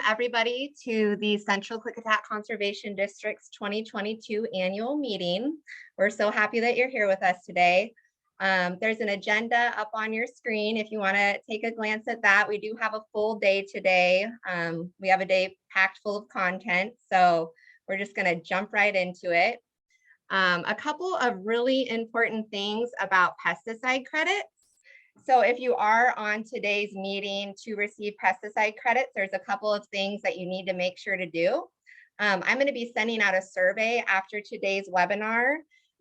everybody to the Central Klickitat Conservation District's 2022 annual meeting. We're so happy that you're here with us today. There's an agenda up on your screen if you want to take a glance at that. We do have a full day today. We have a day packed full of content, so we're just going to jump right into it. A couple of really important things about pesticide credits. So if you are on today's meeting to receive pesticide credits, there's a couple of things that you need to make sure to do. I'm going to be sending out a survey after today's webinar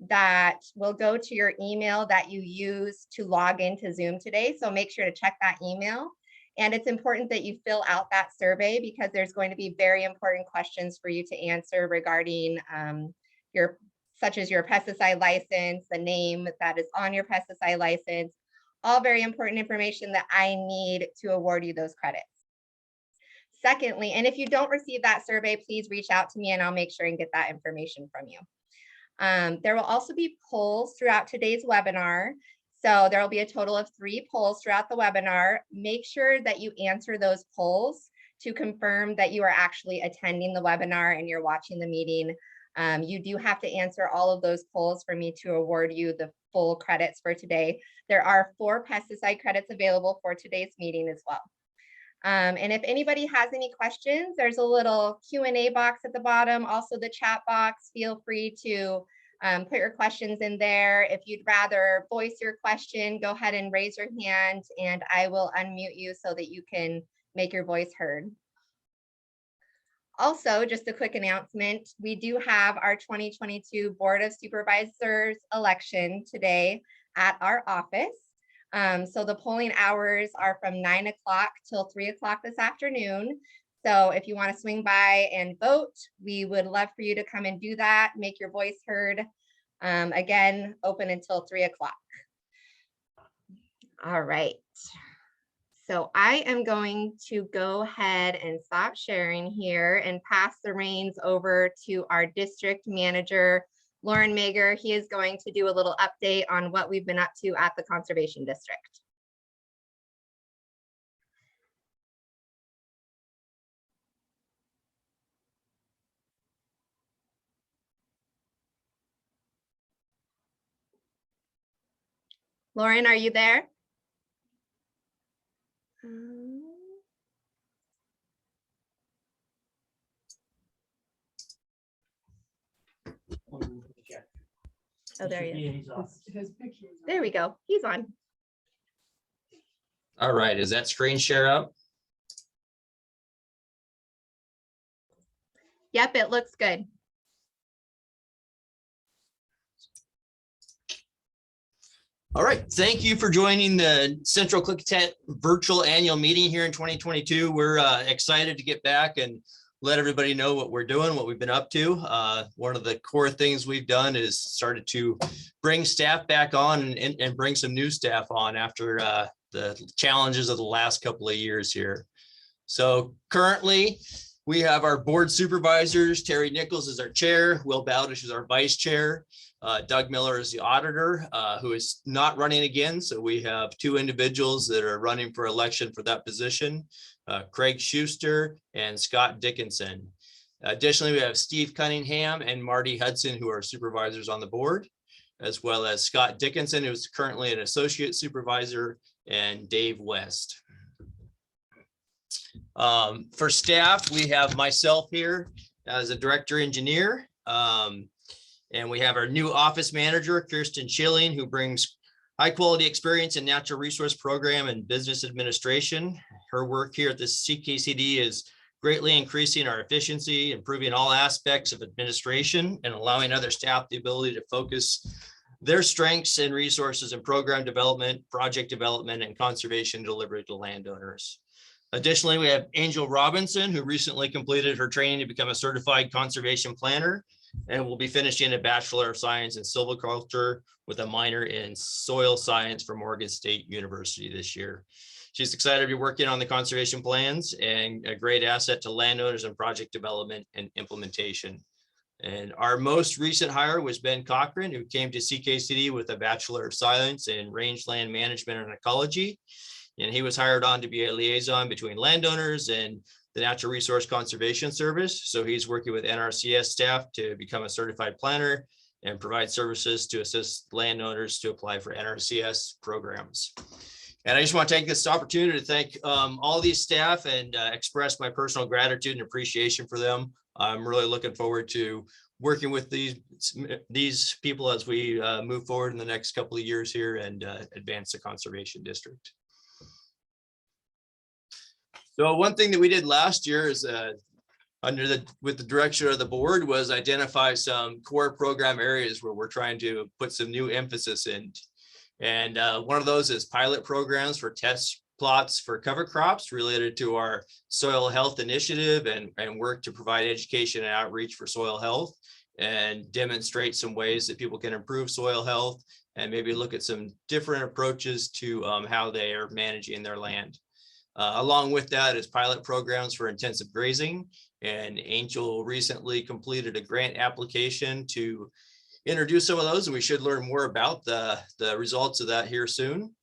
that will go to your email that you use to log into Zoom today. So make sure to check that email. And it's important that you fill out that survey because there's going to be very important questions for you to answer regarding such as your pesticide license, the name that is on your pesticide license, all very important information that I need to award you those credits. Secondly, and if you don't receive that survey, please reach out to me and I'll make sure and get that information from you. There will also be polls throughout today's webinar. So there will be a total of 3 polls throughout the webinar. Make sure that you answer those polls to confirm that you are actually attending the webinar and you're watching the meeting. You do have to answer all of those polls for me to award you the full credits for today. There are 4 pesticide credits available for today's meeting as well. And if anybody has any questions, there's a little Q&A box at the bottom, also the chat box. Feel free to put your questions in there. If you'd rather voice your question, go ahead and raise your hand and I will unmute you so that you can make your voice heard. Also, just a quick announcement, we do have our 2022 Board of Supervisors election today at our office. So the polling hours are from 9 o'clock till 3 o'clock this afternoon. So if you want to swing by and vote, we would love for you to come and do that, make your voice heard. Again, open until 3 o'clock. All right. So I am going to go ahead and stop sharing here and pass the reins over to our district manager, Lauren Mager. He is going to do a little update on what we've been up to at the Conservation District. Lauren, are you there? Oh, there he is. There we go. He's on. All right. Is that screen share up? Yep, it looks good. All right. Thank you for joining the Central Klickitat virtual annual meeting here in 2022. We're excited to get back and let everybody know what we're doing, what we've been up to. One of the core things we've done is started to bring staff back on and bring some new staff on after the challenges of the last couple of years here. So currently we have our board supervisors. Terry Nichols is our chair. Will Bowdish is our vice chair. Doug Miller is the auditor, who is not running again. So we have 2 individuals that are running for election for that position, Craig Schuster and Scott Dickinson. Additionally, we have Steve Cunningham and Marty Hudson, who are supervisors on the board, as well as Scott Dickinson, who is currently an associate supervisor, and Dave West. For staff, we have myself here as a director engineer. And we have our new office manager, Kirsten Schilling, who brings high quality experience in natural resource program and business administration. Her work here at the CKCD is greatly increasing our efficiency, improving all aspects of administration, and allowing other staff the ability to focus their strengths and resources in program development, project development, and conservation delivery to landowners. Additionally, we have Angel Robinson, who recently completed her training to become a certified conservation planner and will be finishing a Bachelor of Science in Silviculture with a minor in soil science from Oregon State University this year. She's excited to be working on the conservation plans and a great asset to landowners in project development and implementation. And our most recent hire was Ben Cochran, who came to CKCD with a Bachelor of Science in Rangeland Management and Ecology. And he was hired on to be a liaison between landowners and the Natural Resource Conservation Service. So he's working with NRCS staff to become a certified planner and provide services to assist landowners to apply for NRCS programs. And I just want to take this opportunity to thank all these staff and express my personal gratitude and appreciation for them. I'm really looking forward to working with these people as we move forward in the next couple of years here and advance the conservation district. So one thing that we did last year is with the direction of the board was identify some core program areas where we're trying to put some new emphasis in. And one of those is pilot programs for test plots for cover crops related to our soil health initiative and work to provide education and outreach for soil health and demonstrate some ways that people can improve soil health and maybe look at some different approaches to how they are managing their land. Along with that is pilot programs for intensive grazing, and Angel recently completed a grant application to introduce some of those, and we should learn more about the results of that here soon.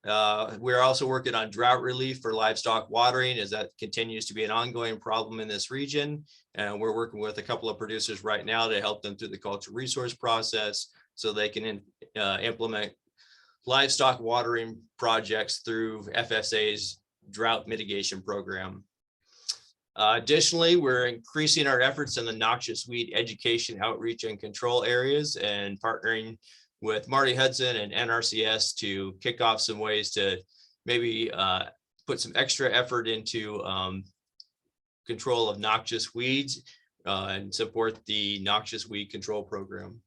We're also working on drought relief for livestock watering, as that continues to be an ongoing problem in this region. And we're working with a couple of producers right now to help them through the cultural resource process so they can implement livestock watering projects through FSA's drought mitigation program. Additionally, we're increasing our efforts in the noxious weed education, outreach, and control areas, and partnering with Marty Hudson and NRCS to kick off some ways to maybe put some extra effort into control of noxious weeds and support the noxious weed control program.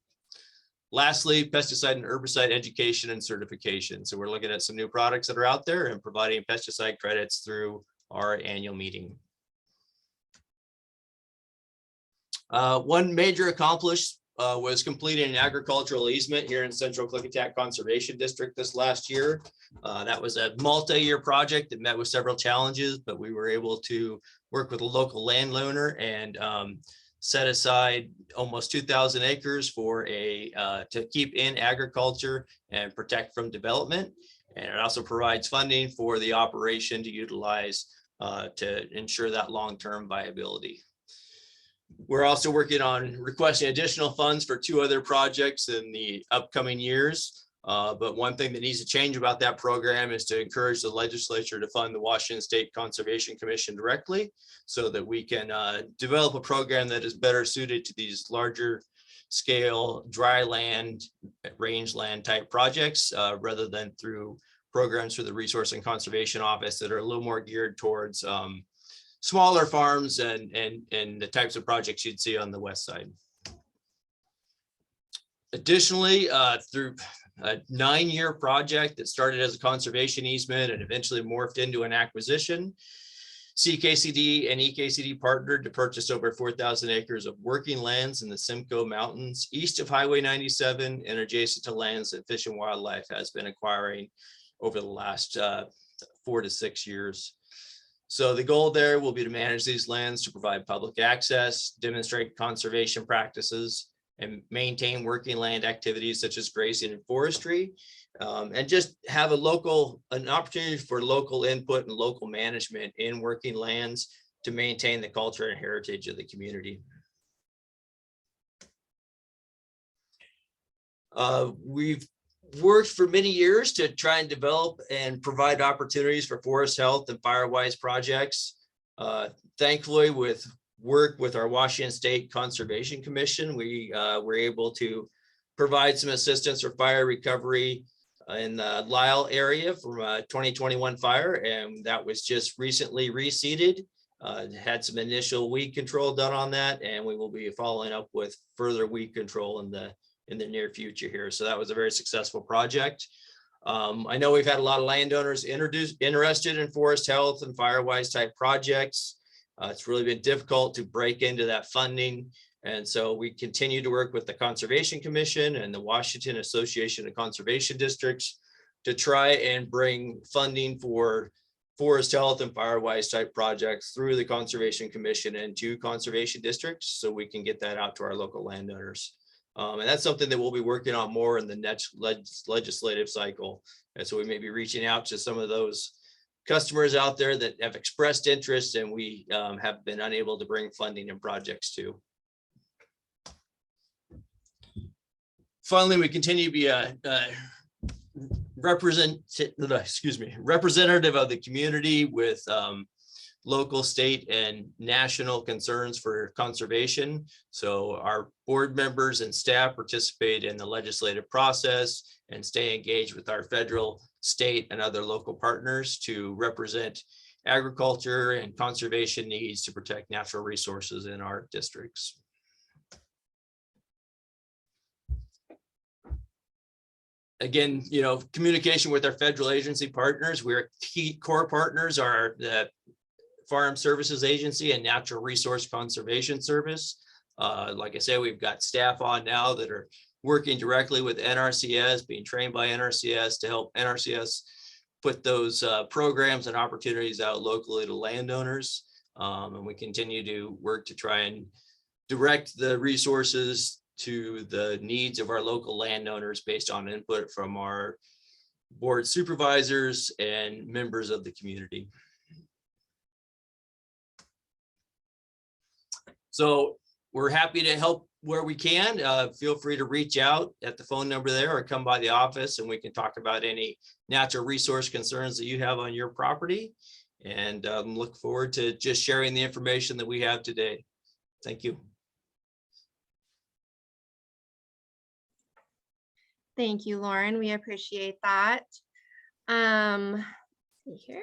Lastly, pesticide and herbicide education and certification. So we're looking at some new products that are out there and providing pesticide credits through our annual meeting. One major accomplishment was completing an agricultural easement here in Central Klickitat Conservation District this last year. That was a multi-year project that met with several challenges, but we were able to work with a local landowner and set aside almost 2,000 acres for to keep in agriculture and protect from development. And it also provides funding for the operation to utilize to ensure that long-term viability. We're also working on requesting additional funds for 2 other projects in the upcoming years. But one thing that needs to change about that program is to encourage the legislature to fund the Washington State Conservation Commission directly so that we can develop a program that is better suited to these larger scale dry land, rangeland type projects rather than through programs through the Resource and Conservation Office that are a little more geared towards smaller farms and the types of projects you'd see on the west side. Additionally, through a 9-year project that started as a conservation easement and eventually morphed into an acquisition, CKCD and EKCD partnered to purchase over 4,000 acres of working lands in the Simcoe Mountains east of Highway 97 and adjacent to lands that Fish and Wildlife has been acquiring over the last 4 to 6 years. So the goal there will be to manage these lands to provide public access, demonstrate conservation practices, and maintain working land activities such as grazing and forestry, and just have an opportunity for local input and local management in working lands to maintain the culture and heritage of the community. We've worked for many years to try and develop and provide opportunities for forest health and fire-wise projects. Thankfully, with work with our Washington State Conservation Commission, we were able to provide some assistance for fire recovery in the Lyle area from a 2021 fire, and that was just recently reseeded. Had some initial weed control done on that, and we will be following up with further weed control in the near future here. So that was a very successful project. I know we've had a lot of landowners interested in forest health and fire-wise type projects. It's really been difficult to break into that funding. And so we continue to work with the Conservation Commission and the Washington Association of Conservation Districts to try and bring funding for forest health and fire-wise type projects through the Conservation Commission and to conservation districts so we can get that out to our local landowners. And that's something that we'll be working on more in the next legislative cycle. And so we may be reaching out to some of those customers out there that have expressed interest, and we have been unable to bring funding and projects to. Finally, we continue to be a representative of the community with local, state, and national concerns for conservation. So our board members and staff participate in the legislative process and stay engaged with our federal, state, and other local partners to represent agriculture and conservation needs to protect natural resources in our districts. Again, communication with our federal agency partners. We're key core partners are the Farm Services Agency and Natural Resource Conservation Service. Like I said, we've got staff on now that are working directly with NRCS, being trained by NRCS to help NRCS put those programs and opportunities out locally to landowners. And we continue to work to try and direct the resources to the needs of our local landowners based on input from our board supervisors and members of the community. So we're happy to help where we can. Feel free to reach out at the phone number there or come by the office and we can talk about any natural resource concerns that you have on your property. And look forward to just sharing the information that we have today. Thank you. Thank you, Lauren. We appreciate that. Let's see here.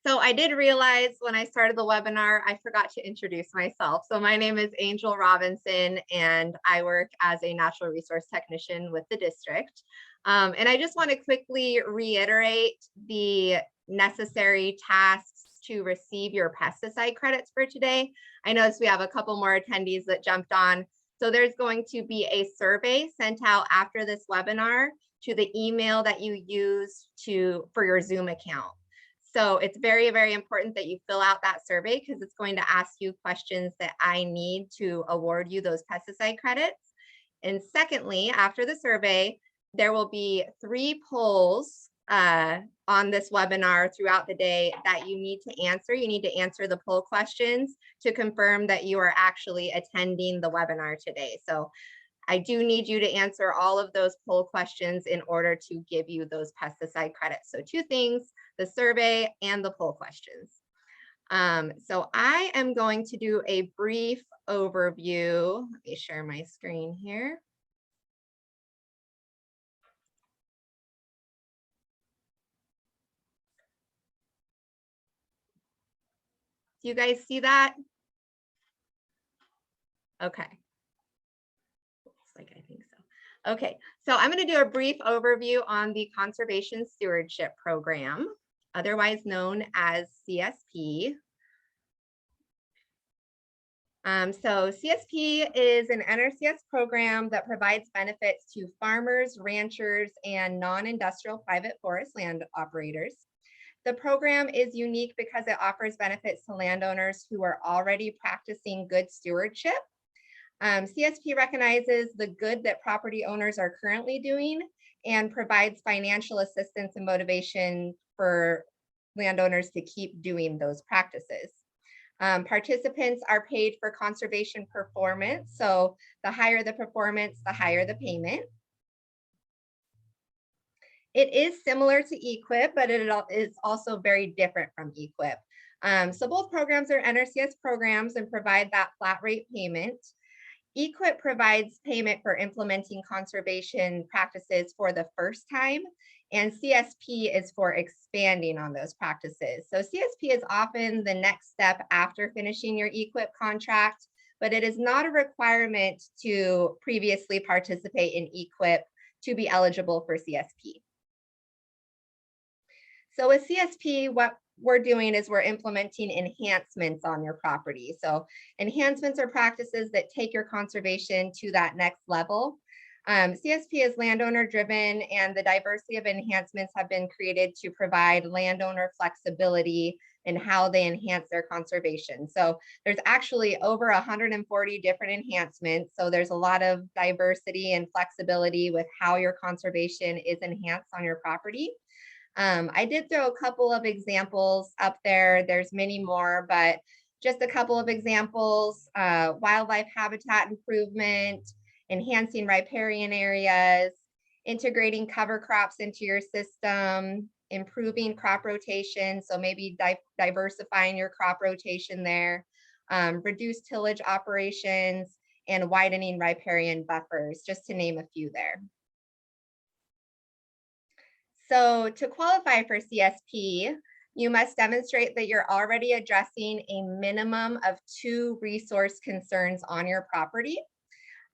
So I did realize when I started the webinar, I forgot to introduce myself. So my name is Angel Robinson, and I work as a natural resource technician with the district. And I just want to quickly reiterate the necessary tasks to receive your pesticide credits for today. I noticed we have a couple more attendees that jumped on. So there's going to be a survey sent out after this webinar to the email that you use for your Zoom account. So it's very, very important that you fill out that survey because it's going to ask you questions that I need to award you those pesticide credits. And secondly, after the survey, there will be 3 polls on this webinar throughout the day that you need to answer. You need to answer the poll questions to confirm that you are actually attending the webinar today. So I do need you to answer all of those poll questions in order to give you those pesticide credits. So 2 things, the survey and the poll questions. So I am going to do a brief overview. Let me share my screen here. Do you guys see that? Okay. Looks like I think so. Okay, so I'm going to do a brief overview on the Conservation Stewardship Program, otherwise known as CSP. So CSP is an NRCS program that provides benefits to farmers, ranchers, and non-industrial private forest land operators. The program is unique because it offers benefits to landowners who are already practicing good stewardship. CSP recognizes the good that property owners are currently doing and provides financial assistance and motivation for landowners to keep doing those practices. Participants are paid for conservation performance. So the higher the performance, the higher the payment. It is similar to EQIP, but it is also very different from EQIP. So both programs are NRCS programs and provide that flat rate payment. EQIP provides payment for implementing conservation practices for the first time, and CSP is for expanding on those practices. So CSP is often the next step after finishing your EQIP contract, but it is not a requirement to previously participate in EQIP to be eligible for CSP. So with CSP, what we're doing is we're implementing enhancements on your property. So enhancements are practices that take your conservation to that next level. CSP is landowner driven, and the diversity of enhancements have been created to provide landowner flexibility in how they enhance their conservation. So there's actually over 140 different enhancements. So there's a lot of diversity and flexibility with how your conservation is enhanced on your property. I did throw a couple of examples up there. There's many more, but just a couple of examples: wildlife habitat improvement, enhancing riparian areas, integrating cover crops into your system, improving crop rotation, so maybe diversifying your crop rotation there, reduce tillage operations, and widening riparian buffers, just to name a few there. So to qualify for CSP, you must demonstrate that you're already addressing a minimum of 2 resource concerns on your property.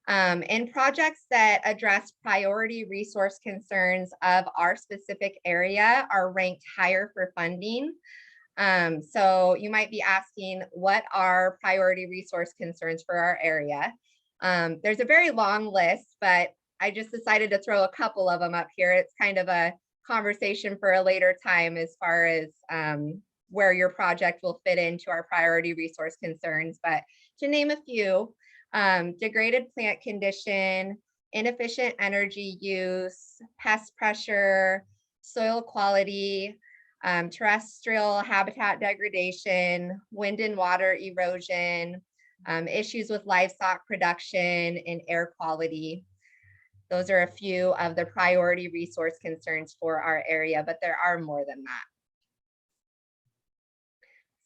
And projects that address priority resource concerns of our specific area are ranked higher for funding. So you might be asking, what are priority resource concerns for our area? There's a very long list, but I just decided to throw a couple of them up here. It's kind of a conversation for a later time as far as where your project will fit into our priority resource concerns. But to name a few, degraded plant condition, inefficient energy use, pest pressure, soil quality, terrestrial habitat degradation, wind and water erosion, issues with livestock production, and air quality. Those are a few of the priority resource concerns for our area, but there are more than that.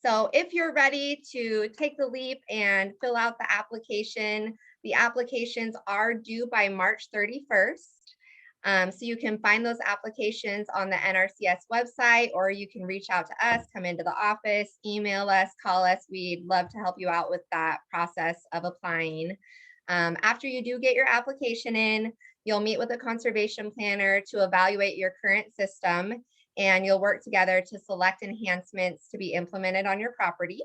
So if you're ready to take the leap and fill out the application, the applications are due by March 31st. So you can find those applications on the NRCS website, or you can reach out to us, come into the office, email us, call us. We'd love to help you out with that process of applying. After you do get your application in, you'll meet with a conservation planner to evaluate your current system, and you'll work together to select enhancements to be implemented on your property.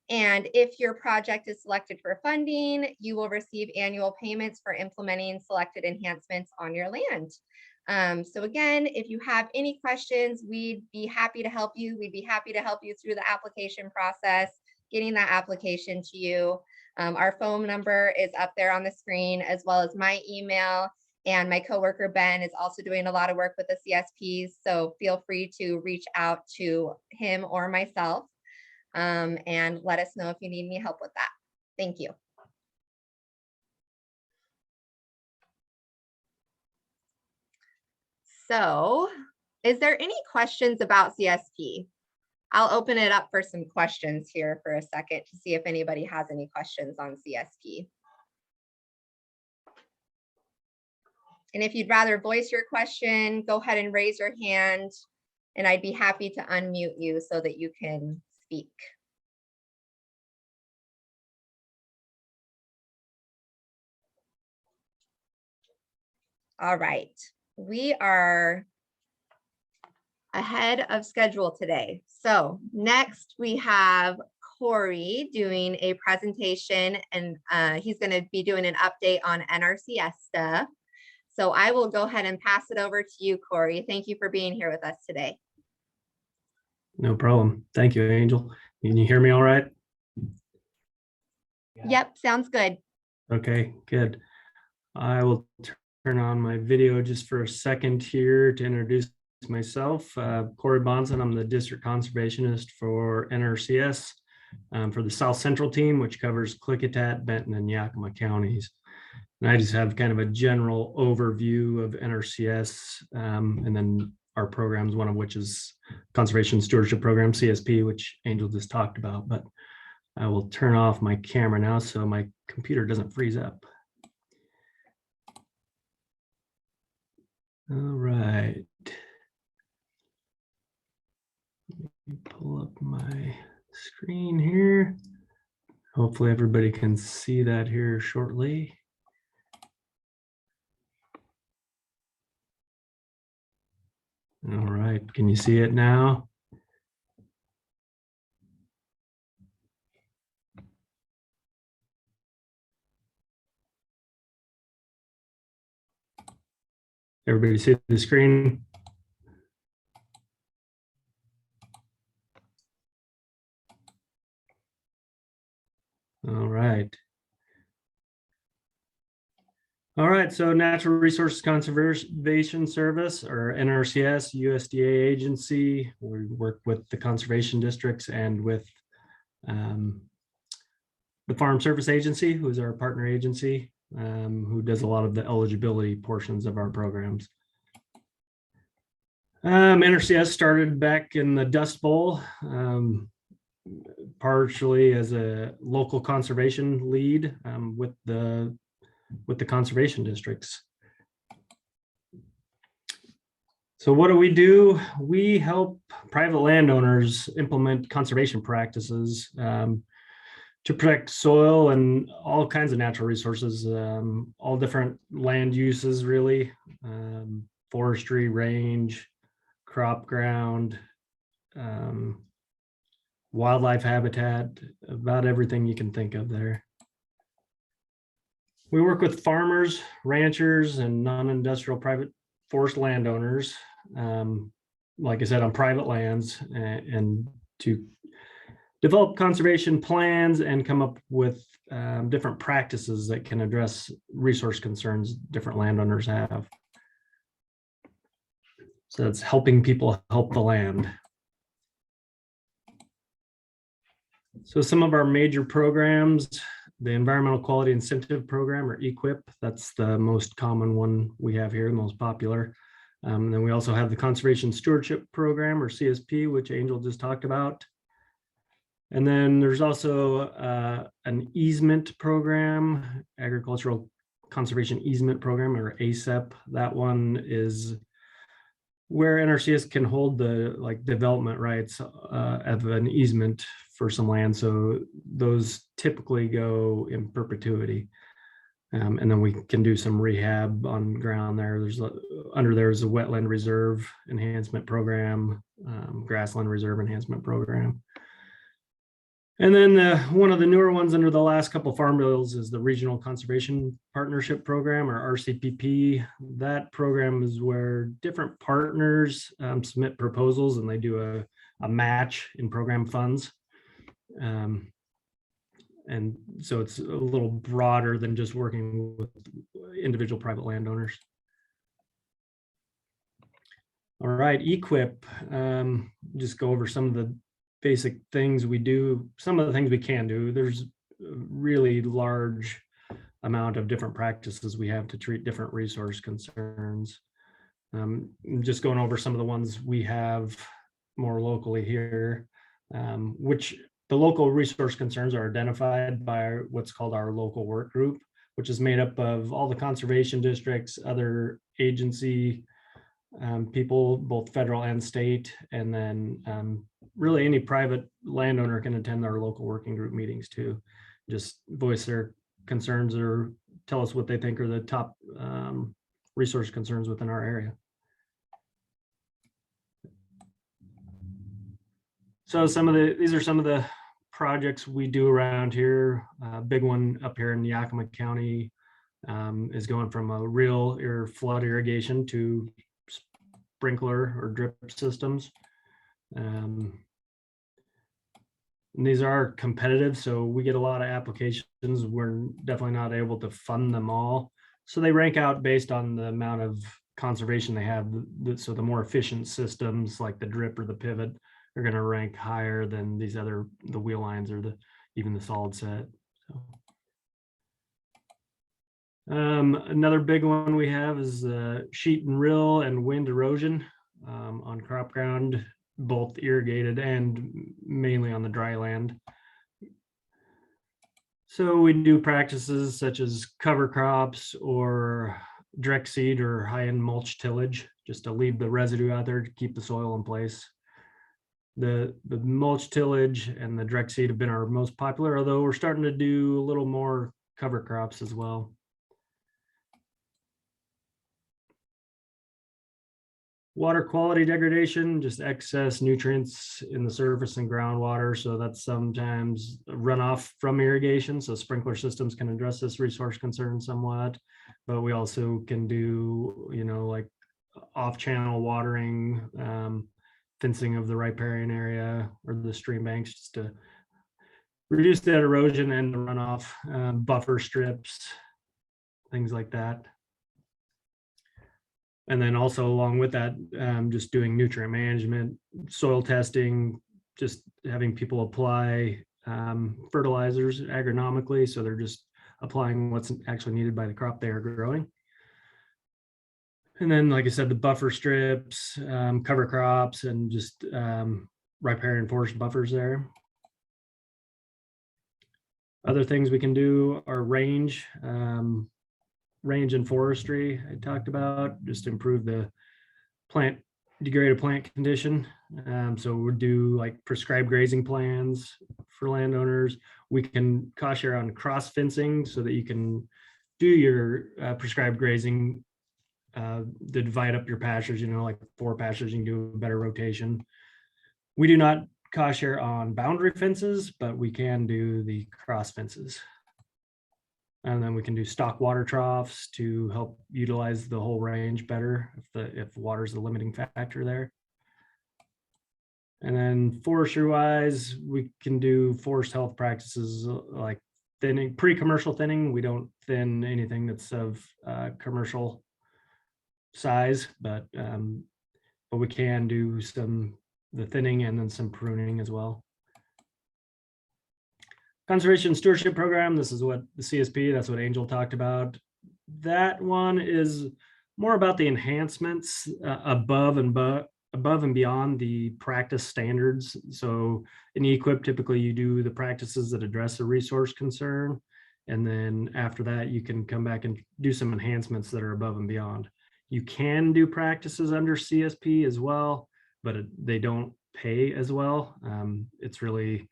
And if your project is selected for funding, you will receive annual payments for implementing selected enhancements on your land. So again, if you have any questions, we'd be happy to help you. We'd be happy to help you through the application process, getting that application to you. Our phone number is up there on the screen, as well as my email. And my coworker, Ben, is also doing a lot of work with the CSPs. So feel free to reach out to him or myself and let us know if you need any help with that. Thank you. So is there any questions about CSP? I'll open it up for some questions here for a second to see if anybody has any questions on CSP. And if you'd rather voice your question, go ahead and raise your hand, and I'd be happy to unmute you so that you can speak. All right, we are ahead of schedule today. So next we have Corey doing a presentation, and he's going to be doing an update on NRCS stuff. So I will go ahead and pass it over to you, Corey. Thank you for being here with us today. No problem. Thank you, Angel. Can you hear me all right? Yep, sounds good. Okay, good. I will turn on my video just for a second here to introduce myself. Corey Bonson, I'm the District Conservationist for NRCS for the South Central team, which covers Klickitat, Benton, and Yakima counties. And I just have kind of a general overview of NRCS, and then our programs, one of which is Conservation Stewardship Program, CSP, which Angel just talked about. But I will turn off my camera now so my computer doesn't freeze up. All right. Let me pull up my screen here. Hopefully everybody can see that here shortly. All right, can you see it now? Everybody see the screen? All right. All right, so Natural Resources Conservation Service, or NRCS, USDA agency. We work with the conservation districts and with the Farm Service Agency, who's our partner agency, who does a lot of the eligibility portions of our programs. NRCS started back in the Dust Bowl, partially as a local conservation lead with the conservation districts. So what do? We help private landowners implement conservation practices to protect soil and all kinds of natural resources, all different land uses, really, forestry, range, crop ground, wildlife habitat, about everything you can think of there. We work with farmers, ranchers, and non-industrial private forest landowners, like I said, on private lands, and to develop conservation plans and come up with different practices that can address resource concerns different landowners have. So that's helping people help the land. So some of our major programs, the Environmental Quality Incentive Program, or EQIP, that's the most common one we have here, the most popular. Then we also have the Conservation Stewardship Program, or CSP, which Angel just talked about. And then there's also an easement program, Agricultural Conservation Easement Program, or ACEP. That one is where NRCS can hold the development rights of an easement for some land. So those typically go in perpetuity. And then we can do some rehab on ground there. There's a wetland reserve enhancement program, grassland reserve enhancement program. And then one of the newer ones under the last couple of farm bills is the Regional Conservation Partnership Program, or RCPP. That program is where different partners submit proposals and they do a match in program funds. And so it's a little broader than just working with individual private landowners. All right, EQIP, just go over some of the basic things we do, some of the things we can do. There's a really large amount of different practices we have to treat different resource concerns. Just going over some of the ones we have more locally here, which the local resource concerns are identified by what's called our local work group, which is made up of all the conservation districts, other agency people, both federal and state, and then really any private landowner can attend our local working group meetings too. Just voice their concerns or tell us what they think are the top resource concerns within our area. So these are some of the projects we do around here. Big one up here in Yakima County is going from a real flood irrigation to sprinkler or drip systems. And these are competitive, so we get a lot of applications. We're definitely not able to fund them all. So they rank out based on the amount of conservation they have. So the more efficient systems like the drip or the pivot are going to rank higher than these other, the wheel lines or even the solid set. So. Another big one we have is sheet and rill and wind erosion on crop ground, both irrigated and mainly on the dry land. So we do practices such as cover crops or direct seed or high-end mulch tillage, just to leave the residue out there to keep the soil in place. The mulch tillage and the direct seed have been our most popular, although we're starting to do a little more cover crops as well. Water quality degradation, just excess nutrients in the surface and groundwater. So that's sometimes runoff from irrigation. So sprinkler systems can address this resource concern somewhat, but we also can do, like off-channel watering, fencing of the riparian area or the stream banks, just to reduce that erosion and the runoff, buffer strips, things like that. And then also along with that, just doing nutrient management, soil testing, just having people apply fertilizers agronomically. So they're just applying what's actually needed by the crop they are growing. And then, like I said, the buffer strips, cover crops, and just riparian forest buffers there. Other things we can do are range and forestry. I talked about just improve the degraded plant condition. So we'll do like prescribed grazing plans for landowners. We can cost share on cross fencing so that you can do your prescribed grazing to divide up your pastures, like 4 pastures, you can do a better rotation. We do not cost share on boundary fences, but we can do the cross fences. And then we can do stock water troughs to help utilize the whole range better if water is the limiting factor there. And then forestry wise, we can do forest health practices like thinning, pre-commercial thinning. We don't thin anything that's of commercial size, but we can do the thinning and then some pruning as well. Conservation Stewardship Program, this is what the CSP, that's what Angel talked about. That one is more about the enhancements above and beyond the practice standards. So in EQIP, typically you do the practices that address the resource concern. And then after that, you can come back and do some enhancements that are above and beyond. You can do practices under CSP as well, but they don't pay as well. It's really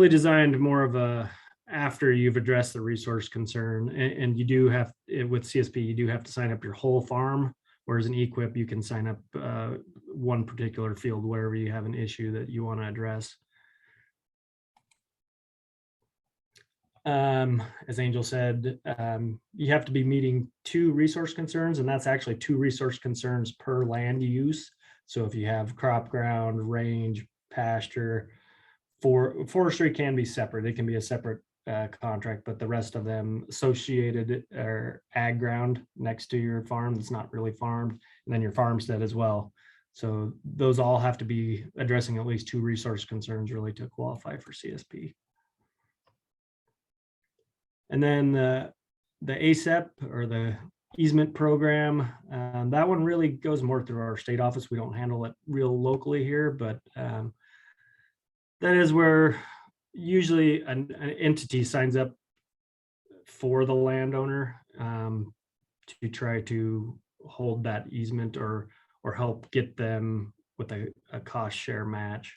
designed more of a after you've addressed the resource concern, and you do have with CSP, you do have to sign up your whole farm, whereas in EQIP, you can sign up one particular field wherever you have an issue that you want to address. As Angel said, you have to be meeting 2 resource concerns, and that's actually 2 resource concerns per land use. So if you have crop ground, range, pasture, forestry can be separate. It can be a separate contract, but the rest of them associated or ag ground next to your farm that's not really farmed, and then your farmstead as well. So those all have to be addressing at least 2 resource concerns really to qualify for CSP. And then the ASEP or the easement program, that one really goes more through our state office. We don't handle it real locally here, but that is where usually an entity signs up for the landowner to try to hold that easement or help get them with a cost share match.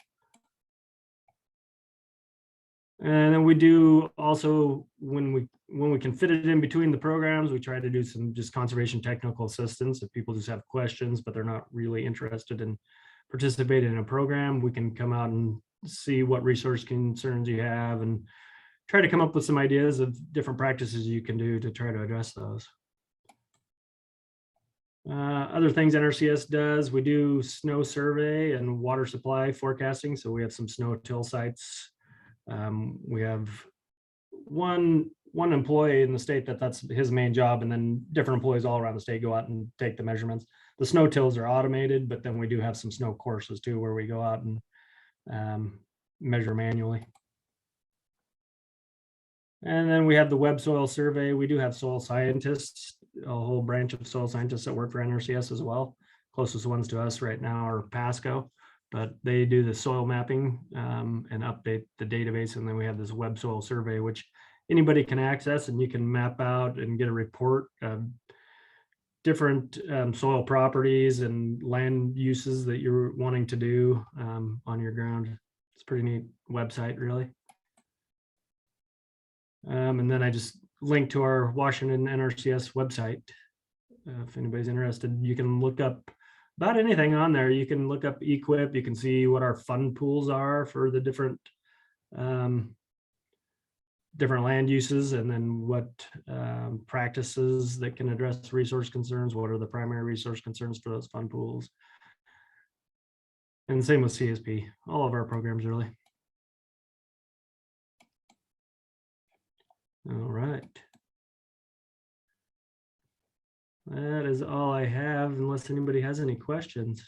And then we do also, when we can fit it in between the programs, we try to do some just conservation technical assistance. If people just have questions, but they're not really interested in participating in a program, we can come out and see what resource concerns you have and try to come up with some ideas of different practices you can do to try to address those. Other things NRCS does, we do snow survey and water supply forecasting. So we have some snow till sites. We have one employee in the state that's his main job, and then different employees all around the state go out and take the measurements. The snow tills are automated, but then we do have some snow courses too, where we go out and measure manually. And then we have the web soil survey. We do have soil scientists, a whole branch of soil scientists that work for NRCS as well. Closest ones to us right now are Pasco, but they do the soil mapping and update the database. And then we have this web soil survey, which anybody can access, and you can map out and get a report of different soil properties and land uses that you're wanting to do on your ground. It's a pretty neat website, really. And then I just link to our Washington NRCS website. If anybody's interested, you can look up about anything on there. You can look up EQIP. You can see what our fund pools are for the different land uses, and then what practices that can address resource concerns. What are the primary resource concerns for those fund pools? And same with CSP, all of our programs really. All right. That is all I have, unless anybody has any questions.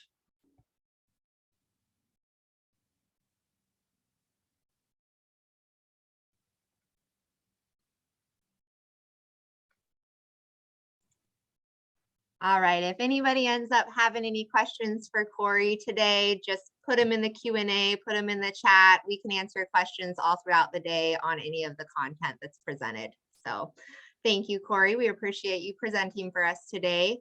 All right, if anybody ends up having any questions for Corey today, just put them in the Q&A, put them in the chat. We can answer questions all throughout the day on any of the content that's presented. So thank you, Corey. We appreciate you presenting for us today.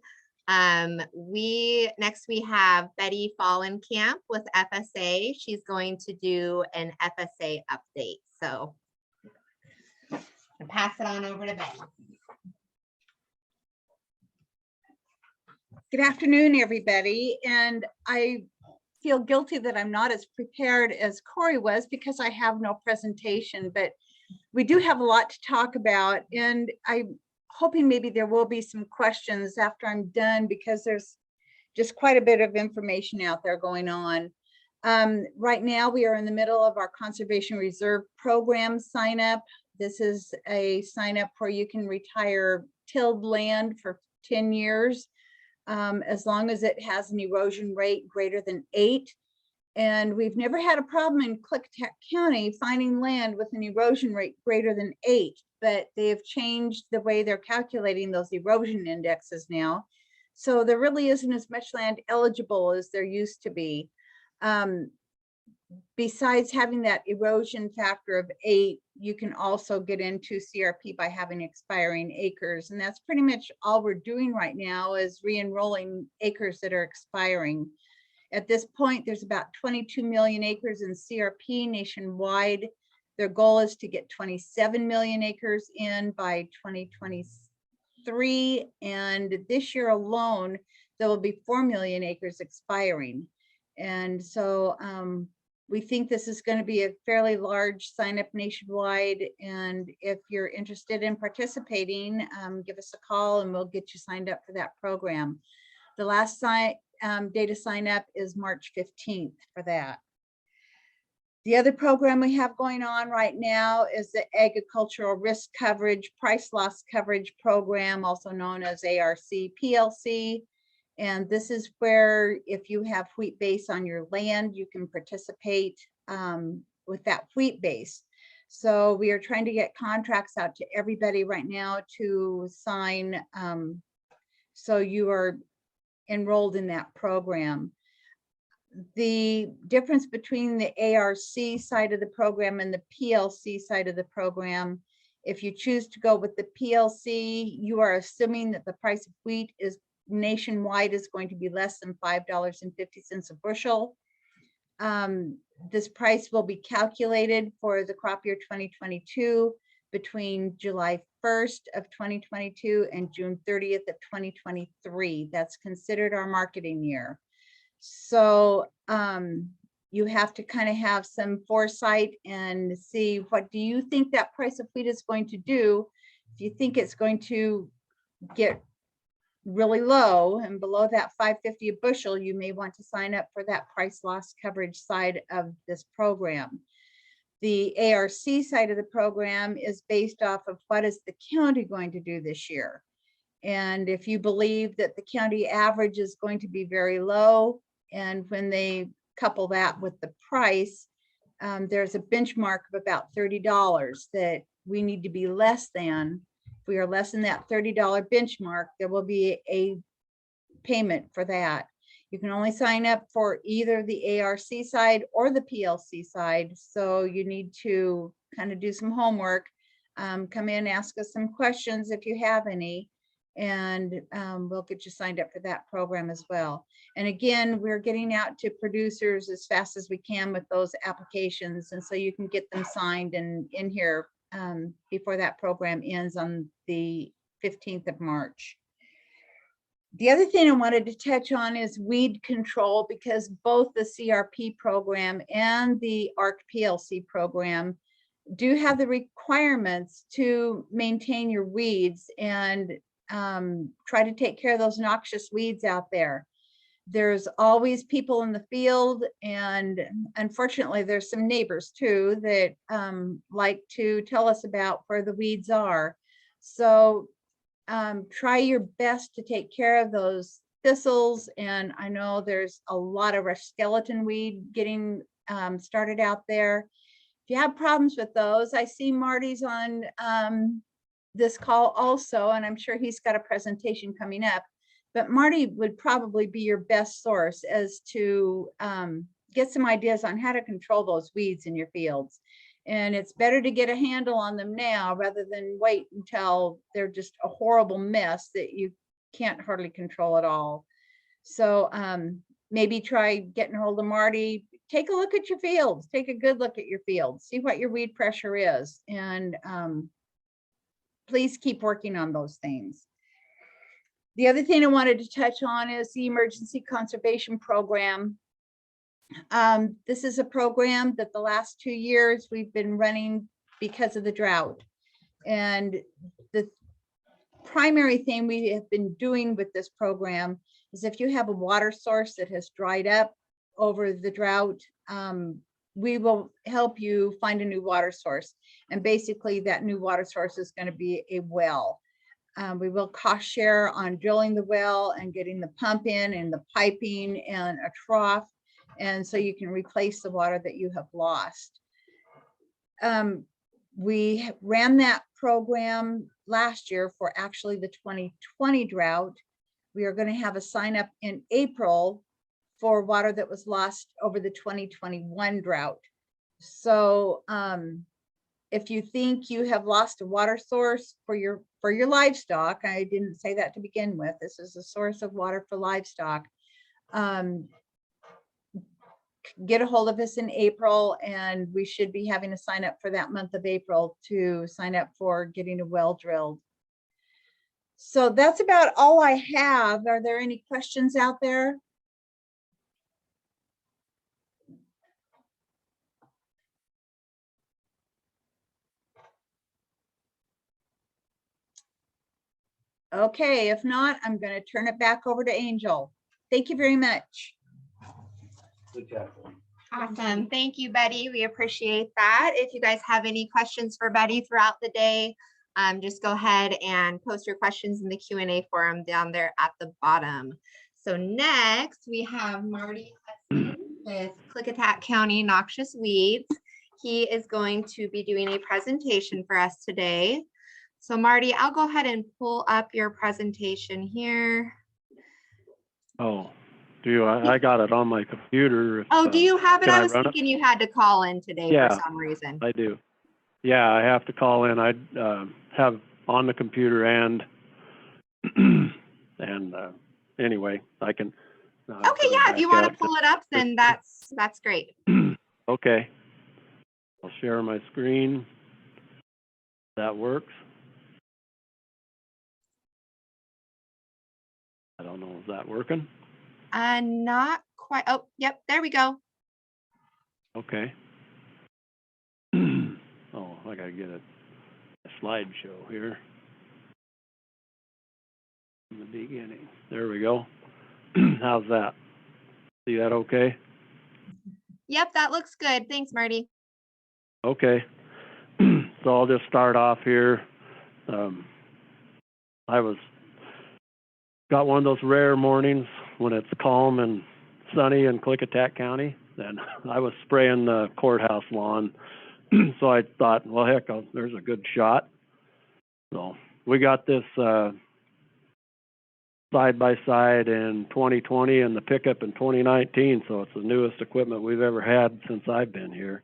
Next we have Betty Fallenkamp with FSA. She's going to do an FSA update. So I'll pass it on over to Betty. Good afternoon, everybody. And I feel guilty that I'm not as prepared as Corey was because I have no presentation, but we do have a lot to talk about. And I'm hoping maybe there will be some questions after I'm done because there's just quite a bit of information out there going on. Right now, we are in the middle of our Conservation Reserve Program sign up. This is a sign up where you can retire tilled land for 10 years. As long as it has an erosion rate greater than 8. And we've never had a problem in Klickitat County finding land with an erosion rate greater than 8, but they have changed the way they're calculating those erosion indexes now. So there really isn't as much land eligible as there used to be. Besides having that erosion factor of 8, you can also get into CRP by having expiring acres. And that's pretty much all we're doing right now is re-enrolling acres that are expiring. At this point, there's about 22 million acres in CRP nationwide. Their goal is to get 27 million acres in by 2023. And this year alone, there will be 4 million acres expiring. And so, we think this is going to be a fairly large sign up nationwide. And if you're interested in participating, give us a call and we'll get you signed up for that program. The last day to sign up is March 15th for that. The other program we have going on right now is the Agricultural Risk Coverage Price Loss Coverage Program, also known as ARC PLC. And this is where if you have wheat base on your land, you can participate with that wheat base. So we are trying to get contracts out to everybody right now to sign. So you are enrolled in that program. The difference between the ARC side of the program and the PLC side of the program, if you choose to go with the PLC, you are assuming that the price of wheat is nationwide is going to be less than $5.50 a bushel. This price will be calculated for the crop year 2022 between July 1st of 2022 and June 30th of 2023. That's considered our marketing year. So you have to kind of have some foresight and see, what do you think that price of wheat is going to do? If you think it's going to get really low and below that $5.50 a bushel, you may want to sign up for that price loss coverage side of this program. The ARC side of the program is based off of what is the county going to do this year. And if you believe that the county average is going to be very low, and when they couple that with the price, there's a benchmark of about $30 that we need to be less than. If we are less than that $30 benchmark, there will be a payment for that. You can only sign up for either the ARC side or the PLC side. So you need to kind of do some homework, come in, ask us some questions if you have any, and we'll get you signed up for that program as well. And again, we're getting out to producers as fast as we can with those applications. And so you can get them signed and in here before that program ends on the 15th of March. The other thing I wanted to touch on is weed control, because both the CRP program and the ARC PLC program do have the requirements to maintain your weeds and try to take care of those noxious weeds out there. There's always people in the field, and unfortunately there's some neighbors too that like to tell us about where the weeds are. So try your best to take care of those thistles. And I know there's a lot of our skeleton weed getting started out there. If you have problems with those, I see Marty's on this call also, and I'm sure he's got a presentation coming up. But Marty would probably be your best source as to get some ideas on how to control those weeds in your fields. And it's better to get a handle on them now rather than wait until they're just a horrible mess that you can't hardly control at all. So maybe try getting a hold of Marty. Take a look at your fields. Take a good look at your fields. See what your weed pressure is. And please keep working on those things. The other thing I wanted to touch on is the Emergency Conservation Program. This is a program that the last 2 years we've been running because of the drought. And the primary thing we have been doing with this program is if you have a water source that has dried up over the drought, we will help you find a new water source. And basically that new water source is going to be a well. We will cost share on drilling the well and getting the pump in and the piping and a trough. And so you can replace the water that you have lost. We ran that program last year for actually the 2020 drought. We are going to have a sign up in April for water that was lost over the 2021 drought. So if you think you have lost a water source for your livestock, I didn't say that to begin with, this is a source of water for livestock, get a hold of us in April, and we should be having a sign up for that month of April to sign up for getting a well drilled. So that's about all I have. Are there any questions out there? Okay, if not, I'm going to turn it back over to Angel. Thank you very much. Awesome. Thank you, Betty. We appreciate that. If you guys have any questions for Betty throughout the day, just go ahead and post your questions in the Q&A forum down there at the bottom. So next we have Marty Hudson with Klickitat County Noxious Weeds. He is going to be doing a presentation for us today. So Marty, I'll go ahead and pull up your presentation here. Oh, do you? I got it on my computer. Oh, do you have it? I was run thinking you had to call in today for some reason. I do. Yeah, I have to call in. I have on the computer and anyway, I can. Okay, yeah, if you want to pull it up, then that's great. Okay. I'll share my screen. That works. I don't know, is that working? Not quite. Oh, yep, there we go. Okay. Oh, I gotta get a slideshow here. In the beginning. There we go. How's that? See that okay? Yep, that looks good. Thanks, Marty. Okay. So I'll just start off here. I got one of those rare mornings when it's calm and sunny in Klickitat County, and I was spraying the courthouse lawn. So I thought, well, heck, there's a good shot. So we got this side-by-side in 2020 and the pickup in 2019, so it's the newest equipment we've ever had since I've been here.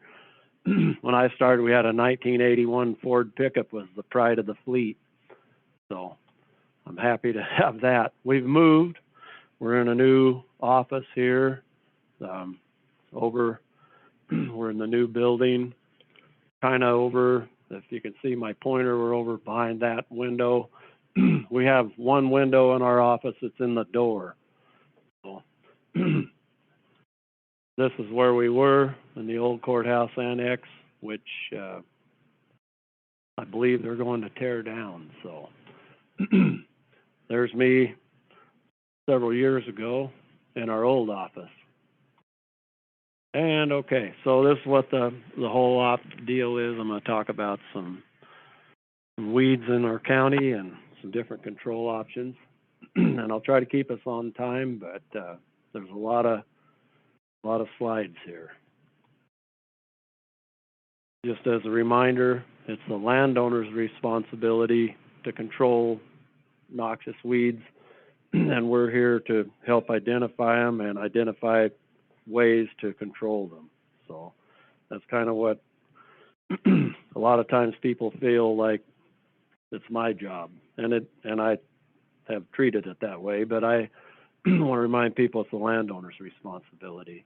When I started, we had a 1981 Ford pickup, was the pride of the fleet. So I'm happy to have that. We've moved. We're in a new office here. We're in the new building, kind of over, if you can see my pointer, we're over behind that window. We have one window in our office that's in the door. So this is where we were in the old courthouse annex, which I believe they're going to tear down. So there's me several years ago in our old office. And okay, so this is what the whole deal is. I'm going to talk about some weeds in our county and some different control options. And I'll try to keep us on time, but there's a lot of slides here. Just as a reminder, it's the landowner's responsibility to control noxious weeds, and we're here to help identify them and identify ways to control them. So that's kind of what a lot of times people feel like it's my job, and I have treated it that way, but I want to remind people it's the landowner's responsibility.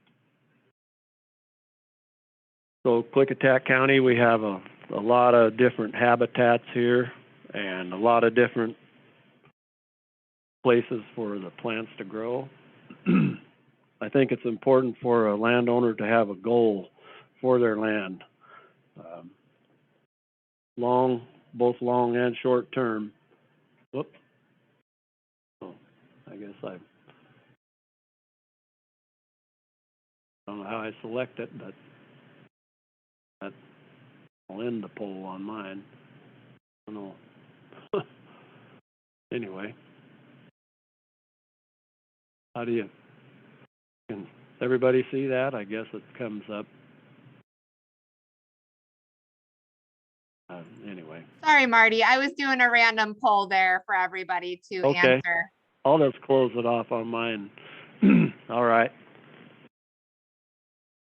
So Klickitat County, we have a lot of different habitats here and a lot of different places for the plants to grow. I think it's important for a landowner to have a goal for their land, both long and short term. Whoops. Oh, I guess I don't know how I select it, but I'll end the poll on mine. I don't know. Anyway, can everybody see that? I guess it comes up. Anyway. Sorry, Marty. I was doing a random poll there for everybody to Okay. answer. I'll just close it off on mine. All right.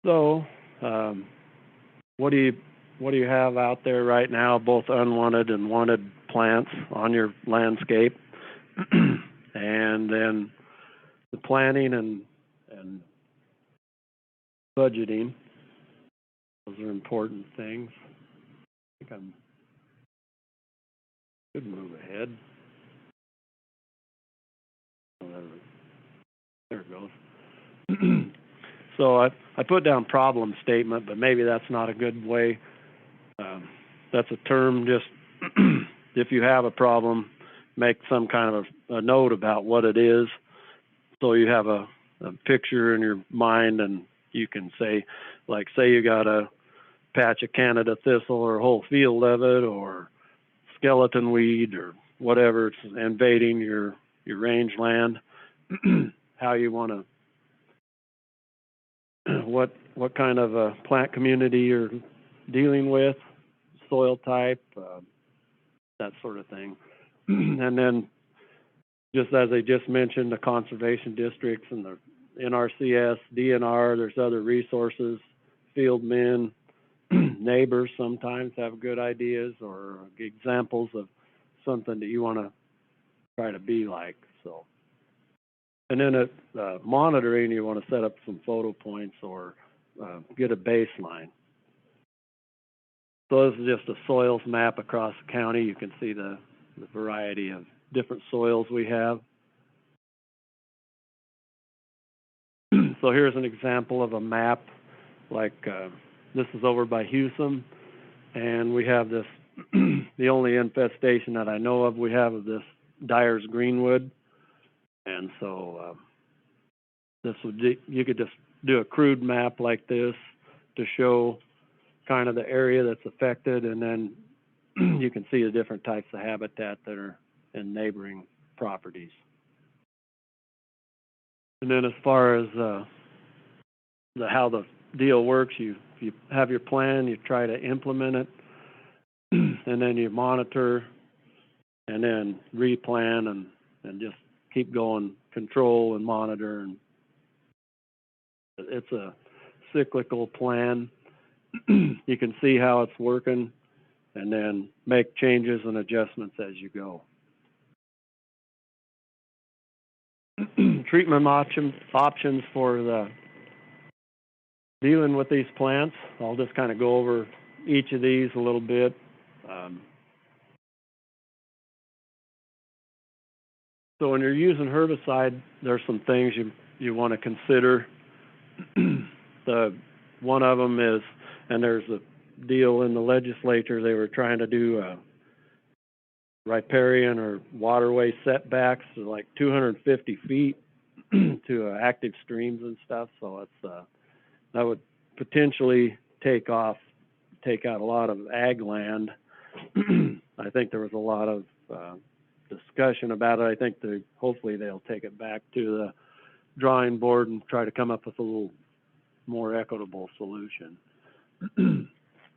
So, what do you have out there right now, both unwanted and wanted plants on your landscape? And then the planning and budgeting. Those are important things. I think I should move ahead. Oh, there it goes. So I put down problem statement, but maybe that's not a good way. That's a term, just if you have a problem, make some kind of a note about what it is, so you have a picture in your mind, and you can say, like, say you got a patch of Canada thistle or a whole field of it, or skeleton weed or whatever, it's invading your rangeland. How you want to, what kind of a plant community you're dealing with, soil type, that sort of thing. And then, just as I just mentioned, the conservation districts and the NRCS, DNR, there's other resources, field men, neighbors sometimes have good ideas or examples of something that you want to try to be like. So, and then at monitoring, you want to set up some photo points or get a baseline. So this is just a soils map across the county. You can see the variety of different soils we have. So here's an example of a map, like this is over by Hewsome, and we have this, the only infestation that I know of we have this Dyer's greenwood. And so this would, you could just do a crude map like this to show kind of the area that's affected, and then you can see the different types of habitat that are in neighboring properties. And then as far as how the deal works, you have your plan, you try to implement it, and then you monitor, and then replan, and just keep going, control and monitor. And it's a cyclical plan. You can see how it's working, and then make changes and adjustments as you go. Treatment options for the dealing with these plants. I'll just kind of go over each of these a little bit. So when you're using herbicide, there's some things you want to consider. One of them is, and there's a deal in the legislature, they were trying to do riparian or waterway setbacks, so like 250 feet to active streams and stuff. So it's that would potentially take out a lot of ag land. I think there was a lot of discussion about it. I think hopefully they'll take it back to the drawing board and try to come up with a little more equitable solution.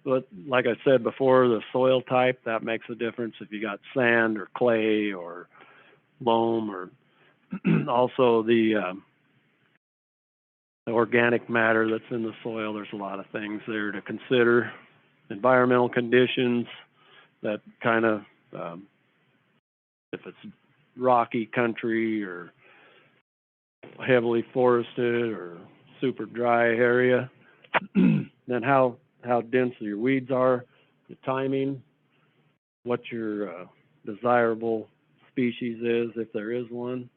But like I said before, the soil type, that makes a difference if you got sand or clay or loam, or also the organic matter that's in the soil. There's a lot of things there to consider. Environmental conditions that kind of, if it's rocky country or heavily forested or super dry area, then how dense your weeds are, the timing, what your desirable species is, if there is one.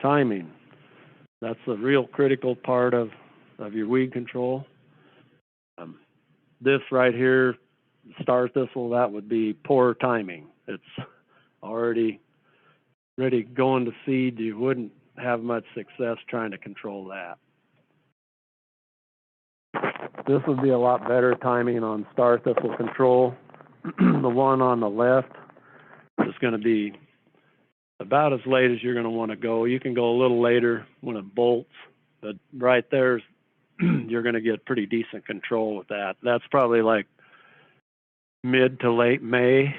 Timing, that's a real critical part of your weed control. This right here, star thistle, that would be poor timing. It's already ready going to seed. You wouldn't have much success trying to control that. This would be a lot better timing on star thistle control. The one on the left is going to be about as late as you're going to want to go. You can go a little later when it bolts, but right there's you're going to get pretty decent control with that. That's probably like mid to late May,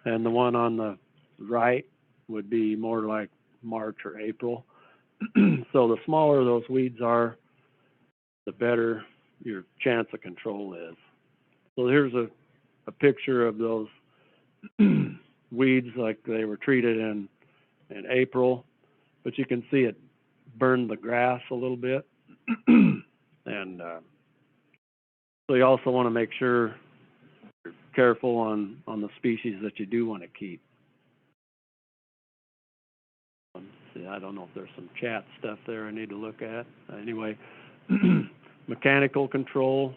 and the one on the right would be more like March or April. So the smaller those weeds are, the better your chance of control is. So here's a picture of those weeds like they were treated in April, but you can see it burned the grass a little bit. And so you also want to make sure you're careful on the species that you do want to keep. See, I don't know if there's some chat stuff there I need to look at. Anyway, mechanical control,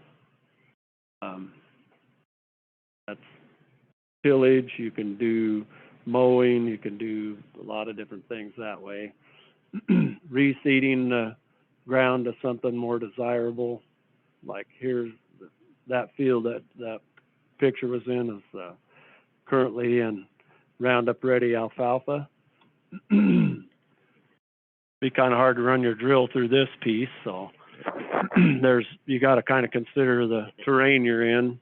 that's tillage. You can do mowing, you can do a lot of different things that way. Reseeding the ground to something more desirable, like here's that field that picture was in is currently in Roundup Ready alfalfa. Be kind of hard to run your drill through this piece, so you got to kind of consider the terrain you're in.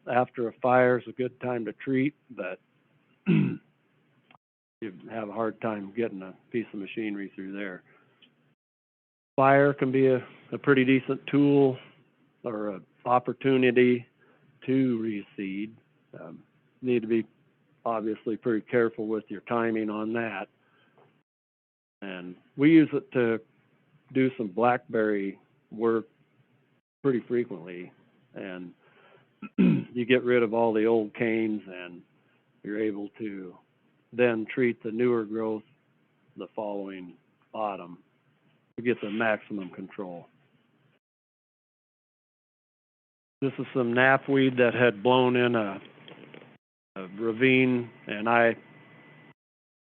After a fire is a good time to treat, but you have a hard time getting a piece of machinery through there. Fire can be a pretty decent tool or an opportunity to reseed. Need to be obviously pretty careful with your timing on that. And we use it to do some blackberry work pretty frequently, and you get rid of all the old canes and you're able to then treat the newer growth the following autumn to get the maximum control. This is some knapweed that had blown in a ravine, and I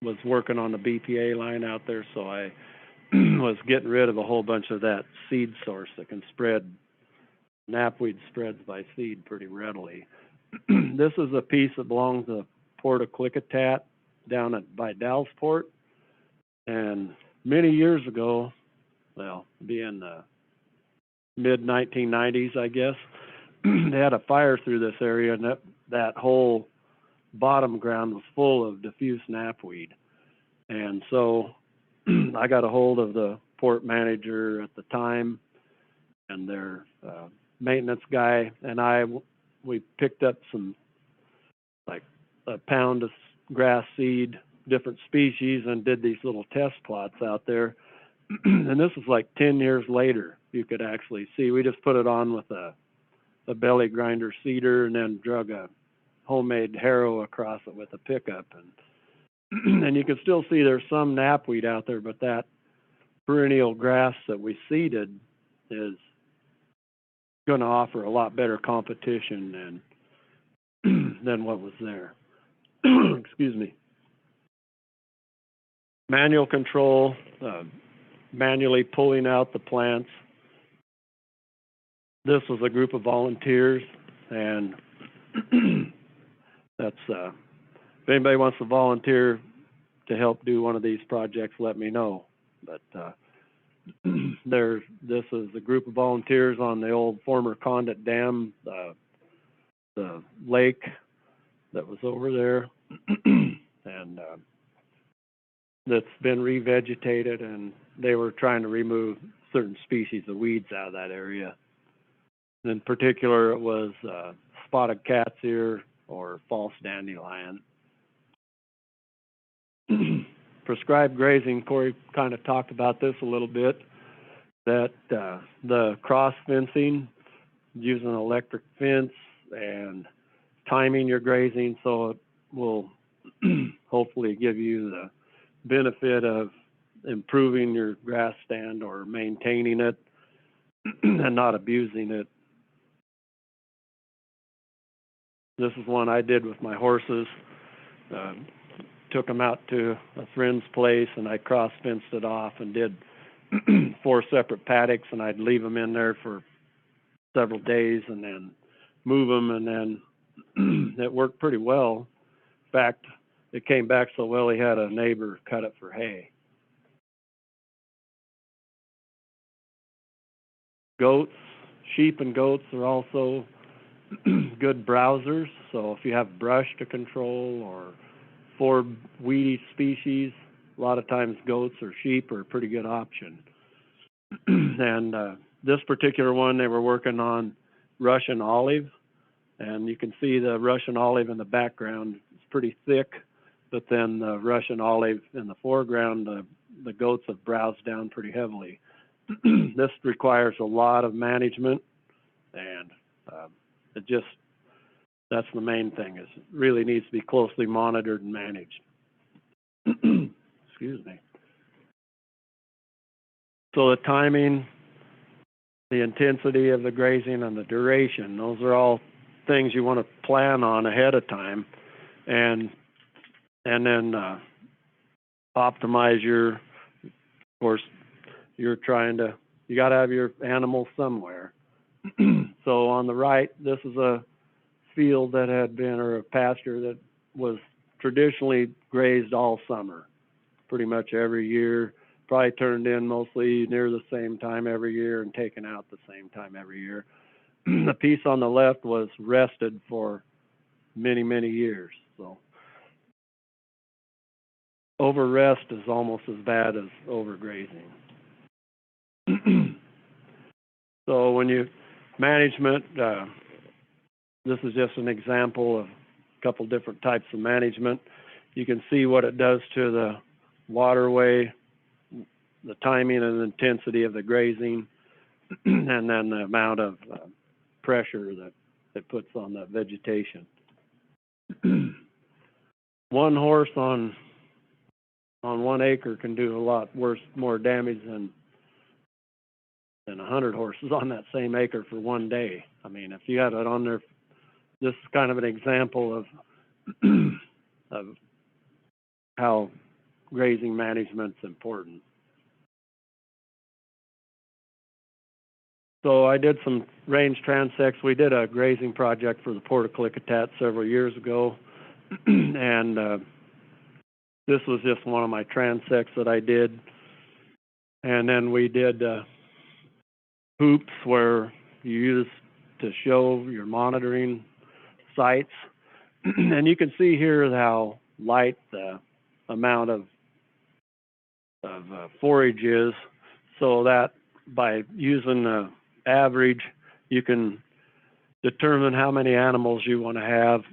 was working on the BPA line out there, so I was getting rid of a whole bunch of that seed source that can spread. Knapweed spreads by seed pretty readily. This is a piece that belongs to Port of Klickitat down by Dalesport, and many years ago, well, being the mid-1990s, I guess, they had a fire through this area, and that whole bottom ground was full of diffuse knapweed. And so I got a hold of the port manager at the time and their maintenance guy, and we picked up some, like a pound of grass seed, different species, and did these little test plots out there. And this was like 10 years later, you could actually see. We just put it on with a belly grinder seeder and then drug a homemade harrow across it with a pickup. And you can still see there's some knapweed out there, but that perennial grass that we seeded is going to offer a lot better competition than what was there. Excuse me. Manual control, manually pulling out the plants. This was a group of volunteers, and that's, if anybody wants to volunteer to help do one of these projects, let me know. But this is a group of volunteers on the old former Condit Dam, the lake that was over there, and that's been revegetated, and they were trying to remove certain species of weeds out of that area. In particular, it was spotted cat's ear or false dandelion. Prescribed grazing, Corey kind of talked about this a little bit, that the cross fencing, using an electric fence and timing your grazing so it will hopefully give you the benefit of improving your grass stand or maintaining it and not abusing it. This is one I did with my horses. Took them out to a friend's place and I cross fenced it off and did 4 separate paddocks, and I'd leave them in there for several days and then move them, and then it worked pretty well. In fact, it came back so well he had a neighbor cut it for hay. Goats, sheep and goats are also good browsers. So if you have brush to control or 4 weedy species, a lot of times goats or sheep are a pretty good option. And this particular one, they were working on Russian olive, and you can see the Russian olive in the background. It's pretty thick, but then the Russian olive in the foreground, the goats have browsed down pretty heavily. This requires a lot of management, and that's the main thing, is it really needs to be closely monitored and managed. Excuse me. So the timing, the intensity of the grazing, and the duration, those are all things you want to plan on ahead of time, and then optimize your, of course, you got to have your animals somewhere. So on the right, this is a field that had been, or a pasture that was traditionally grazed all summer, pretty much every year, probably turned in mostly near the same time every year and taken out the same time every year. The piece on the left was rested for many, many years. So over-rest is almost as bad as overgrazing. So when you management, this is just an example of a couple different types of management. You can see what it does to the waterway, the timing and intensity of the grazing, and then the amount of pressure that it puts on the vegetation. One horse on 1 acre can do a lot more damage than 100 horses on that same acre for 1 day. I mean, if you had it on there, this is kind of an example of of how grazing management's important. So I did some range transects. We did a grazing project for the Port of Klickitat several years ago, and this was just one of my transects that I did. And then we did hoops where you use to show your monitoring sites. And you can see here how light the amount of forage is, so that by using the average, you can determine how many animals you want to have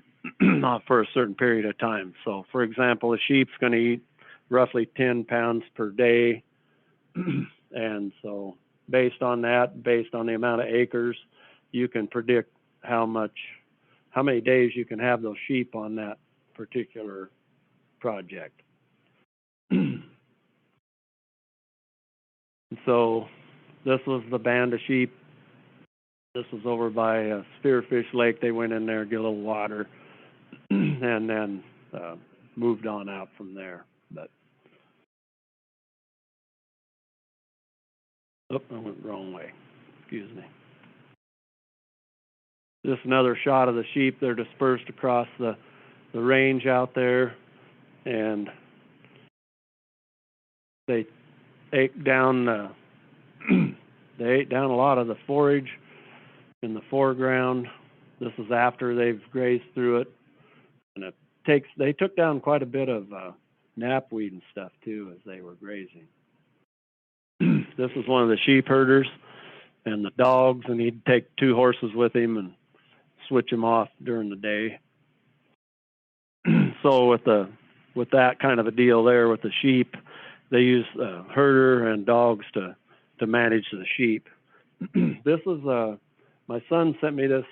for a certain period of time. So for example, a sheep's going to eat roughly 10 pounds per day. And so based on that, based on the amount of acres, you can predict how many days you can have those sheep on that particular project. So this was the band of sheep. This was over by Spearfish Lake. They went in there, get a little water, and then moved on out from there. But oh, I went the wrong way. Excuse me. Just another shot of the sheep. They're dispersed across the range out there, and they ate down they ate down a lot of the forage in the foreground. This is after they've grazed through it, and they took down quite a bit of knapweed and stuff too as they were grazing. This is one of the sheep herders and the dogs, and he'd take 2 horses with him and switch them off during the day. So with that kind of a deal there with the sheep, they use herder and dogs to manage the sheep. This is my son sent me this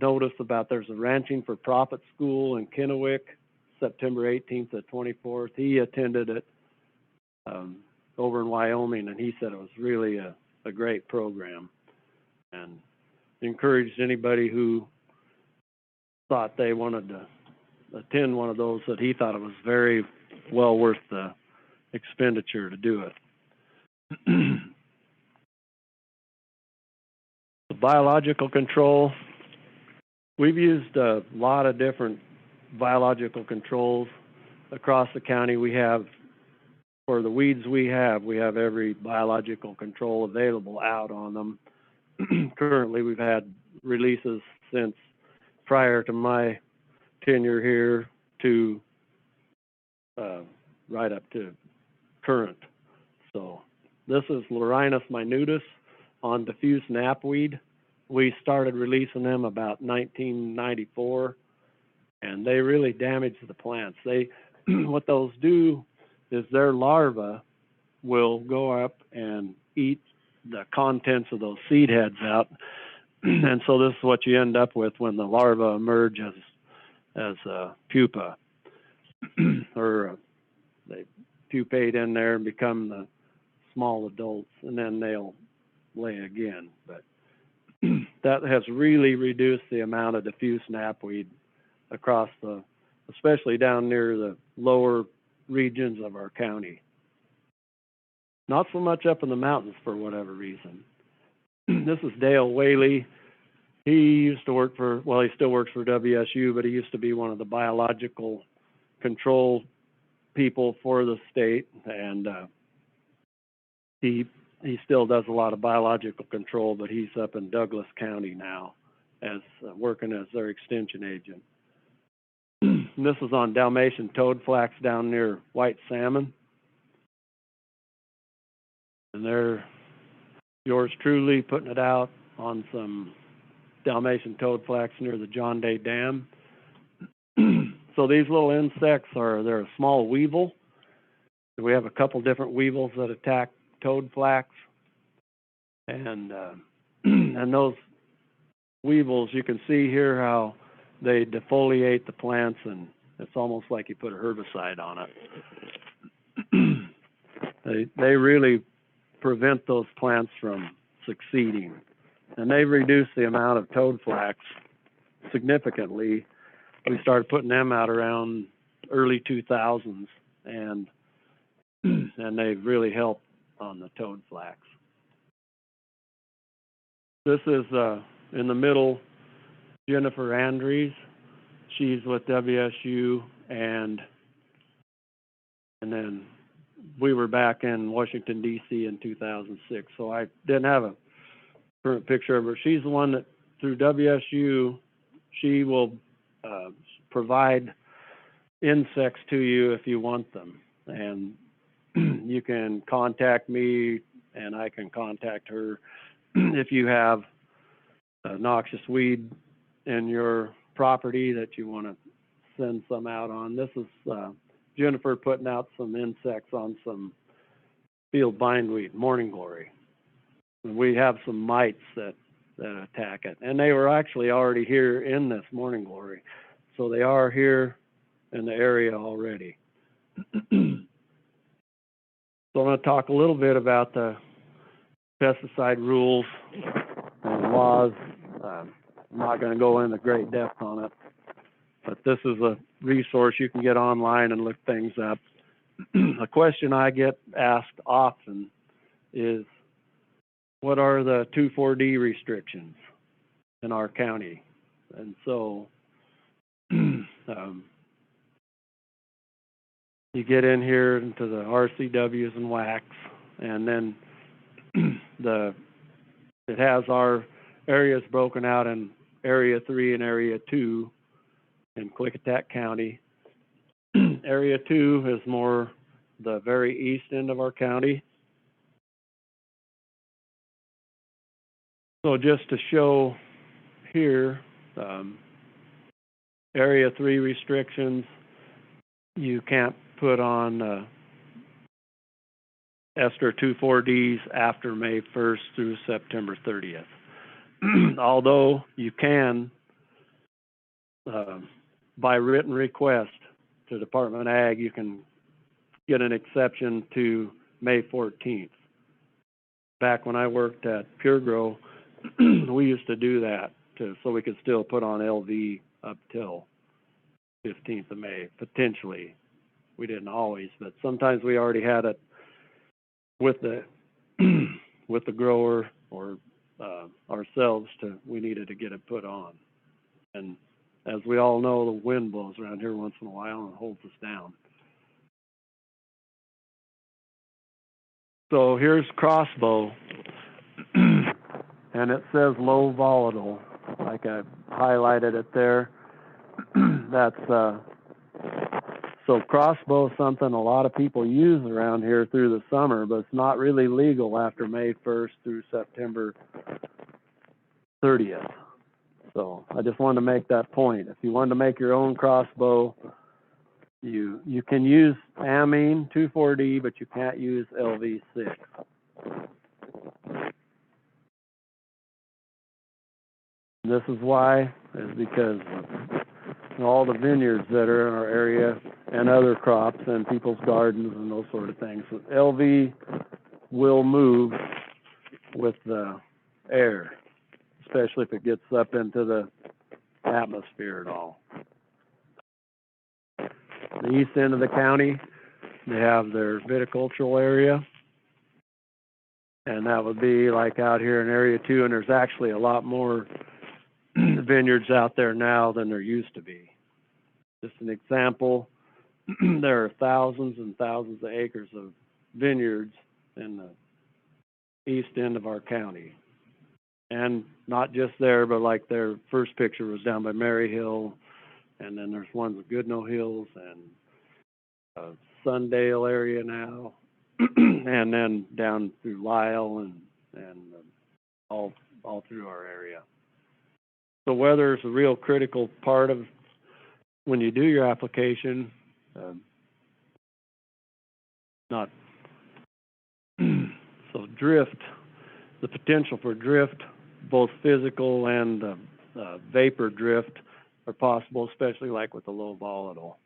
notice about there's a Ranching for Profit school in Kennewick, September 18th to 24th. He attended it over in Wyoming, and he said it was really a great program, and encouraged anybody who thought they wanted to attend one of those, that he thought it was very well worth the expenditure to do it. The biological control, we've used a lot of different biological controls across the county. We have, for the weeds we have every biological control available out on them. Currently, we've had releases since prior to my tenure here to right up to current. So this is Laurinus minutus on diffuse knapweed. We started releasing them about 1994, and they really damage the plants. What those do is their larvae will go up and eat the contents of those seed heads out. And so this is what you end up with when the larvae emerge as pupa, or they pupate in there and become the small adults, and then they'll lay again. But that has really reduced the amount of diffuse knapweed across especially down near the lower regions of our county. Not so much up in the mountains for whatever reason. This is Dale Whaley. He used to work for, well, he still works for WSU, but he used to be one of the biological control people for the state, and he still does a lot of biological control, but he's up in Douglas County now as working as their extension agent. And this is on Dalmatian toadflax down near White Salmon. And they're yours truly putting it out on some Dalmatian toadflax near the John Day Dam. So these little insects they're a small weevil. We have a couple different weevils that attack toadflax, and those weevils, you can see here how they defoliate the plants, and it's almost like you put a herbicide on it. They really prevent those plants from succeeding, and they've reduced the amount of toadflax significantly. We started putting them out around early 2000s, and they've really helped on the toadflax. This is in the middle, Jennifer Andrews. She's with WSU, and then we were back in Washington, D.C. in 2006, so I didn't have a current picture of her. She's the one that, through WSU, she will provide insects to you if you want them. And you can contact me, and I can contact her if you have a noxious weed in your property that you want to send some out on. This is Jennifer putting out some insects on some field bindweed, morning glory. And we have some mites that attack it, and they were actually already here in this morning glory, so they are here in the area already. So I'm going to talk a little bit about the pesticide rules and laws. I'm not going to go into great depth on it, but this is a resource you can get online and look things up. A question I get asked often is, what are the 2,4-D restrictions in our county? And so You get in here into the RCWs and WACs, and then it has our areas broken out in Area 3 and Area 2 in Klickitat County. Area 2 is more the very east end of our county. So just to show here, Area 3 restrictions, you can't put on ester 2,4-Ds after May 1st through September 30th. Although you can, by written request to Department of Ag, you can get an exception to May 14th. Back when I worked at Pure Grow, we used to do that so we could still put on LV up till 15th of May, potentially. We didn't always, but sometimes we already had it with the with the grower or ourselves we needed to get it put on. And as we all know, the wind blows around here once in a while and holds us down. So here's crossbow, and it says low volatile, like I highlighted it there. That's so crossbow is something a lot of people use around here through the summer, but it's not really legal after May 1st through September 30th. So I just wanted to make that point. If you wanted to make your own crossbow, you can use amine 2,4-D, but you can't use LV6. This is why, is because all the vineyards that are in our area and other crops and people's gardens and those sort of things. So LV will move with the air, especially if it gets up into the atmosphere at all. The east end of the county, they have their viticultural area, and that would be like out here in Area 2, and there's actually a lot more vineyards out there now than there used to be. Just an example, there are thousands and thousands of acres of vineyards in the east end of our county. And not just there, but like their first picture was down by Mary Hill, and then there's ones at Goodnoe Hills and Sundale area now, and then down through Lyle and all through our area. So weather is a real critical part of when you do your application. So drift, the potential for drift, both physical and vapor drift, are possible, especially like with the low volatile.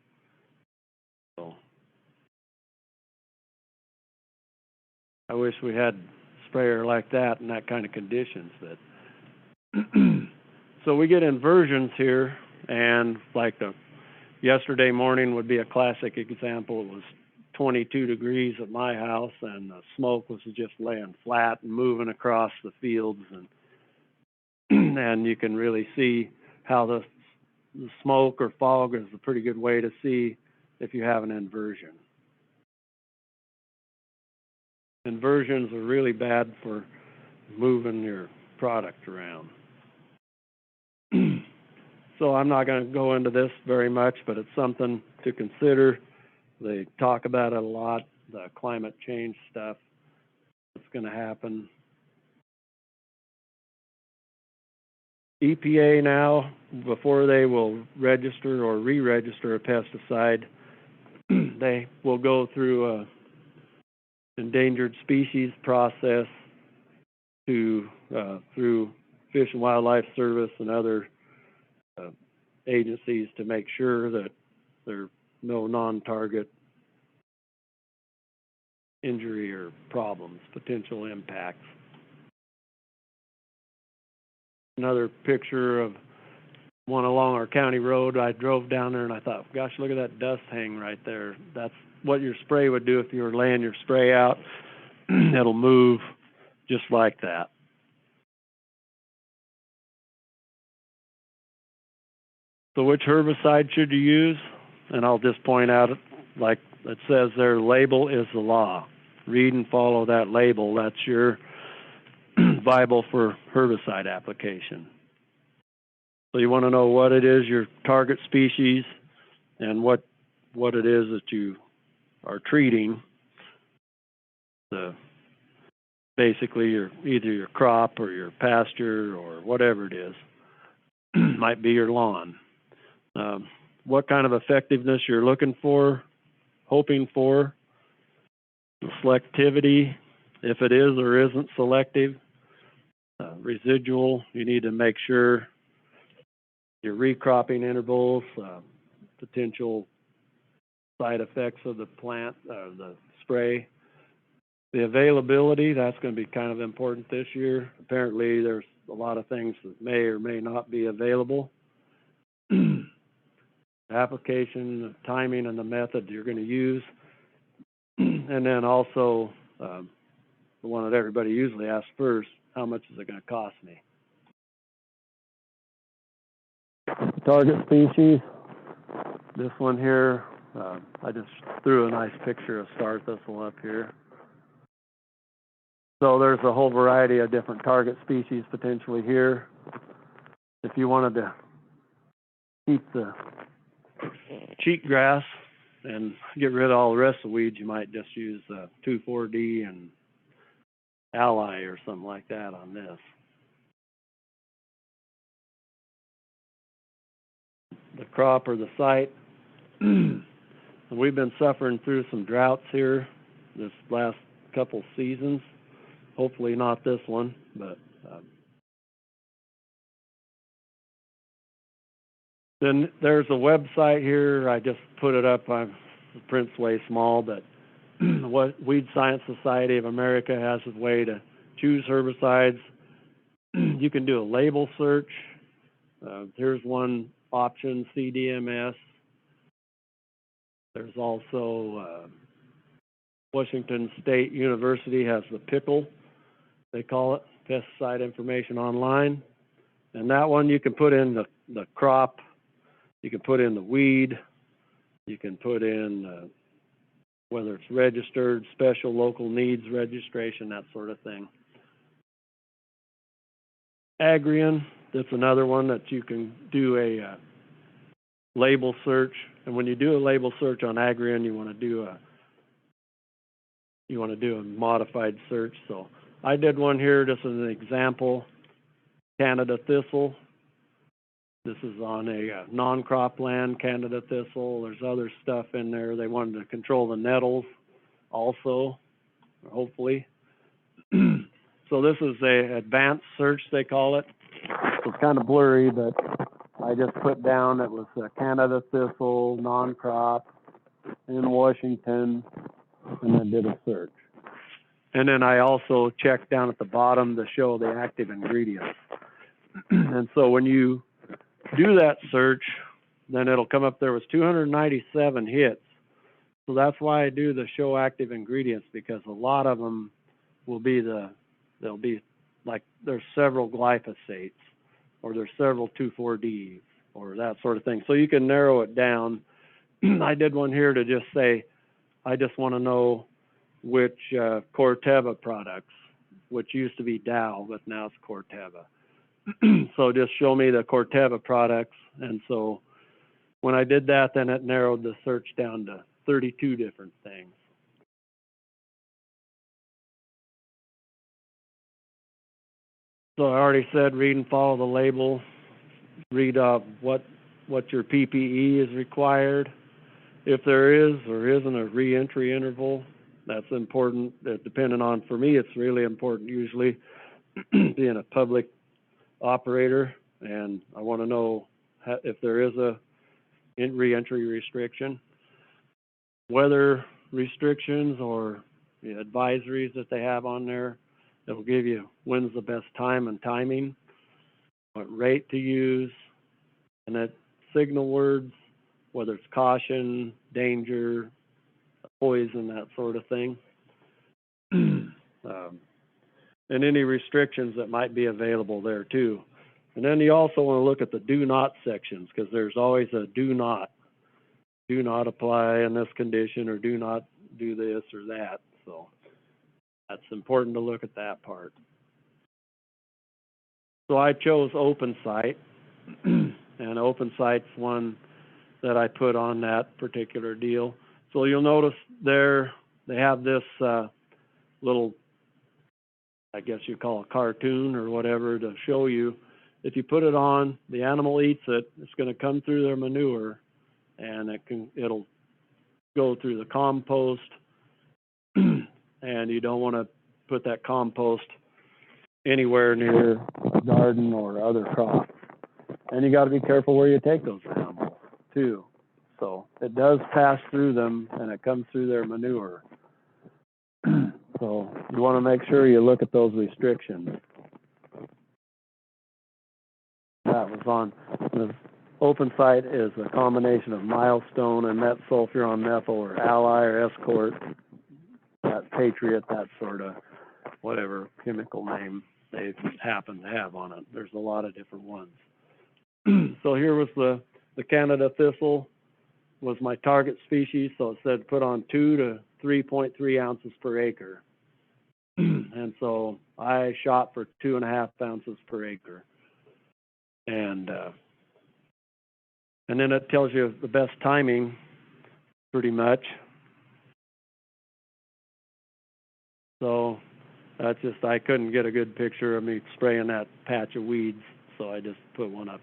So I wish we had a sprayer like that in that kind of conditions. But so we get inversions here, and like yesterday morning would be a classic example. It was 22 degrees at my house, and the smoke was just laying flat and moving across the fields, and you can really see how the smoke or fog is a pretty good way to see if you have an inversion. Inversions are really bad for moving your product around. So I'm not going to go into this very much, but it's something to consider. They talk about it a lot, the climate change stuff that's going to happen. EPA now, before they will register or re-register a pesticide, they will go through a endangered species process through Fish and Wildlife Service and other agencies to make sure that there are no non-target injury or problems, potential impacts. Another picture of one along our county road. I drove down there and I thought, gosh, look at that dust hang right there. That's what your spray would do if you were laying your spray out. It'll move just like that. So which herbicide should you use? And I'll just point out, like it says there, label is the law. Read and follow that label. That's your Bible for herbicide application. So you want to know what it is, your target species, and what it is that you are treating. Basically either your crop or your pasture or whatever it is. Might be your lawn. What kind of effectiveness you're looking for, hoping for, the selectivity, if it is or isn't selective, residual, you need to make sure your recropping intervals, potential side effects of the plant, the spray. The availability, that's going to be kind of important this year. Apparently, there's a lot of things that may or may not be available. Application, the timing, and the method you're going to use. And then also, the one that everybody usually asks first, how much is it going to cost me? Target species, this one here, I just threw a nice picture of star thistle up here. So there's a whole variety of different target species potentially here. If you wanted to keep the cheatgrass and get rid of all the rest of the weeds, you might just use 2,4-D and Ally or something like that on this. The crop or the site. We've been suffering through some droughts here this last couple seasons. Hopefully not this one, but then there's a website here. I just put it up. The print's way small, but what Weed Science Society of America has a way to choose herbicides. You can do a label search. Here's one option, CDMS. There's also Washington State University has the pickle, they call it, pesticide information online. And that one you can put in the crop, you can put in the weed, you can put in whether it's registered, special local needs registration, that sort of thing. Agrion, that's another one that you can do a label search. And when you do a label search on Agrion, you want to do a modified search. So I did one here just as an example. Canada thistle. This is on a non-crop land, Canada thistle. There's other stuff in there. They wanted to control the nettles also, hopefully. So this is a advanced search, they call it. It's kind of blurry, but I just put down it was Canada thistle, non-crop in Washington, and then did a search. And then I also checked down at the bottom to show the active ingredients. And so when you do that search, then it'll come up there was 297 hits. So that's why I do the show active ingredients, because a lot of them will be they'll be like there's several glyphosates, or there's several 2,4-Ds, or that sort of thing. So you can narrow it down. I did one here to just say, I just want to know which Corteva products, which used to be Dow, but now it's Corteva. So just show me the Corteva products. And so when I did that, then it narrowed the search down to 32 different things. So I already said read and follow the label. Read what your PPE is required. If there is or isn't a re-entry interval, that's important. Depending on, for me, it's really important usually being a public operator, and I want to know if there is a re-entry restriction. Weather restrictions or the advisories that they have on there, it'll give you when's the best time and timing, what rate to use, and that signal words, whether it's caution, danger, poison, that sort of thing. And any restrictions that might be available there too. And then you also want to look at the do not sections, because there's always a do not apply in this condition, or do not do this or that. So that's important to look at that part. So I chose open site, and open site's one that I put on that particular deal. So you'll notice there they have this little, I guess you call it a cartoon or whatever, to show you if you put it on, the animal eats it, it's going to come through their manure, and it'll go through the compost, and you don't want to put that compost anywhere near a garden or other crops. And you got to be careful where you take those animals too. So it does pass through them, and it comes through their manure. So you want to make sure you look at those restrictions. That was on the open site is a combination of milestone and metsulfuron methyl, or ally or escort, that patriot, that sort of whatever chemical name they happen to have on it. There's a lot of different ones. So here was the Canada thistle was my target species. So it said put on 2 to 3.3 ounces per acre. And so I shot for 2.5 ounces per acre. And then it tells you the best timing, pretty much. So that's just, I couldn't get a good picture of me spraying that patch of weeds, so I just put one up.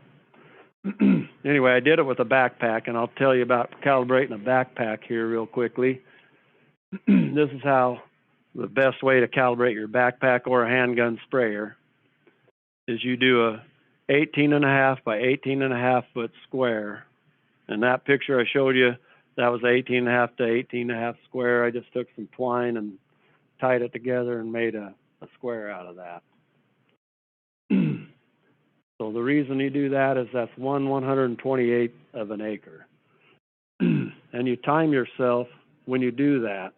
Anyway, I did it with a backpack, and I'll tell you about calibrating a backpack here real quickly. This is how the best way to calibrate your backpack or a handgun sprayer is you do a 18.5 by 18.5 foot square. And that picture I showed you, that was 18.5 to 18.5 square. I just took some twine and tied it together and made a square out of that. So the reason you do that is that's 1/128th of an acre. And you time yourself when you do that.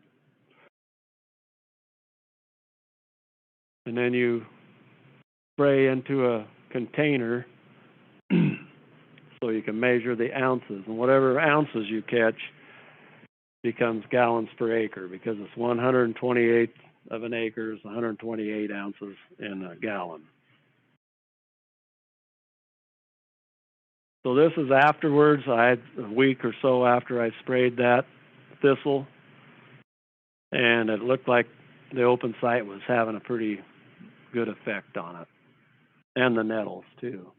And then you spray into a container so you can measure the ounces. And whatever ounces you catch becomes gallons per acre, because it's 128th of an acre is 128 ounces in a gallon. So this is afterwards. I had a week or so after I sprayed that thistle, and it looked like the open site was having a pretty good effect on it, and the nettles too.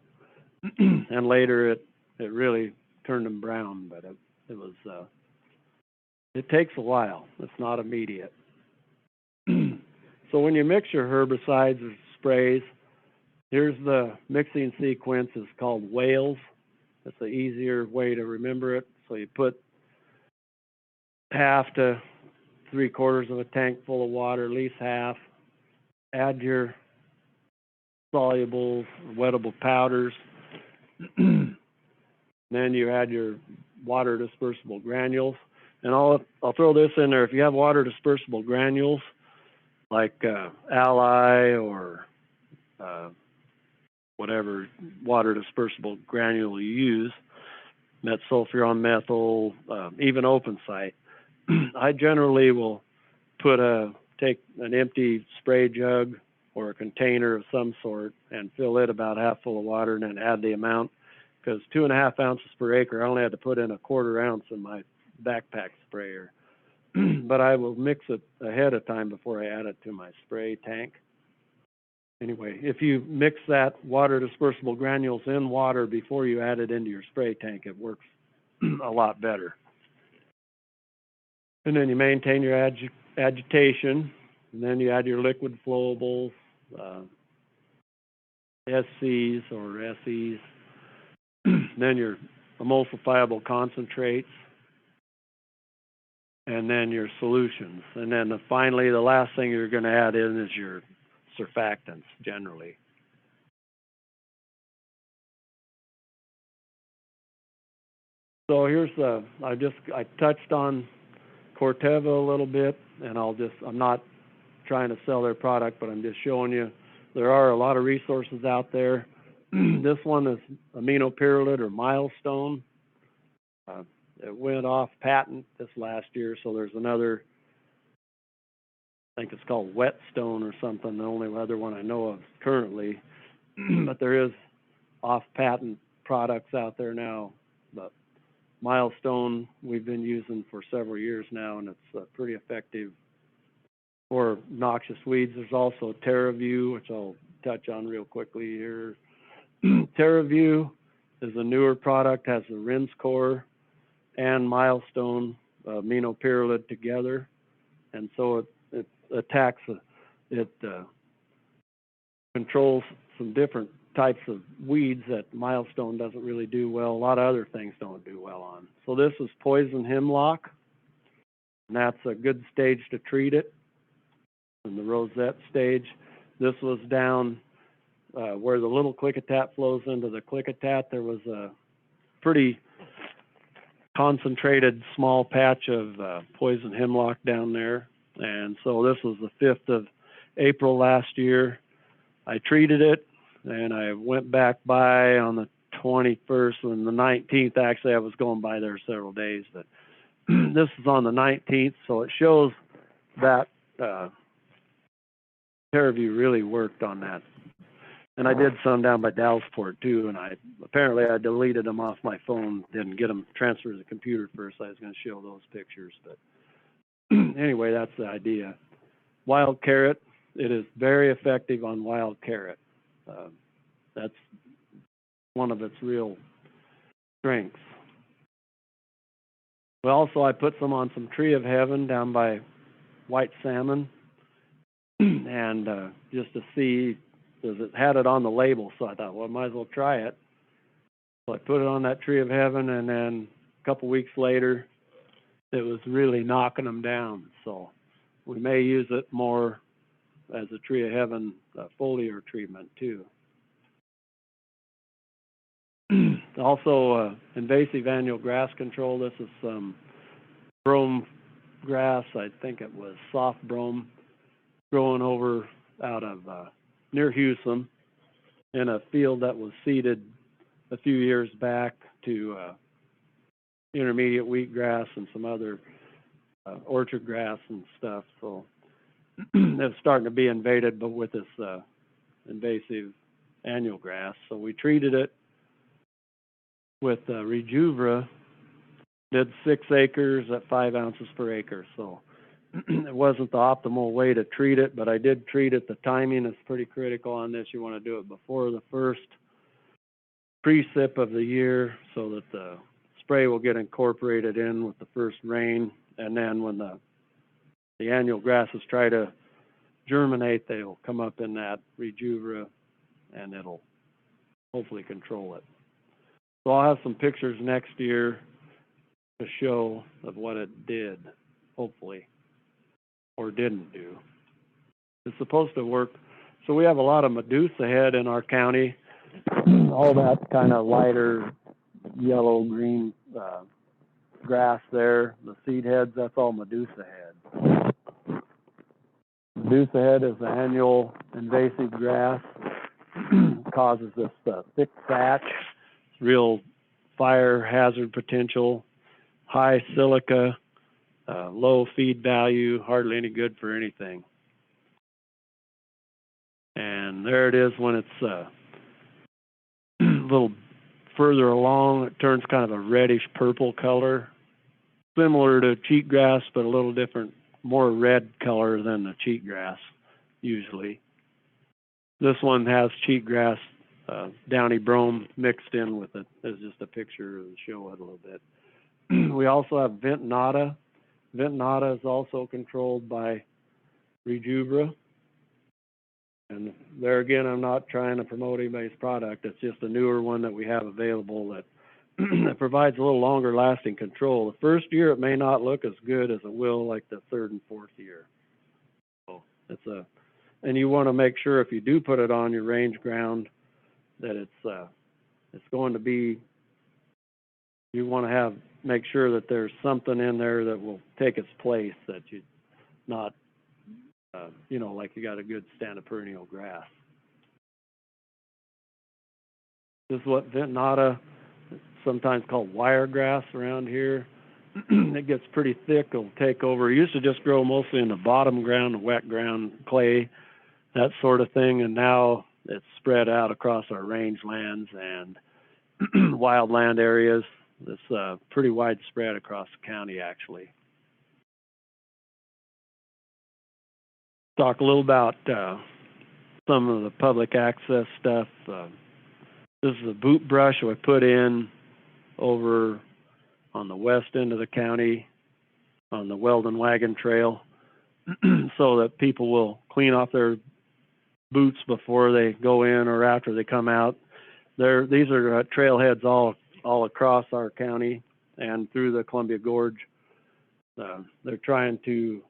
And later it really turned them brown, but it was it takes a while. It's not immediate. So when you mix your herbicides or sprays, here's the mixing sequence. It's called whales. That's the easier way to remember it. So you put 1/2 to 3/4 of a tank full of water, at least half. Add your solubles, wettable powders. Then you add your water dispersible granules. And I'll throw this in there. If you have water dispersible granules, like Ally or whatever water dispersible granule you use, metsulfuron methyl, even open site, I generally will take an empty spray jug or a container of some sort and fill it about half full of water, and then add the amount, because 2.5 ounces per acre, I only had to put in 1/4 ounce in my backpack sprayer. But I will mix it ahead of time before I add it to my spray tank. Anyway, if you mix that water dispersible granules in water before you add it into your spray tank, it works a lot better. And then you maintain your agitation, and then you add your liquid flowables, SCs or SEs, then your emulsifiable concentrates, and then your solutions. And then finally, the last thing you're going to add in is your surfactants generally. So here's I touched on Corteva a little bit, and I'm not trying to sell their product, but I'm just showing you there are a lot of resources out there. This one is aminopyrrolid or milestone. It went off patent this last year, so there's another, I think it's called whetstone or something, the only other one I know of currently. But there is off patent products out there now. But milestone we've been using for several years now, and it's pretty effective for noxious weeds. There's also TerraView, which I'll touch on real quickly here. TerraView is a newer product, has the rinse core and milestone aminopyrrolid together, and so it attacks, it controls some different types of weeds that milestone doesn't really do well. A lot of other things don't do well on. So this is poison hemlock, and that's a good stage to treat it. In the rosette stage, this was down where the little Klickitat flows into the Klickitat. There was a pretty concentrated small patch of poison hemlock down there, and so this was the 5th of April last year. I treated it, and I went back by on the 21st and the 19th. Actually, I was going by there several days, but this is on the 19th, so it shows that TerraView really worked on that. And I did some down by Dallasport too, and I deleted them off my phone, didn't get them transferred to the computer first. I was going to show those pictures, but anyway, that's the idea. Wild carrot, it is very effective on wild carrot. That's one of its real strengths. But also, I put some on some Tree of Heaven down by white salmon, and just to see, because it had it on the label, so I thought, well, I might as well try it. So I put it on that Tree of Heaven, and then a couple weeks later, it was really knocking them down. So we may use it more as a Tree of Heaven foliar treatment too. Also, invasive annual grass control. This is some brome grass. I think it was soft brome growing over out of near Hewsome in a field that was seeded a few years back to intermediate wheatgrass and some other orchard grass and stuff. So it's starting to be invaded, but with this invasive annual grass. So we treated it with Rejuvra, did 6 acres at 5 ounces per acre. So it wasn't the optimal way to treat it, but I did treat it. The timing is pretty critical on this. You want to do it before the first precip of the year so that the spray will get incorporated in with the first rain, and then when the annual grasses try to germinate, they'll come up in that Rejuvra, and it'll hopefully control it. So I'll have some pictures next year to show of what it did, hopefully, or didn't do. It's supposed to work. So we have a lot of Medusa head in our county, all that kind of lighter yellow green grass there. The seed heads, that's all Medusa head. Medusa head is the annual invasive grass. Causes this thick thatch, real fire hazard potential, high silica, low feed value, hardly any good for anything. And there it is when it's a little further along. It turns kind of a reddish purple color, similar to cheatgrass, but a little different, more red color than the cheatgrass usually. This one has cheatgrass, downy brome mixed in with it. There's just a picture to show it a little bit. We also have Ventonata. Ventonata is also controlled by Rejuvra. And there again, I'm not trying to promote anybody's product. It's just a newer one that we have available that, that provides a little longer lasting control. The first year it may not look as good as it will like the 3rd and 4th year. So and you want to make sure if you do put it on your range ground that it's going to be, you want to make sure that there's something in there that will take its place, that you not like you got a good stand of perennial grass. This is what Ventonata, sometimes called wiregrass around here. It gets pretty thick, it'll take over. It used to just grow mostly in the bottom ground, the wet ground, clay, that sort of thing, and now it's spread out across our rangelands and wildland areas. It's pretty widespread across the county, actually. Talk a little about some of the public access stuff. This is a boot brush we put in over on the west end of the county on the Weldon Wagon Trail so that people will clean off their boots before they go in or after they come out. These are trailheads all across our county and through the Columbia Gorge. They're trying to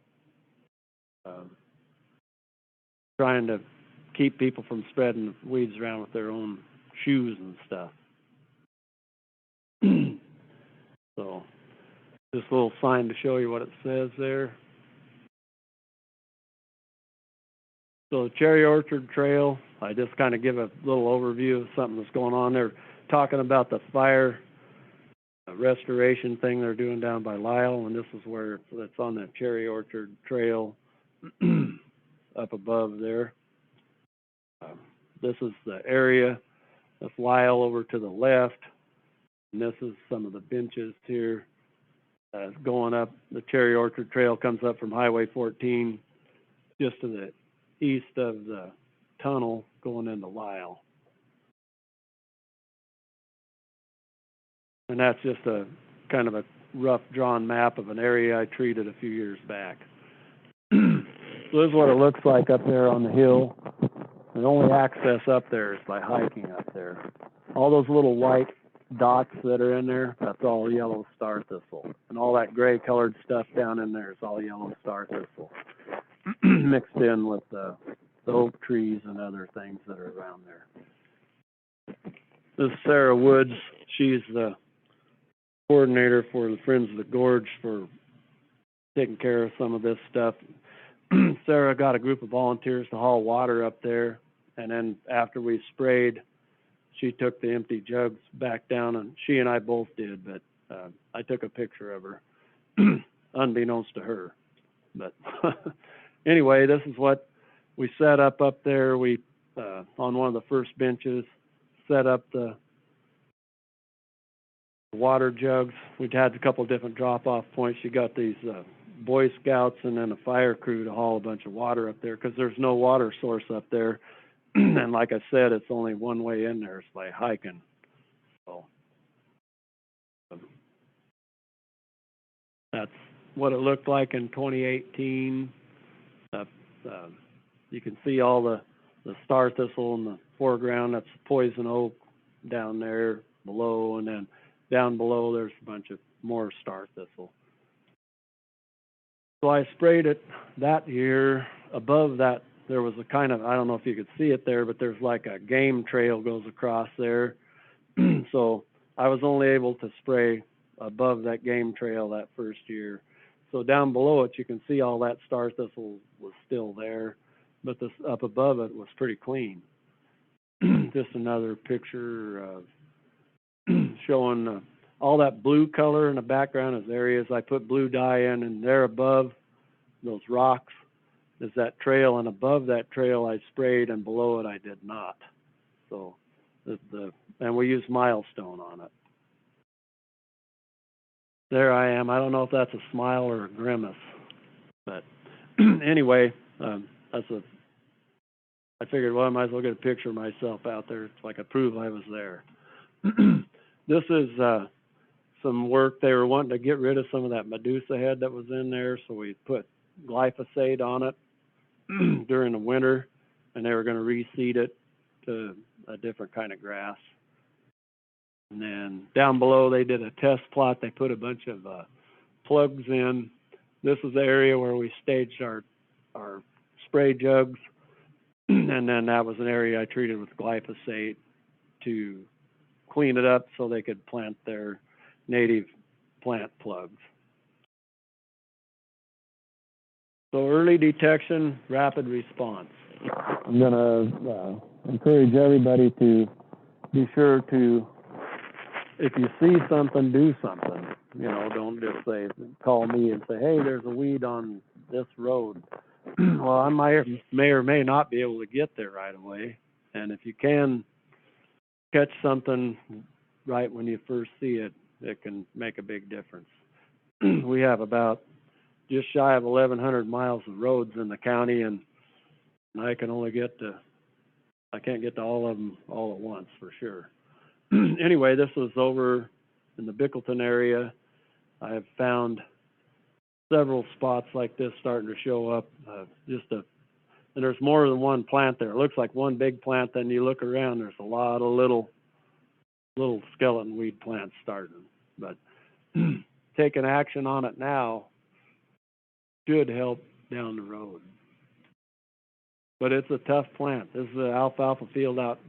keep people from spreading weeds around with their own shoes and stuff. So this little sign to show you what it says there. So the Cherry Orchard Trail, I just kind of give a little overview of something that's going on there. Talking about the fire restoration thing they're doing down by Lyle, and this is where it's on the Cherry Orchard Trail up above there. This is the area of Lyle over to the left, and this is some of the benches here. Going up, the Cherry Orchard Trail comes up from Highway 14 just to the east of the tunnel going into Lyle. And that's just a kind of a rough drawn map of an area I treated a few years back. So this is what it looks like up there on the hill. The only access up there is by hiking up there. All those little white dots that are in there, that's all yellow star thistle. And all that gray colored stuff down in there is all yellow star thistle. Mixed in with the oak trees and other things that are around there. This is Sarah Woods. She's the coordinator for the Friends of the Gorge for taking care of some of this stuff. Sarah got a group of volunteers to haul water up there, and then after we sprayed, she took the empty jugs back down, and she and I both did, but I took a picture of her, unbeknownst to her. But anyway, this is what we set up there. We, on one of the first benches, set up the water jugs. We'd had a couple of different drop-off points. You got these Boy Scouts and then a fire crew to haul a bunch of water up there because there's no water source up there. And like I said, it's only one way in there. It's by hiking. So that's what it looked like in 2018. You can see all the star thistle in the foreground. That's poison oak down there below, and then down below there's a bunch of more star thistle. So I sprayed it that year. Above that, there was a kind of, I don't know if you could see it there, but there's like a game trail goes across there. So I was only able to spray above that game trail that first year. So down below it, you can see all that star thistle was still there, but this up above it was pretty clean. Just another picture of showing all that blue color in the background is areas I put blue dye in, and there above those rocks is that trail, and above that trail I sprayed, and below it I did not. So and we used milestone on it. There I am. I don't know if that's a smile or a grimace, but anyway, I figured, well, I might as well get a picture of myself out there so I could prove I was there. This is some work. They were wanting to get rid of some of that Medusa head that was in there, so we put glyphosate on it during the winter, and they were going to reseed it to a different kind of grass. And then down below, they did a test plot. They put a bunch of plugs in. This is the area where we staged our spray jugs, and then that was an area I treated with glyphosate to clean it up so they could plant their native plant plugs. So early detection, rapid response. I'm going to encourage everybody to be sure to, if you see something, do something. You know, don't just say, call me and say, hey, there's a weed on this road. Well, I may or may not be able to get there right away. And if you can catch something right when you first see it, it can make a big difference. We have about just shy of 1,100 miles of roads in the county, and I can't get to all of them all at once for sure. Anyway, this was over in the Bickleton area. I have found several spots like this starting to show up. And there's more than one plant there. It looks like one big plant, then you look around, there's a lot of little skeleton weed plants starting. But taking action on it now should help down the road. But it's a tough plant. This is the alfalfa field out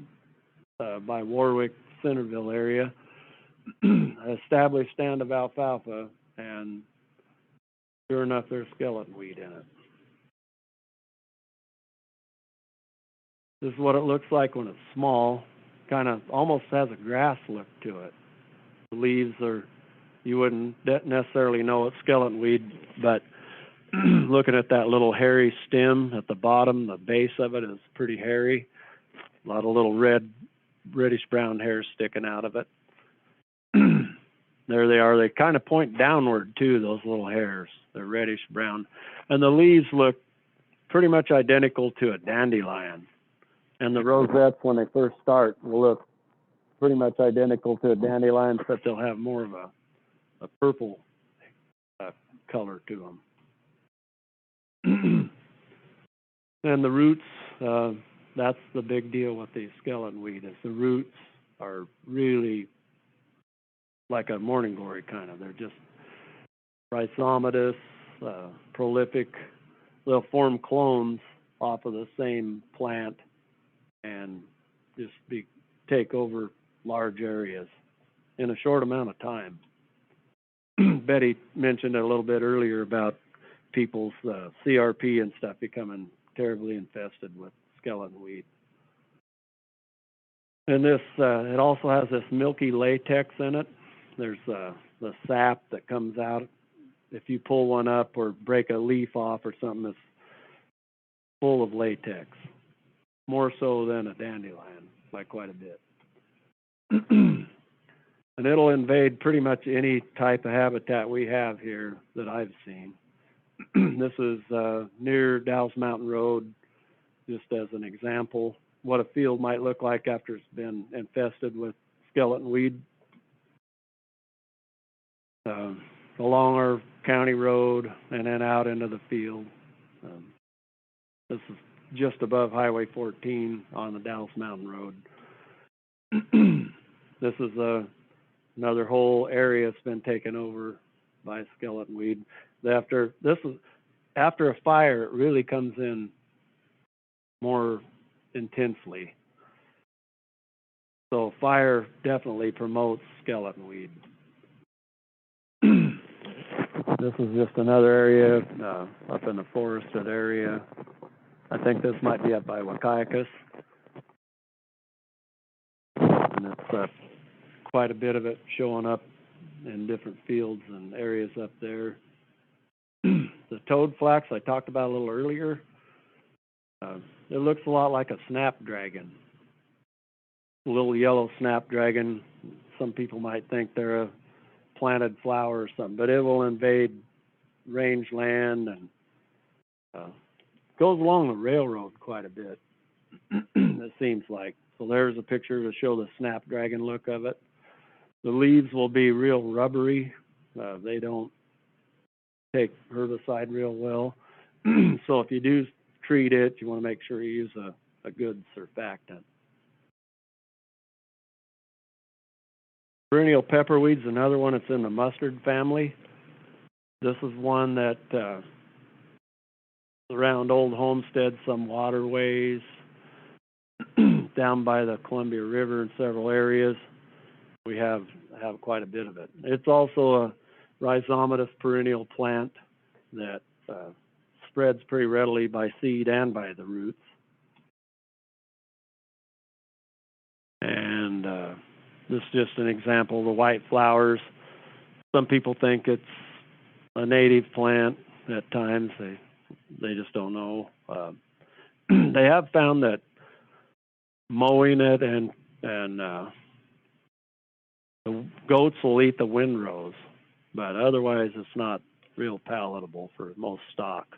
by Warwick, Centerville area. Established stand of alfalfa, and sure enough, there's skeleton weed in it. This is what it looks like when it's small. Kind of almost has a grass look to it. The leaves are, you wouldn't necessarily know it's skeleton weed, but looking at that little hairy stem at the bottom, the base of it is pretty hairy. A lot of little reddish brown hairs sticking out of it. There they are. They kind of point downward too, those little hairs. They're reddish brown. And the leaves look pretty much identical to a dandelion. And the rosettes, when they first start, will look pretty much identical to a dandelion, but they'll have more of a purple color to them. And the roots, that's the big deal with these skeleton weed, is the roots are really like a morning glory kind of. They're just rhizomatous, prolific. They'll form clones off of the same plant and just take over large areas in a short amount of time. Betty mentioned a little bit earlier about people's CRP and stuff becoming terribly infested with skeleton weed. And this, it also has this milky latex in it. There's the sap that comes out. If you pull one up or break a leaf off or something, it's full of latex. More so than a dandelion, by quite a bit. And it'll invade pretty much any type of habitat we have here that I've seen. This is near Dallas Mountain Road, just as an example, what a field might look like after it's been infested with skeleton weed. Along our county road and then out into the field. This is just above Highway 14 on the Dallas Mountain Road. This is another whole area that's been taken over by skeleton weed. After a fire, it really comes in more intensely. So fire definitely promotes skeleton weed. This is just another area up in the forested area. I think this might be up by Waukikas. And it's quite a bit of it showing up in different fields and areas up there. The toad flax I talked about a little earlier, it looks a lot like a snapdragon. A little yellow snapdragon. Some people might think they're a planted flower or something, but it will invade rangeland and goes along the railroad quite a bit, it seems like. So there's a picture to show the snapdragon look of it. The leaves will be real rubbery. They don't take herbicide real well. So if you do treat it, you want to make sure you use a good surfactant. Perennial pepperweed's another one. It's in the mustard family. This is one that around old homesteads, some waterways, down by the Columbia River in several areas, we have quite a bit of it. It's also a rhizomatous perennial plant that spreads pretty readily by seed and by the roots. And this is just an example of the white flowers. Some people think it's a native plant at times. They just don't know. They have found that mowing it and the goats will eat the windrose, but otherwise it's not real palatable for most stock.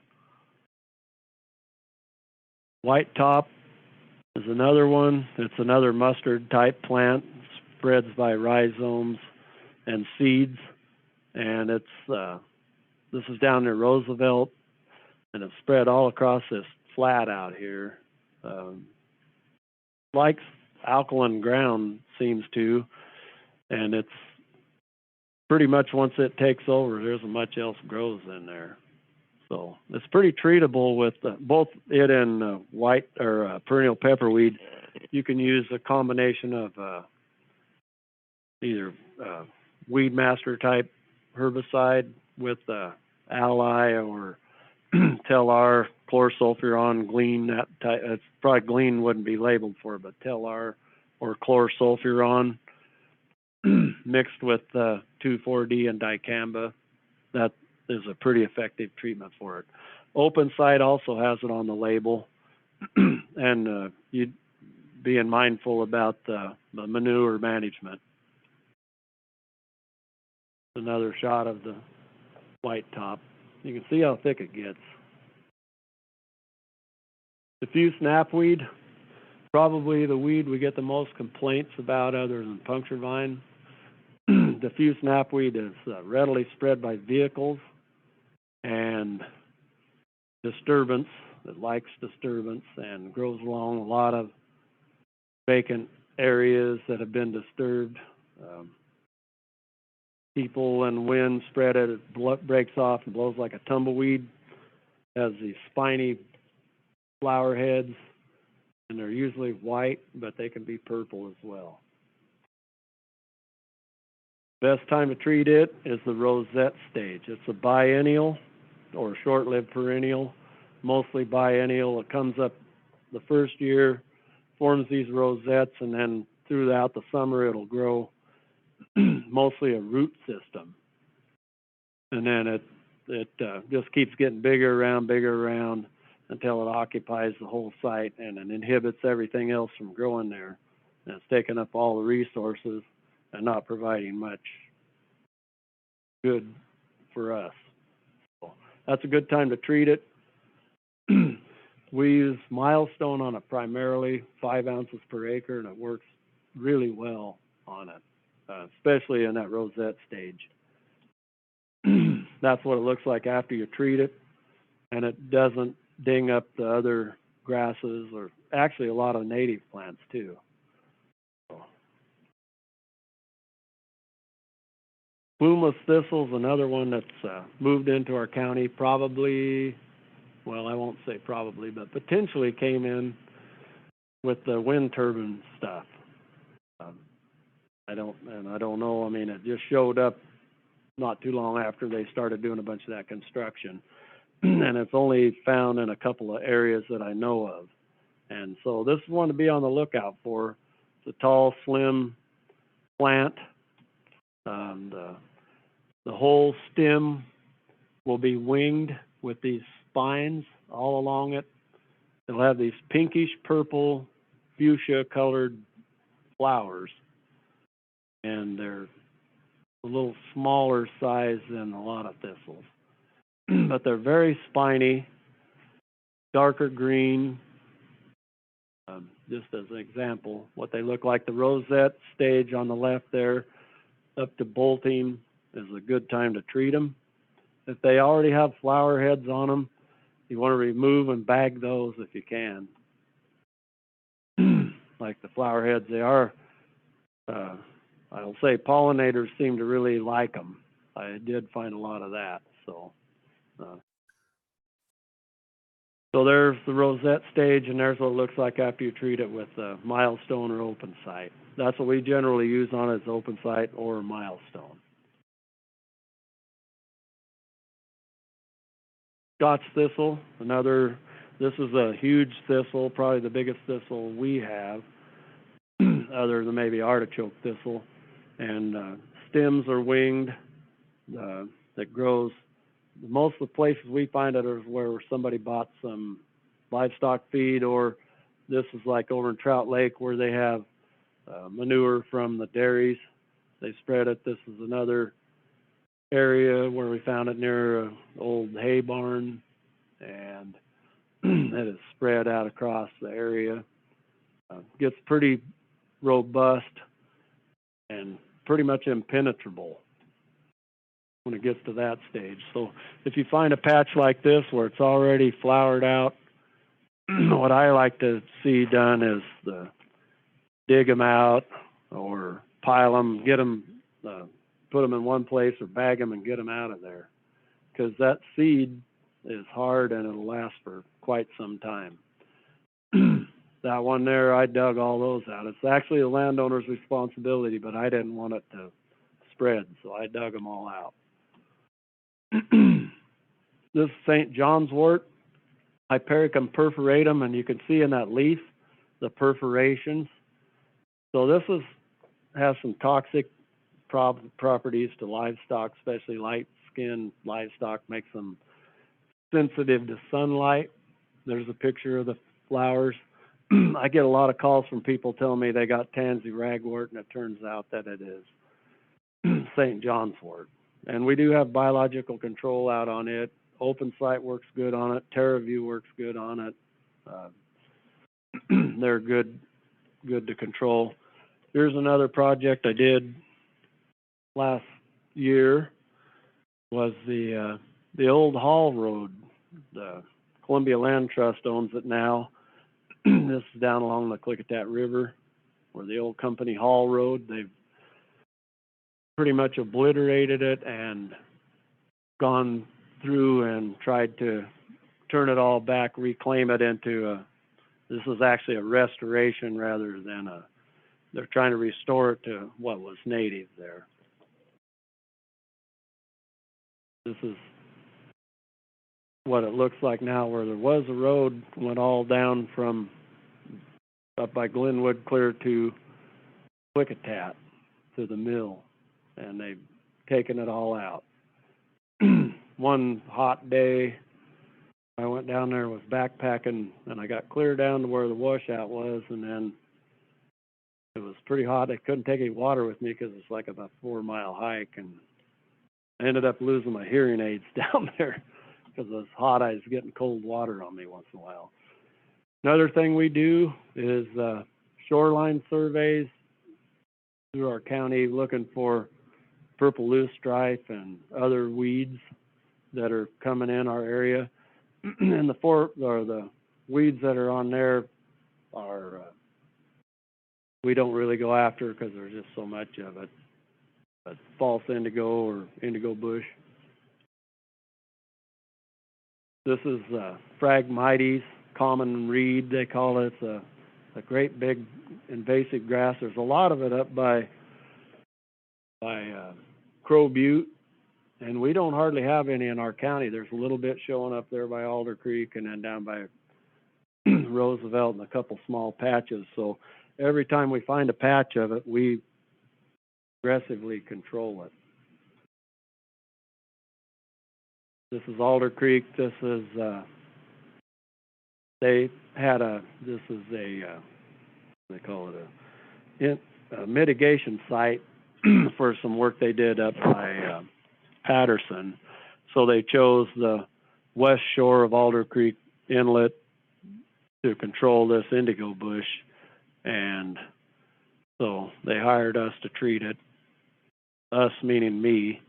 White top is another one. It's another mustard type plant, spreads by rhizomes and seeds, and it's this is down near Roosevelt, and it's spread all across this flat out here. Likes alkaline ground, seems to, and it's pretty much once it takes over, there isn't much else grows in there. So it's pretty treatable with both it and white or perennial pepperweed. You can use a combination of either weed master type herbicide with Ally or Telar, chlorsulfuron, Glean, that type. It's probably Glean wouldn't be labeled for it, but Telar or chlorsulfuron mixed with 2,4-D and dicamba. That is a pretty effective treatment for it. Open site also has it on the label, and you being mindful about the manure management. Another shot of the white top. You can see how thick it gets. Diffuse snapweed, probably the weed we get the most complaints about other than puncture vine. Diffuse snapweed is readily spread by vehicles and disturbance. It likes disturbance and grows along a lot of vacant areas that have been disturbed. People and wind spread it, it breaks off and blows like a tumbleweed. Has these spiny flower heads, and they're usually white, but they can be purple as well. Best time to treat it is the rosette stage. It's a biennial or short-lived perennial, mostly biennial. It comes up the first year, forms these rosettes, and then throughout the summer it'll grow mostly a root system. And then it just keeps getting bigger around until it occupies the whole site and it inhibits everything else from growing there. And it's taking up all the resources and not providing much good for us. So that's a good time to treat it. We use Milestone on it primarily, 5 ounces per acre, and it works really well on it, especially in that rosette stage. That's what it looks like after you treat it, and it doesn't ding up the other grasses or actually a lot of native plants too. Plumeless thistle is another one that's moved into our county, probably, well, I won't say probably, but potentially came in with the wind turbine stuff. I don't know. I mean, it just showed up not too long after they started doing a bunch of that construction. And it's only found in a couple of areas that I know of. And so this is one to be on the lookout for. It's a tall, slim plant. The whole stem will be winged with these spines all along it. It'll have these pinkish purple fuchsia colored flowers, and they're a little smaller size than a lot of thistles. But they're very spiny, darker green. Just as an example, what they look like. The rosette stage on the left there, up to bolting, is a good time to treat them. If they already have flower heads on them, you want to remove and bag those if you can. Like the flower heads, they are, I'll say pollinators seem to really like them. I did find a lot of that, so. So there's the rosette stage, and there's what it looks like after you treat it with Milestone or open site. That's what we generally use on it, is open site or Milestone. Scotch thistle, this is a huge thistle, probably the biggest thistle we have. other than maybe artichoke thistle. And stems are winged, that grows. Most of the places we find it is where somebody bought some livestock feed, or this is like over in Trout Lake where they have manure from the dairies. They spread it. This is another area where we found it near an old hay barn, and it is spread out across the area. Gets pretty robust and pretty much impenetrable when it gets to that stage. So if you find a patch like this where it's already flowered out, what I like to see done is dig them out or pile them, get them, put them in one place or bag them and get them out of there. Because that seed is hard and it'll last for quite some time. That one there, I dug all those out. It's actually the landowner's responsibility, but I didn't want it to spread, so I dug them all out. This is St. John's wort. Hypericum perforatum, and you can see in that leaf the perforations. So this has some toxic properties to livestock, especially light-skinned livestock, makes them sensitive to sunlight. There's a picture of the flowers. I get a lot of calls from people telling me they got tansy ragwort, and it turns out that it is St. John's wort. And we do have biological control out on it. Open site works good on it. TerraView works good on it. They're good to control. Here's another project I did last year. Was the old Hall Road. The Columbia Land Trust owns it now. This is down along the Klickitat River, where the old company Hall Road. They've pretty much obliterated it and gone through and tried to turn it all back, reclaim it into this is actually a restoration rather than they're trying to restore it to what was native there. This is what it looks like now, where there was a road, went all down from up by Glenwood clear to Klickitat to the mill, and they've taken it all out. One hot day, I went down there, was backpacking, and I got clear down to where the washout was, and then it was pretty hot. I couldn't take any water with me because it's like about a 4-mile hike, and I ended up losing my hearing aids down there because it was hot. I was getting cold water on me once in a while. Another thing we do is shoreline surveys through our county, looking for purple loosestrife and other weeds that are coming in our area. And the weeds that are on there are we don't really go after because there's just so much of it. But false indigo or indigo bush. This is Phragmites, common reed, they call it. It's a great big invasive grass. There's a lot of it up by Crow Butte, and we don't hardly have any in our county. There's a little bit showing up there by Alder Creek and then down by Roosevelt and a couple small patches. So every time we find a patch of it, we aggressively control it. This is Alder Creek. This is they call it a mitigation site for some work they did up by Patterson. So they chose the west shore of Alder Creek Inlet to control this indigo bush, and so they hired us to treat it, us meaning me.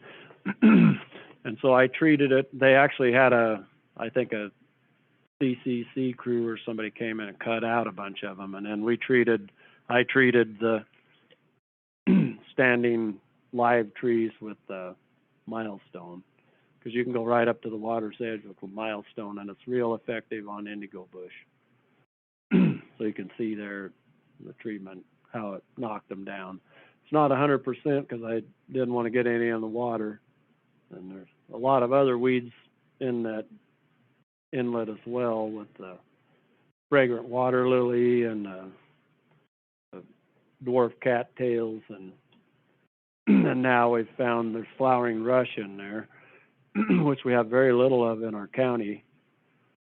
And so I treated it. They actually had I think a CCC crew or somebody came in and cut out a bunch of them, and then I treated the standing live trees with milestone, because you can go right up to the water's edge with a milestone, and it's real effective on indigo bush. So you can see there the treatment, how it knocked them down. It's not 100% because I didn't want to get any in the water, and there's a lot of other weeds in that inlet as well, with the fragrant water lily and dwarf cattails, and and now we've found there's flowering rush in there, which we have very little of in our county.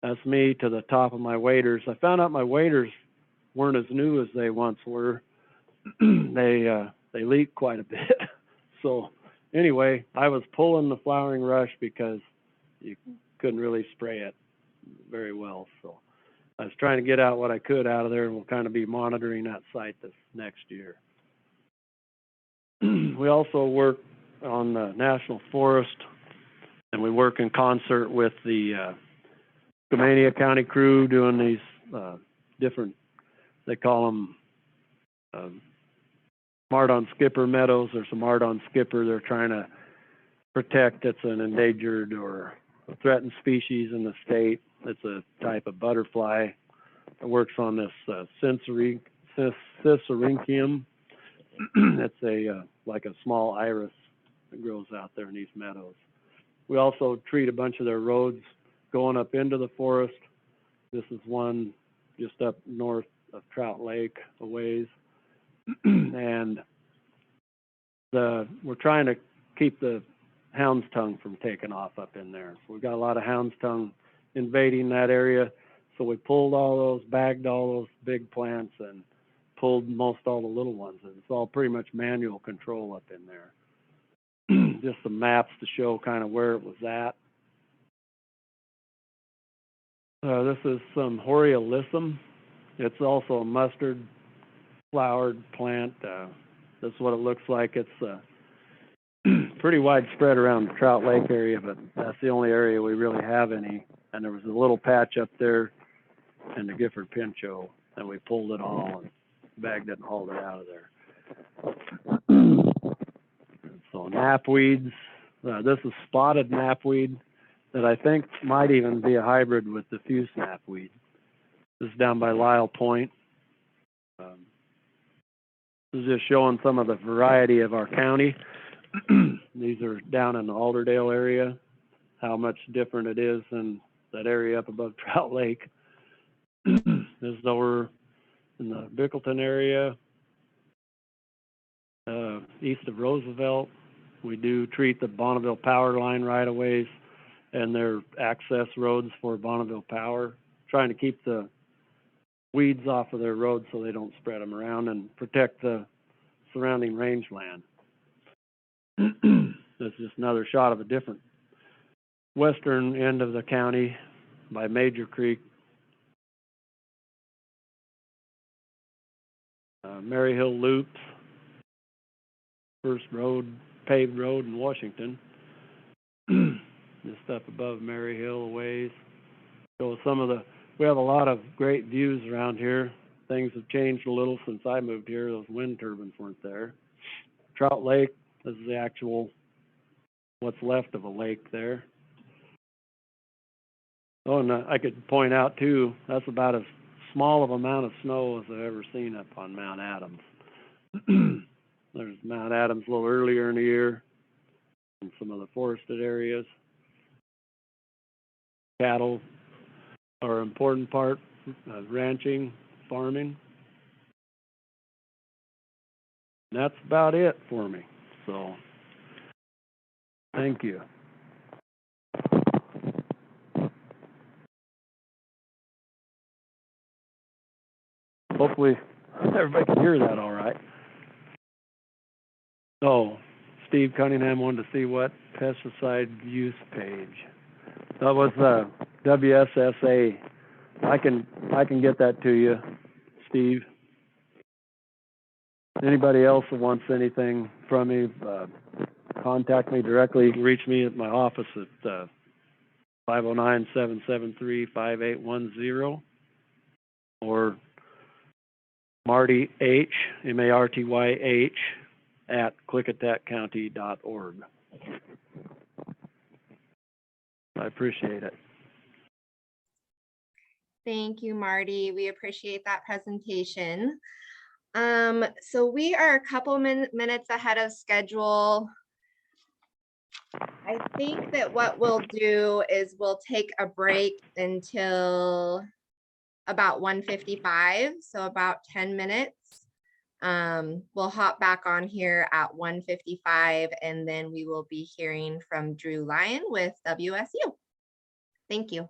That's me to the top of my waders. I found out my waders weren't as new as they once were. They leak quite a bit. So anyway, I was pulling the flowering rush because you couldn't really spray it very well. So I was trying to get out what I could out of there, and we'll kind of be monitoring that site this next year. We also work on the National Forest, and we work in concert with the Skamania County crew doing these different, they call them Mardon skipper meadows. There's a Mardon skipper they're trying to protect. It's an endangered or a threatened species in the state. It's a type of butterfly that works on this Cicericium. It's a like a small iris that grows out there in these meadows. We also treat a bunch of their roads going up into the forest. This is one just up north of Trout Lake a ways. And we're trying to keep the hound's tongue from taking off up in there. So we've got a lot of hound's tongue invading that area. So we pulled all those, bagged all those big plants, and pulled most all the little ones. And it's all pretty much manual control up in there. Just some maps to show kind of where it was at. This is some Horiolisum. It's also a mustard flowered plant. That's what it looks like. It's pretty widespread around the Trout Lake area, but that's the only area we really have any. And there was a little patch up there in the Gifford Pinchot, and we pulled it all and bagged it and hauled it out of there. So knapweeds. This is spotted knapweed that I think might even be a hybrid with diffuse knapweed. This is down by Lyle Point. This is just showing some of the variety of our county. These are down in the Alderdale area, how much different it is than that area up above Trout Lake. This is over in the Bickleton area, east of Roosevelt. We do treat the Bonneville power line right-of-ways and their access roads for Bonneville Power, trying to keep the weeds off of their roads so they don't spread them around and protect the surrounding rangeland. That's just another shot of a different western end of the county by Major Creek. Maryhill Loops, first road, paved road in Washington. Just up above Maryhill a ways. So some of the, we have a lot of great views around here. Things have changed a little since I moved here. Those wind turbines weren't there. Trout Lake, this is the actual, what's left of a lake there. Oh, and I could point out too, that's about as small of amount of snow as I've ever seen up on Mount Adams. There's Mount Adams a little earlier in the year in some of the forested areas. Cattle are an important part of ranching, farming. And that's about it for me. So, thank you. Hopefully everybody can hear that all right. Oh, Steve Cunningham wanted to see what pesticide use page. That was WSSA. I can get that to you, Steve. Anybody else that wants anything from me, contact me directly. You can reach me at my office at 509-773-5810 or Marty H, MARTYH at klickitatcounty.org. I appreciate it. Thank you, Marty. We appreciate that presentation. So we are a couple minutes ahead of schedule. I think that what we'll do is we'll take a break until about 1:55, so about 10 minutes. We'll hop back on here at 1:55, and then we will be hearing from Drew Lyon with WSU. Thank you.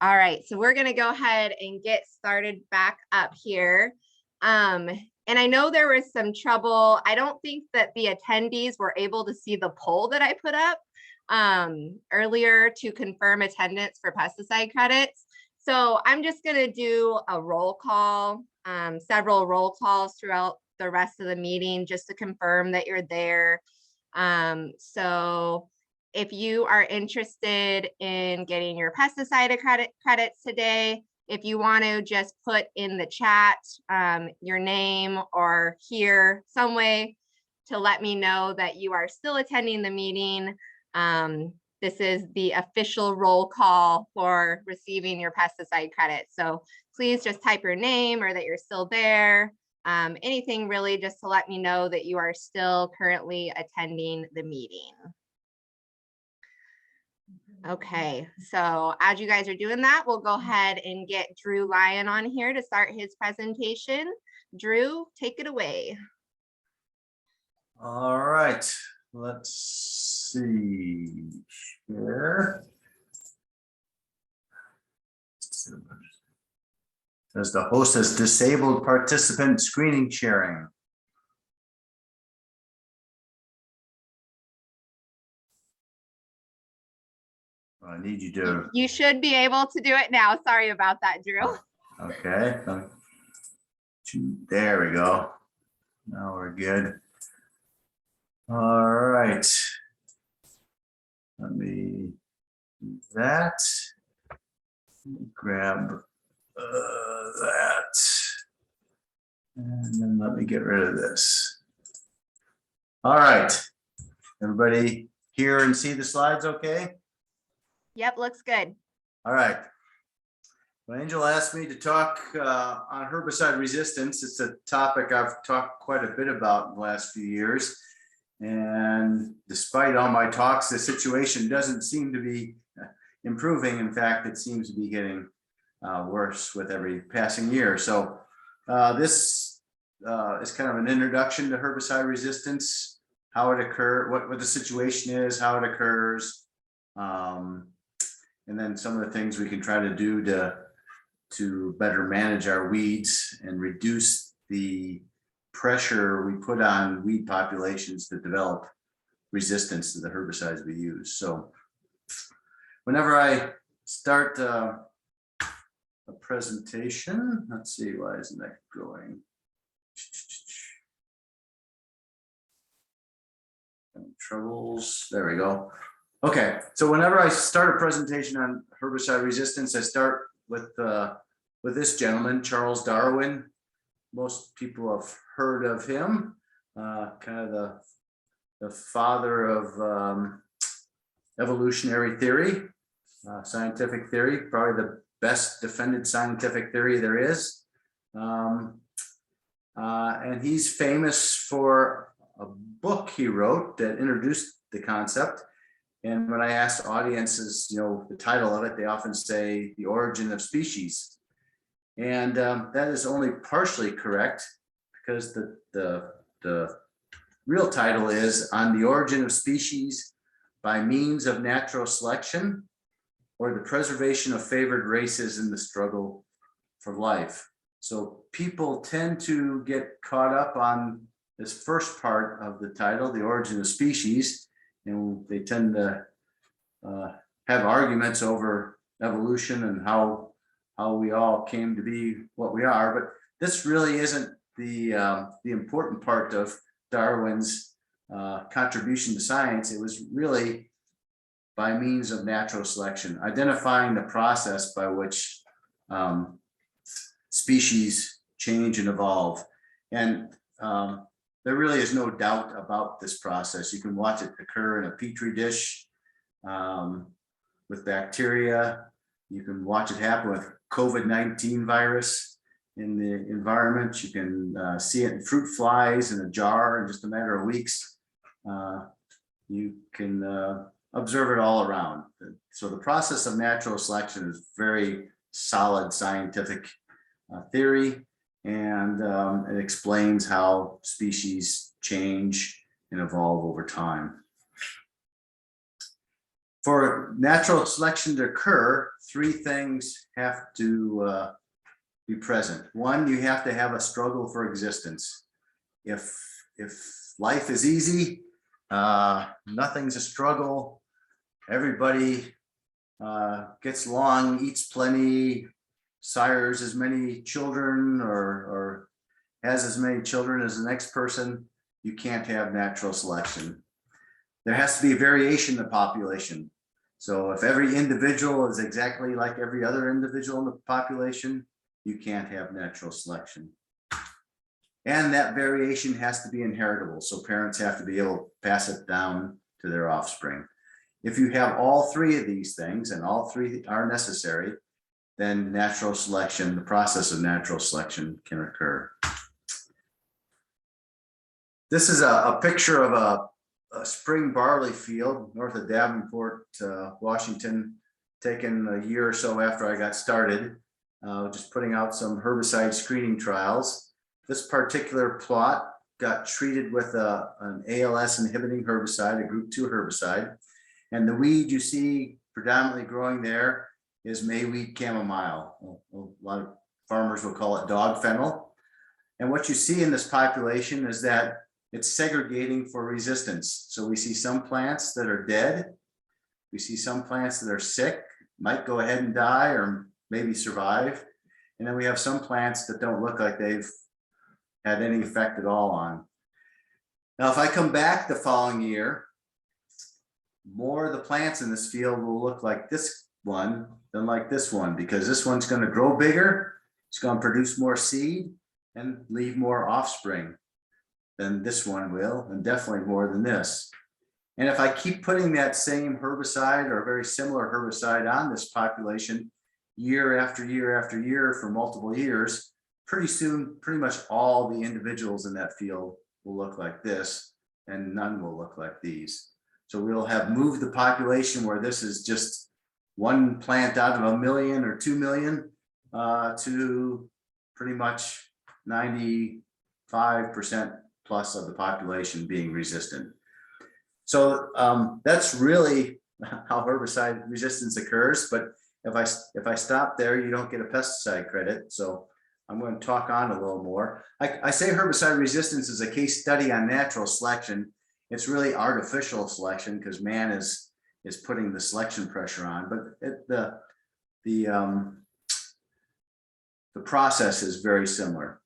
All right, so we're gonna go ahead and get started back up here. And I know there was some trouble. I don't think that the attendees were able to see the poll that I put up earlier to confirm attendance for pesticide credits. So I'm just gonna do a roll call, several roll calls throughout the rest of the meeting just to confirm that you're there. So if you are interested in getting your pesticide credits today, if you want to just put in the chat your name or here some way to let me know that you are still attending the meeting. This is the official roll call for receiving your pesticide credits. So please just type your name or that you're still there. Anything really just to let me know that you are still currently attending the meeting. Okay, so as you guys are doing that, we'll go ahead and get Drew Lyon on here to start his presentation. Drew, take it away. All right, let's see here. As the host has disabled participant screening sharing. I need you to. You should be able to do it now. Sorry about that, Drew. Okay. There we go. Now we're good. All right. Let me do that. Let me grab that. And then let me get rid of this. All right. Everybody hear and see the slides okay? Yep, looks good. All right. Well, Angel asked me to talk on herbicide resistance. It's a topic I've talked quite a bit about in the last few years. And despite all my talks, the situation doesn't seem to be improving. In fact, it seems to be getting worse with every passing year. So this is kind of an introduction to herbicide resistance, how it occurs, what the situation is, how it occurs, and then some of the things we can try to do to better manage our weeds and reduce the pressure we put on weed populations to develop resistance to the herbicides we use. So whenever I start a presentation, let's see, why isn't that going? Troubles, there we go. Okay, so whenever I start a presentation on herbicide resistance, I start with this gentleman, Charles Darwin. Most people have heard of him, kind of the father of evolutionary theory, scientific theory, probably the best defended scientific theory there is. And he's famous for a book he wrote that introduced the concept. And when I ask audiences, the title of it, they often say The Origin of Species. And that is only partially correct, because the real title is On the Origin of Species by Means of Natural Selection, or the Preservation of Favored Races in the Struggle for Life. So people tend to get caught up on this first part of the title, The Origin of Species, and they tend to have arguments over evolution and how we all came to be what we are. But this really isn't the important part of Darwin's contribution to science. It was really by means of natural selection, identifying the process by which species change and evolve. And there really is no doubt about this process. You can watch it occur in a petri dish with bacteria. You can watch it happen with COVID-19 virus in the environment. You can see it in fruit flies in a jar in just a matter of weeks. You can observe it all around. So the process of natural selection is very solid scientific theory, and it explains how species change and evolve over time. For natural selection to occur, three things have to be present. One, you have to have a struggle for existence. If life is easy, nothing's a struggle, everybody gets along, eats plenty, sires as many children or has as many children as the next person, you can't have natural selection. There has to be a variation in the population. So if every individual is exactly like every other individual in the population, you can't have natural selection. And that variation has to be inheritable. So parents have to be able to pass it down to their offspring. If you have all three of these things, and all three are necessary, then natural selection, the process of natural selection, can occur. This is a picture of a spring barley field north of Davenport, Washington, taken a year or so after I got started, just putting out some herbicide screening trials. This particular plot got treated with an ALS inhibiting herbicide, a group 2 herbicide. And the weed you see predominantly growing there is mayweed chamomile. A lot of farmers will call it dog fennel. And what you see in this population is that it's segregating for resistance. So we see some plants that are dead. We see some plants that are sick, might go ahead and die or maybe survive. And then we have some plants that don't look like they've had any effect at all on. Now, if I come back the following year, more of the plants in this field will look like this one than like this one, because this one's going to grow bigger, it's going to produce more seed and leave more offspring than this one will, and definitely more than this. And if I keep putting that same herbicide or a very similar herbicide on this population year after year after year for multiple years, pretty soon, pretty much all the individuals in that field will look like this, and none will look like these. So we'll have moved the population where this is just one plant out of 1 million or 2 million to pretty much 95% plus of the population being resistant. So that's really how herbicide resistance occurs. But if I stop there, you don't get a pesticide credit. So I'm going to talk on a little more. I say herbicide resistance is a case study on natural selection. It's really artificial selection because man is putting the selection pressure on. But the process is very similar.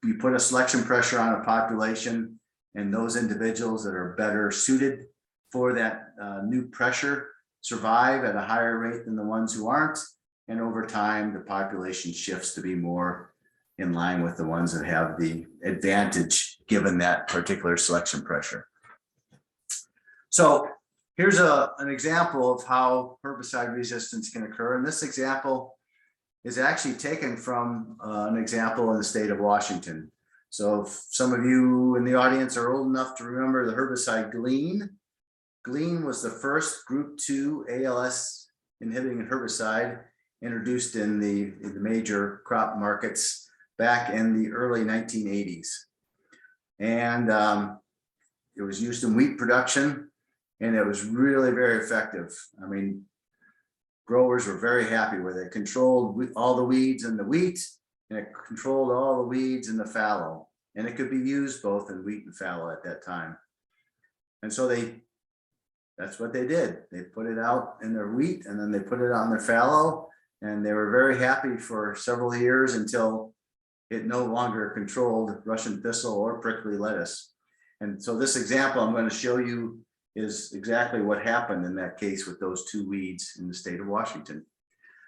You put a selection pressure on a population, and those individuals that are better suited for that new pressure survive at a higher rate than the ones who aren't. And over time, the population shifts to be more in line with the ones that have the advantage given that particular selection pressure. So here's an example of how herbicide resistance can occur. And this example is actually taken from an example in the state of Washington. So if some of you in the audience are old enough to remember the herbicide Glean. Glean was the first group 2 ALS inhibiting herbicide introduced in the major crop markets back in the early 1980s. And it was used in wheat production, and it was really very effective. I mean, growers were very happy with it. It controlled all the weeds in the wheat, and it controlled all the weeds in the fallow. And it could be used both in wheat and fallow at that time. And so that's what they did. They put it out in their wheat, and then they put it on their fallow, and they were very happy for several years until it no longer controlled Russian thistle or prickly lettuce. And so this example I'm going to show you is exactly what happened in that case with those 2 weeds in the state of Washington.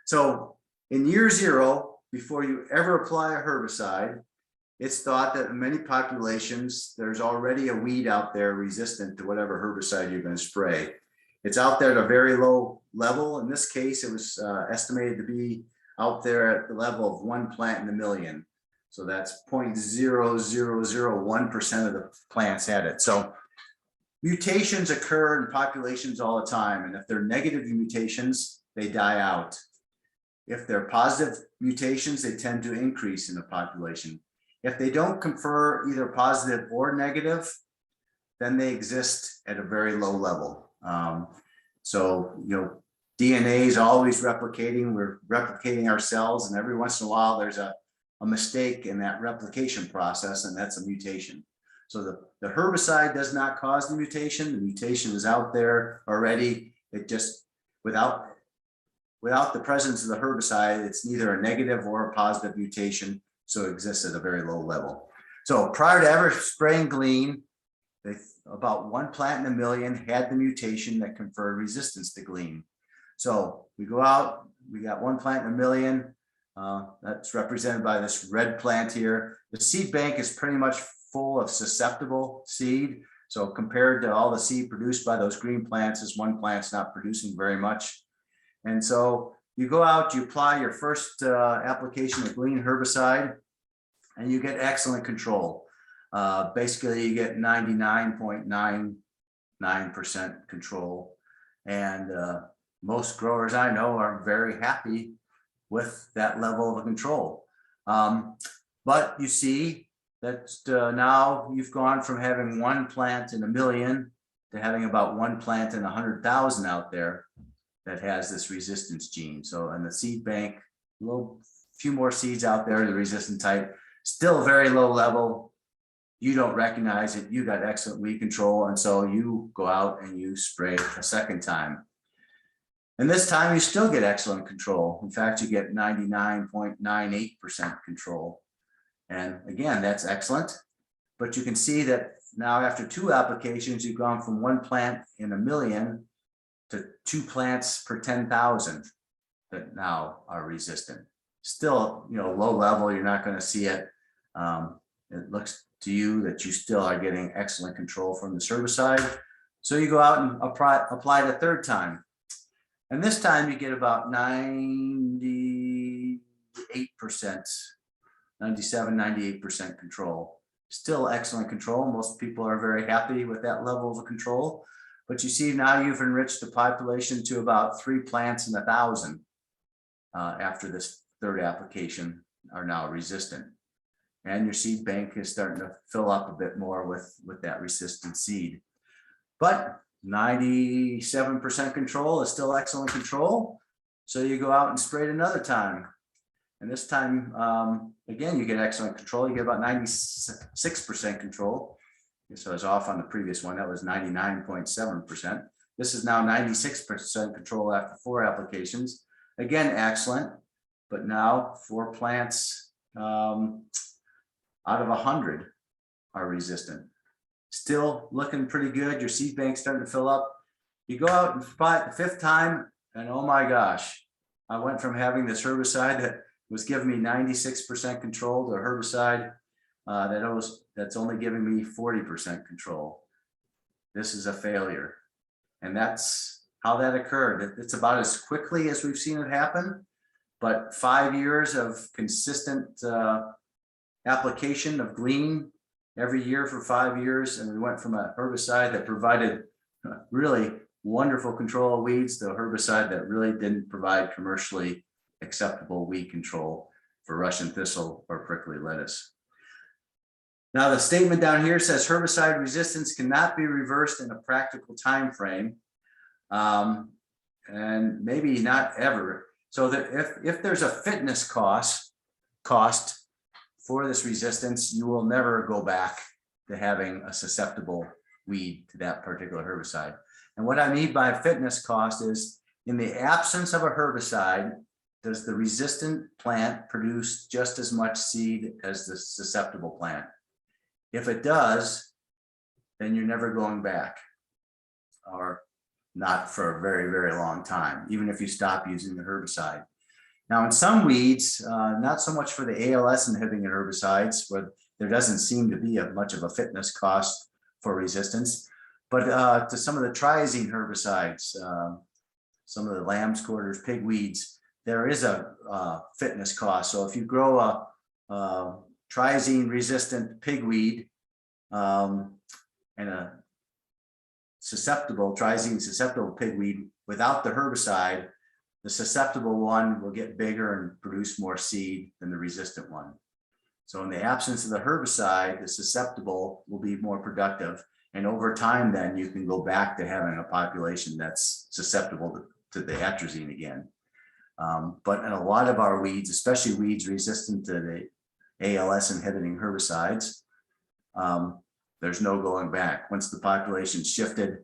So in year 0, before you ever apply a herbicide, it's thought that in many populations, there's already a weed out there resistant to whatever herbicide you're going to spray. It's out there at a very low level. In this case, it was estimated to be out there at the level of 1 plant in a million. So that's 0.0001% of the plants had it. So mutations occur in populations all the time. And if they're negative mutations, they die out. If they're positive mutations, they tend to increase in the population. If they don't confer either positive or negative, then they exist at a very low level. So, DNA is always replicating. We're replicating ourselves, and every once in a while there's a mistake in that replication process, and that's a mutation. So the herbicide does not cause the mutation. The mutation is out there already. It just, without the presence of the herbicide, it's neither a negative or a positive mutation, so it exists at a very low level. So prior to ever spraying Glean, about one plant in a million had the mutation that conferred resistance to Glean. So we go out, we got one plant in a million. That's represented by this red plant here. The seed bank is pretty much full of susceptible seed. So compared to all the seed produced by those green plants, this one plant's not producing very much. And so you go out, you apply your first application of Glean herbicide, and you get excellent control. Basically, you get 99.99% control. And most growers I know are very happy with that level of control. But you see that now you've gone from having one plant in a million to having about one plant in 100,000 out there that has this resistance gene. So in the seed bank, few more seeds out there, the resistant type, still very low level. You don't recognize it. You got excellent weed control. And so you go out and you spray a second time. And this time you still get excellent control. In fact, you get 99.98% control. And again, that's excellent. But you can see that now after two applications, you've gone from one plant in a million to 2 plants per 10,000 that now are resistant. Still, low level, you're not going to see it. It looks to you that you still are getting excellent control from the herbicide. So you go out and apply it a third time. And this time you get about 98%, 97, 98% control. Still excellent control. Most people are very happy with that level of control. But you see now you've enriched the population to about 3 plants in 1,000 after this third application are now resistant. And your seed bank is starting to fill up a bit more with that resistant seed. But 97% control is still excellent control. So you go out and spray it another time. And this time, again, you get excellent control. You get about 96% control. So I was off on the previous one. That was 99.7%. This is now 96% control after 4 applications. Again, excellent. But now 4 plants out of 100 are resistant. Still looking pretty good. Your seed bank's starting to fill up. You go out and apply it the 5th time, and oh my gosh, I went from having this herbicide that was giving me 96% control to a herbicide that's only giving me 40% control. This is a failure. And that's how that occurred. It's about as quickly as we've seen it happen, but 5 years of consistent application of Glean every year for 5 years. And we went from a herbicide that provided really wonderful control of weeds to a herbicide that really didn't provide commercially acceptable weed control for Russian thistle or prickly lettuce. Now the statement down here says herbicide resistance cannot be reversed in a practical time frame, and maybe not ever. So that if there's a fitness cost for this resistance, you will never go back to having a susceptible weed to that particular herbicide. And what I mean by fitness cost is, in the absence of a herbicide, does the resistant plant produce just as much seed as the susceptible plant? If it does, then you're never going back, or not for a very, very long time, even if you stop using the herbicide. Now, in some weeds, not so much for the ALS inhibiting herbicides, where there doesn't seem to be much of a fitness cost for resistance, but to some of the triazine herbicides, some of the lamb's quarters, pig weeds, there is a fitness cost. So if you grow a triazine resistant pigweed and a triazine susceptible pigweed without the herbicide, the susceptible one will get bigger and produce more seed than the resistant one. So in the absence of the herbicide, the susceptible will be more productive. And over time, then you can go back to having a population that's susceptible to the atrazine again. But in a lot of our weeds, especially weeds resistant to the ALS inhibiting herbicides, there's no going back. Once the population shifted,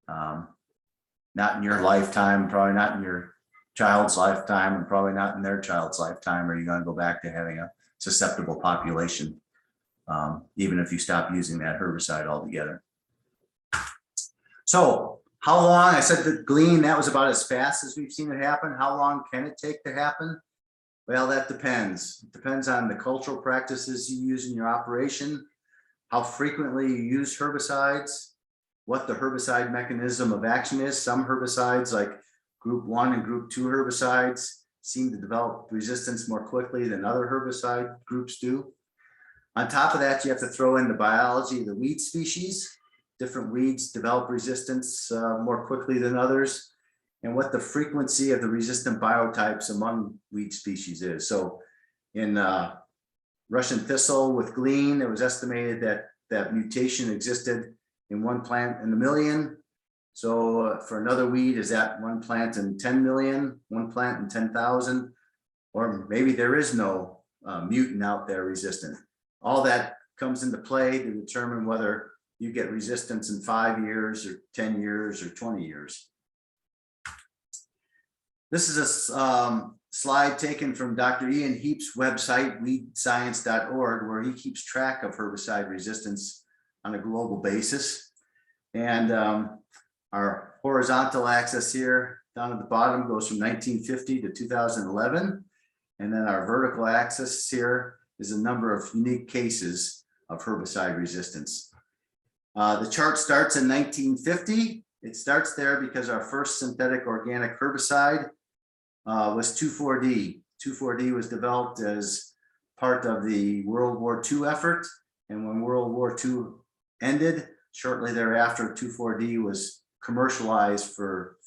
not in your lifetime, probably not in your child's lifetime, and probably not in their child's lifetime, are you going to go back to having a susceptible population, even if you stop using that herbicide altogether. So how long, I said that glean, that was about as fast as we've seen it happen. How long can it take to happen? Well, that depends. It depends on the cultural practices you use in your operation, how frequently you use herbicides, what the herbicide mechanism of action is. Some herbicides like group 1 and group 2 herbicides seem to develop resistance more quickly than other herbicide groups do. On top of that, you have to throw in the biology of the weed species. Different weeds develop resistance more quickly than others, and what the frequency of the resistant biotypes among weed species is. So in Russian thistle with glean, it was estimated that that mutation existed in 1 plant in a million. So for another weed, is that 1 plant in 10 million, 1 plant in 10,000, or maybe there is no mutant out there resistant. All that comes into play to determine whether you get resistance in 5 years or 10 years or 20 years. This is a slide taken from Dr. Ian Heap's website, weedscience.org, where he keeps track of herbicide resistance on a global basis. And our horizontal axis here down at the bottom goes from 1950 to 2011. And then our vertical axis here is a number of unique cases of herbicide resistance. The chart starts in 1950. It starts there because our first synthetic organic herbicide was 2,4-D. 2,4-D was developed as part of the World War II effort. And when World War II ended, shortly thereafter, 2,4-D was commercialized for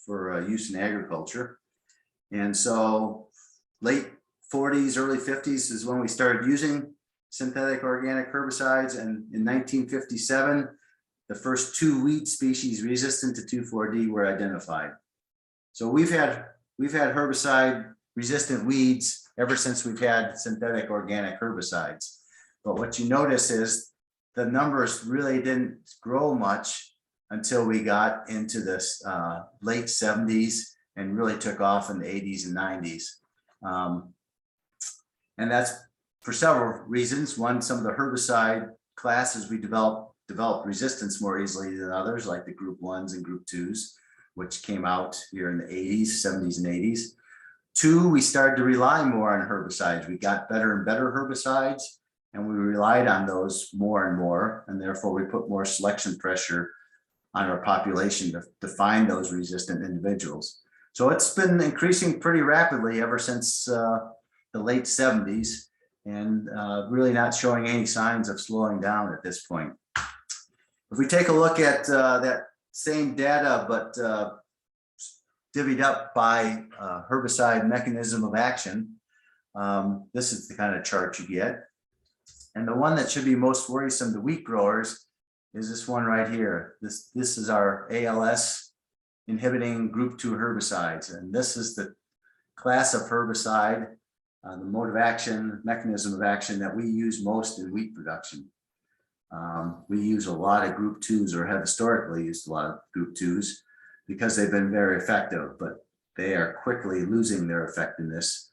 use in agriculture. And so late 40s, early 50s is when we started using synthetic organic herbicides. And in 1957, the first 2 weed species resistant to 2,4-D were identified. So we've had herbicide resistant weeds ever since we've had synthetic organic herbicides. But what you notice is the numbers really didn't grow much until we got into this late 70s and really took off in the 80s and 90s. And that's for several reasons. One, some of the herbicide classes we developed resistance more easily than others, like the group 1s and group 2s, which came out here in the 80s, 70s and 80s. 2, we started to rely more on herbicides. We got better and better herbicides, and we relied on those more and more, and therefore we put more selection pressure on our population to find those resistant individuals. So it's been increasing pretty rapidly ever since the late 70s, and really not showing any signs of slowing down at this point. If we take a look at that same data, but divvied up by herbicide mechanism of action, this is the kind of chart you get. And the one that should be most worrisome to wheat growers is this one right here. This is our ALS inhibiting group 2 herbicides. And this is the class of herbicide, the mode of action, mechanism of action that we use most in wheat production. We use a lot of group 2s, or have historically used a lot of group 2s, because they've been very effective, but they are quickly losing their effectiveness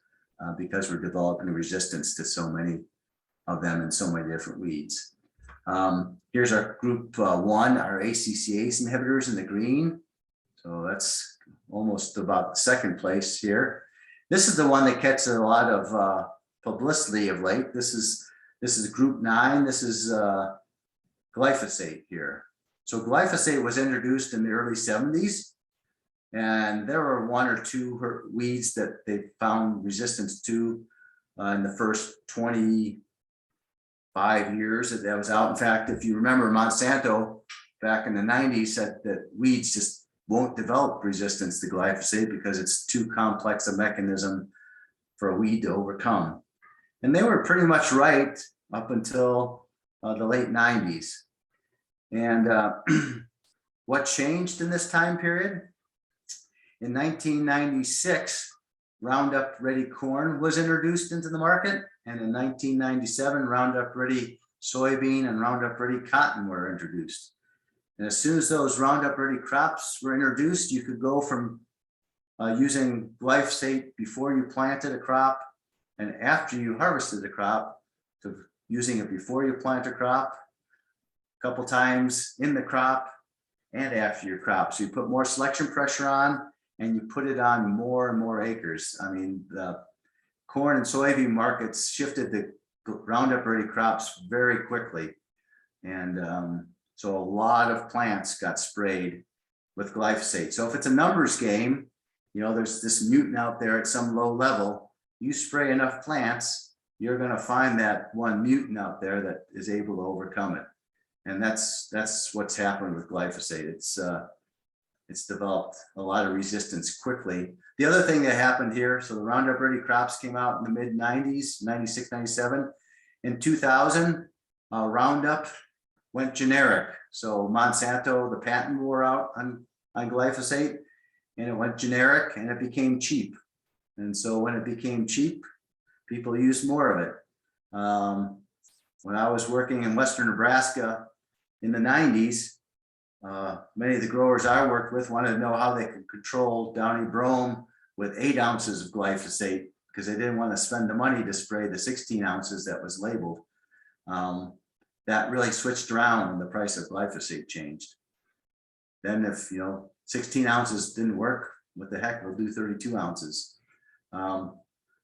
because we're developing resistance to so many of them in so many different weeds. Here's our group 1, our ACCase inhibitors in the green. So that's almost about second place here. This is the one that catches a lot of publicity of late. This is group 9. This is glyphosate here. So glyphosate was introduced in the early 70s, and there were 1 or 2 weeds that they found resistance to in the first 25 years that was out. In fact, if you remember, Monsanto back in the 90s said that weeds just won't develop resistance to glyphosate because it's too complex a mechanism for a weed to overcome. And they were pretty much right up until the late 90s. And what changed in this time period? In 1996, Roundup Ready corn was introduced into the market, and in 1997, Roundup Ready soybean and Roundup Ready cotton were introduced. And as soon as those Roundup Ready crops were introduced, you could go from using glyphosate before you planted a crop and after you harvested the crop to using it before you plant a crop, a couple times in the crop and after your crop. So you put more selection pressure on and you put it on more and more acres. I mean, the corn and soybean markets shifted the Roundup Ready crops very quickly. And so a lot of plants got sprayed with glyphosate. So if it's a numbers game, you know, there's this mutant out there at some low level, you spray enough plants, you're going to find that one mutant out there that is able to overcome it. And that's what's happened with glyphosate. It's developed a lot of resistance quickly. The other thing that happened here, so the Roundup Ready crops came out in the mid 90s, 96, 97. In 2000, Roundup went generic. So Monsanto, the patent wore out on glyphosate, and it went generic and it became cheap. And so when it became cheap, people used more of it. When I was working in Western Nebraska in the 90s, many of the growers I worked with wanted to know how they could control downy brome with 8 ounces of glyphosate because they didn't want to spend the money to spray the 16 ounces that was labeled. That really switched around when the price of glyphosate changed. Then if, 16 ounces didn't work, what the heck, we'll do 32 ounces.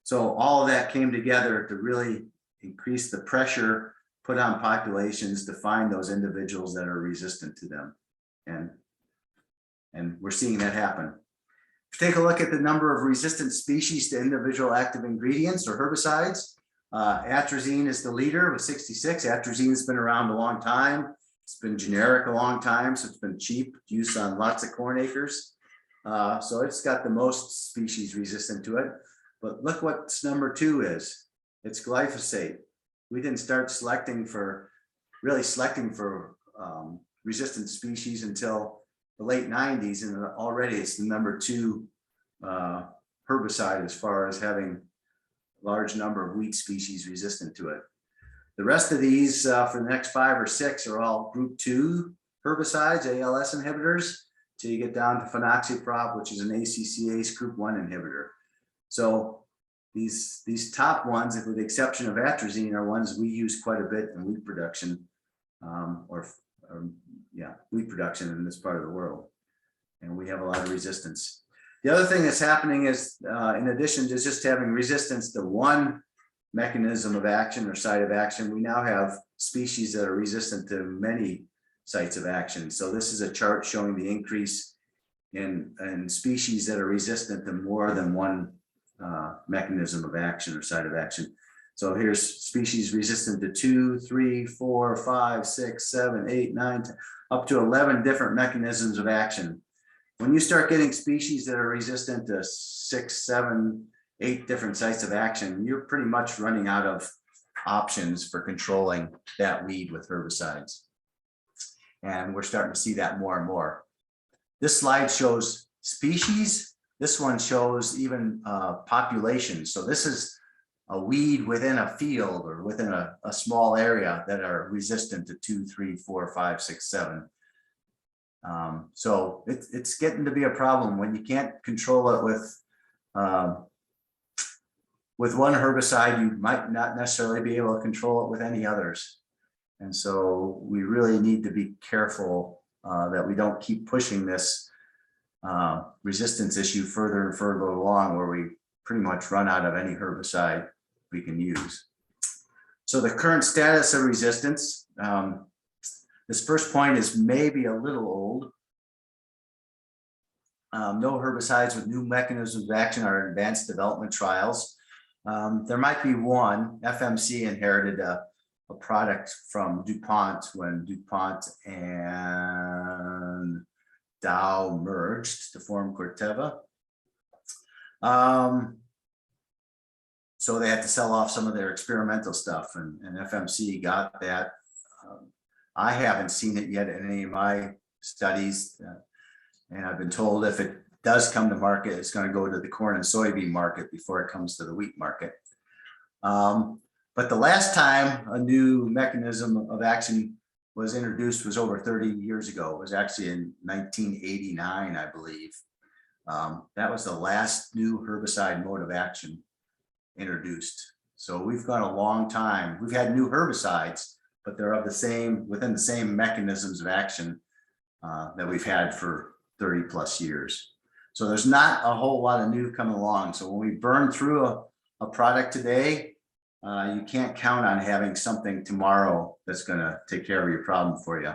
So all of that came together to really increase the pressure put on populations to find those individuals that are resistant to them. And we're seeing that happen. If you take a look at the number of resistant species to individual active ingredients or herbicides, atrazine is the leader with 66. Atrazine has been around a long time. It's been generic a long time, so it's been cheap use on lots of corn acres. So it's got the most species resistant to it. But look what number 2 is. It's glyphosate. We didn't start really selecting for resistant species until the late 90s, and already it's the number 2 herbicide as far as having a large number of wheat species resistant to it. The rest of these for the next 5 or 6 are all group 2 herbicides, ALS inhibitors, till you get down to phenoxyprop, which is an ACCase group 1 inhibitor. So these top ones, with the exception of atrazine, are ones we use quite a bit in wheat production, wheat production in this part of the world. And we have a lot of resistance. The other thing that's happening is, in addition to just having resistance to one mechanism of action or site of action, we now have species that are resistant to many sites of action. So this is a chart showing the increase in species that are resistant to more than one mechanism of action or site of action. So here's species resistant to 2, 3, 4, 5, 6, 7, 8, 9, 10, up to 11 different mechanisms of action. When you start getting species that are resistant to 6, 7, 8 different sites of action, you're pretty much running out of options for controlling that weed with herbicides. And we're starting to see that more and more. This slide shows species. This one shows even populations. So this is a weed within a field or within a small area that are resistant to 2, 3, 4, 5, 6, 7. So it's getting to be a problem when you can't control it with one herbicide. You might not necessarily be able to control it with any others. And so we really need to be careful that we don't keep pushing this resistance issue further and further along, where we pretty much run out of any herbicide we can use. So the current status of resistance, this first point is maybe a little old. No herbicides with new mechanisms of action are in advanced development trials. There might be one. FMC inherited a product from DuPont when DuPont and Dow merged to form Corteva. So they had to sell off some of their experimental stuff, and FMC got that. I haven't seen it yet in any of my studies. And I've been told if it does come to market, it's going to go to the corn and soybean market before it comes to the wheat market. But the last time a new mechanism of action was introduced was over 30 years ago. It was actually in 1989, I believe. That was the last new herbicide mode of action introduced. So we've gone a long time. We've had new herbicides, but they're of the same, within the same mechanisms of action that we've had for 30 plus years. So there's not a whole lot of new coming along. So when we burn through a product today, you can't count on having something tomorrow that's going to take care of your problem for you,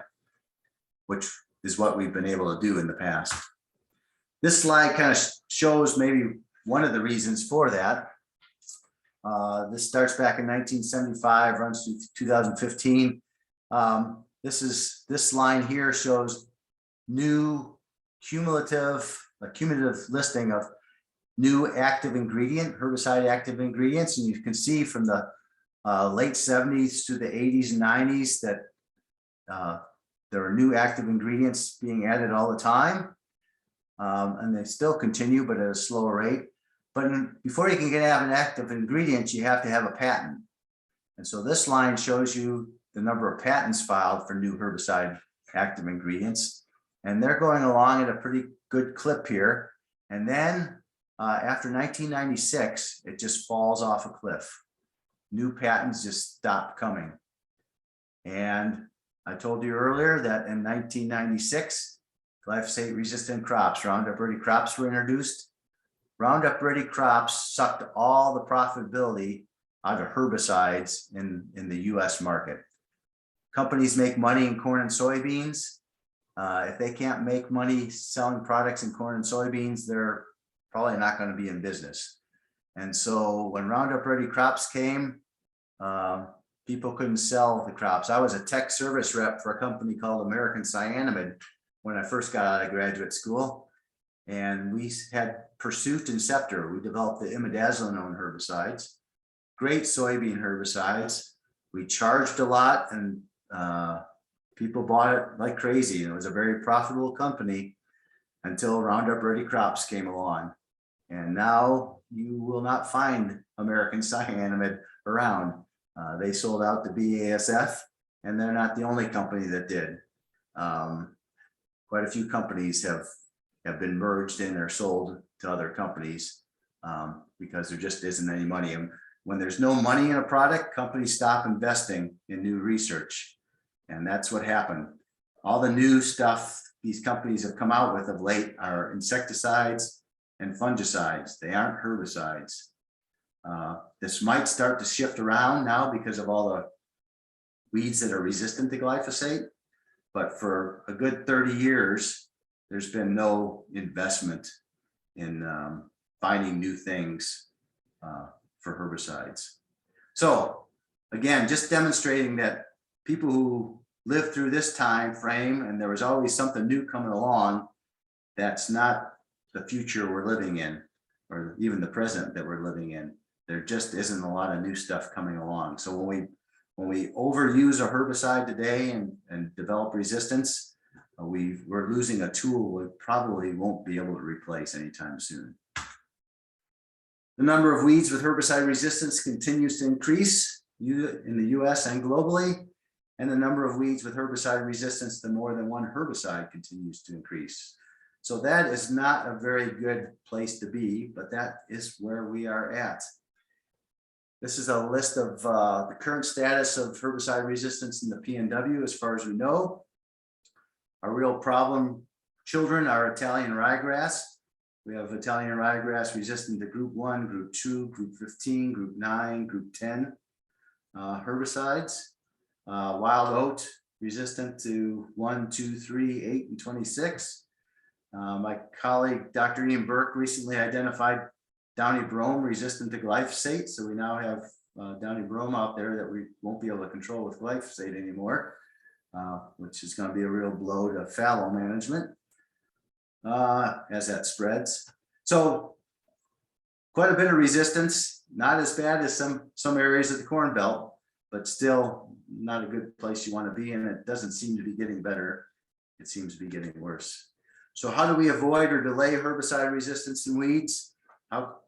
which is what we've been able to do in the past. This slide kind of shows maybe one of the reasons for that. This starts back in 1975, runs through 2015. This line here shows new cumulative listing of new active ingredient, herbicide active ingredients. And you can see from the late 70s to the 80s and 90s that there are new active ingredients being added all the time. And they still continue, but at a slower rate. But before you can have an active ingredient, you have to have a patent. And so this line shows you the number of patents filed for new herbicide active ingredients. And they're going along at a pretty good clip here. And then after 1996, it just falls off a cliff. New patents just stop coming. And I told you earlier that in 1996, glyphosate resistant crops, Roundup Ready crops were introduced. Roundup Ready crops sucked all the profitability out of herbicides in the US market. Companies make money in corn and soybeans. If they can't make money selling products in corn and soybeans, they're probably not going to be in business. And so when Roundup Ready crops came, people couldn't sell the crops. I was a tech service rep for a company called American Cyanamid when I first got out of graduate school. And we had Pursuit and Scepter. We developed the imidazolinone herbicides, great soybean herbicides. We charged a lot, and people bought it like crazy. And it was a very profitable company until Roundup Ready crops came along. And now you will not find American Cyanamid around. They sold out to BASF, and they're not the only company that did. Quite a few companies have been merged in or sold to other companies because there just isn't any money. And when there's no money in a product, companies stop investing in new research. And that's what happened. All the new stuff these companies have come out with of late are insecticides and fungicides. They aren't herbicides. This might start to shift around now because of all the weeds that are resistant to glyphosate. But for a good 30 years, there's been no investment in finding new things for herbicides. So again, just demonstrating that people who lived through this time frame, and there was always something new coming along, that's not the future we're living in, or even the present that we're living in. There just isn't a lot of new stuff coming along. So when we overuse a herbicide today and develop resistance, we're losing a tool we probably won't be able to replace anytime soon. The number of weeds with herbicide resistance continues to increase in the US and globally, and the number of weeds with herbicide resistance to more than one herbicide continues to increase. So that is not a very good place to be, but that is where we are at. This is a list of the current status of herbicide resistance in the PNW as far as we know. Our real problem children are Italian ryegrass. We have Italian ryegrass resistant to group 1, group 2, group 15, group 9, group 10 herbicides. Wild oat resistant to 1, 2, 3, 8, and 26. My colleague, Dr. Ian Burke, recently identified downy brome resistant to glyphosate. So we now have downy brome out there that we won't be able to control with glyphosate anymore, which is going to be a real blow to fallow management as that spreads. So quite a bit of resistance. not as bad as some areas of the Corn Belt, but still not a good place you want to be in. It doesn't seem to be getting better. It seems to be getting worse. So how do we avoid or delay herbicide resistance in weeds? How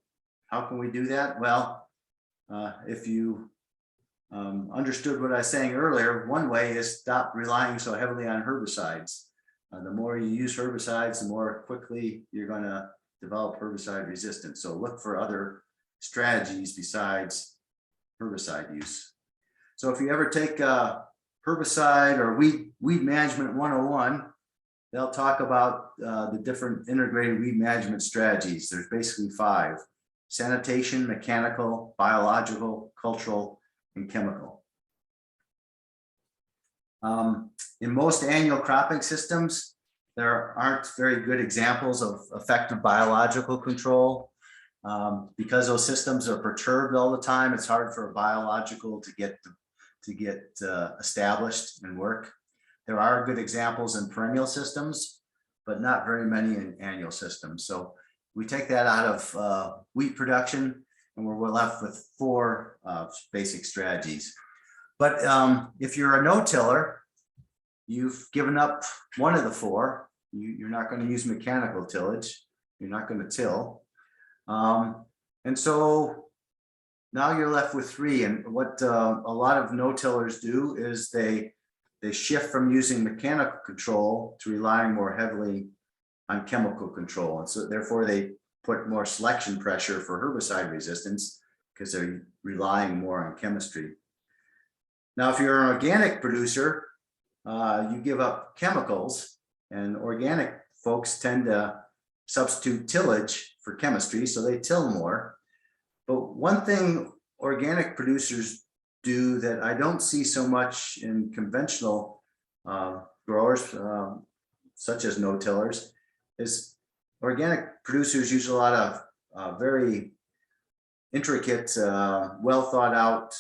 can we do that? Well, if you understood what I was saying earlier, one way is stop relying so heavily on herbicides. The more you use herbicides, the more quickly you're going to develop herbicide resistance. So look for other strategies besides herbicide use. So if you ever take herbicide or weed management 101, they'll talk about the different integrated weed management strategies. There's basically 5: sanitation, mechanical, biological, cultural, and chemical. In most annual cropping systems, there aren't very good examples of effective biological control. Because those systems are perturbed all the time, it's hard for a biological to get established and work. There are good examples in perennial systems, but not very many in annual systems. So we take that out of wheat production, and we're left with 4 basic strategies. But if you're a no-tiller, you've given up one of the 4. You're not going to use mechanical tillage. You're not going to till. And so now you're left with 3. And what a lot of no-tillers do is they shift from using mechanical control to relying more heavily on chemical control. And so therefore they put more selection pressure for herbicide resistance because they're relying more on chemistry. Now, if you're an organic producer, you give up chemicals, and organic folks tend to substitute tillage for chemistry, so they till more. But one thing organic producers do that I don't see so much in conventional growers, such as no-tillers, is organic producers use a lot of very intricate, well thought out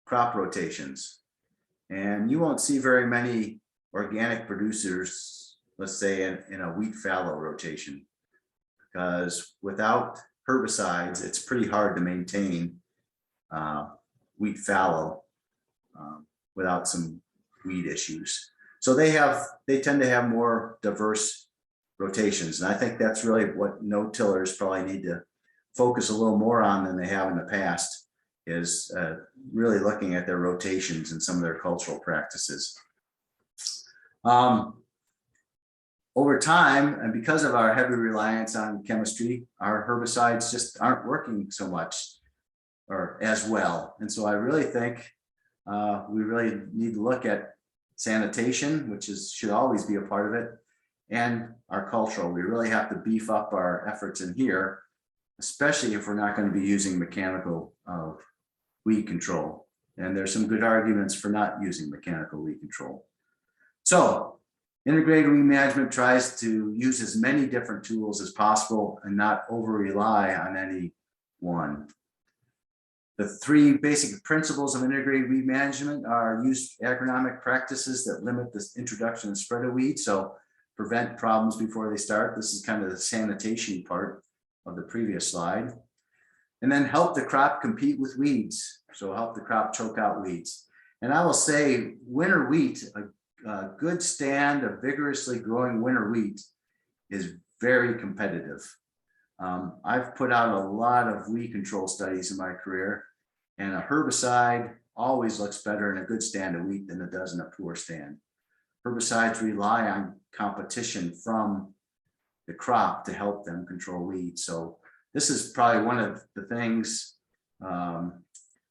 crop rotations. And you won't see very many organic producers, let's say in a wheat fallow rotation, because without herbicides, it's pretty hard to maintain wheat fallow without some weed issues. So they tend to have more diverse rotations. And I think that's really what no-tillers probably need to focus a little more on than they have in the past, is really looking at their rotations and some of their cultural practices. Over time, and because of our heavy reliance on chemistry, our herbicides just aren't working so much or as well. And so I really think we really need to look at sanitation, which should always be a part of it, and our cultural. We really have to beef up our efforts in here, especially if we're not going to be using mechanical weed control. And there's some good arguments for not using mechanical weed control. So integrated weed management tries to use as many different tools as possible and not over rely on any one. The 3 basic principles of integrated weed management are use agronomic practices that limit the introduction and spread of weeds, so prevent problems before they start. This is kind of the sanitation part of the previous slide. And then help the crop compete with weeds, so help the crop choke out weeds. And I will say winter wheat, a good stand of vigorously growing winter wheat is very competitive. I've put out a lot of weed control studies in my career, and a herbicide always looks better in a good stand of wheat than it does in a poor stand. Herbicides rely on competition from the crop to help them control weeds. So this is probably one of the things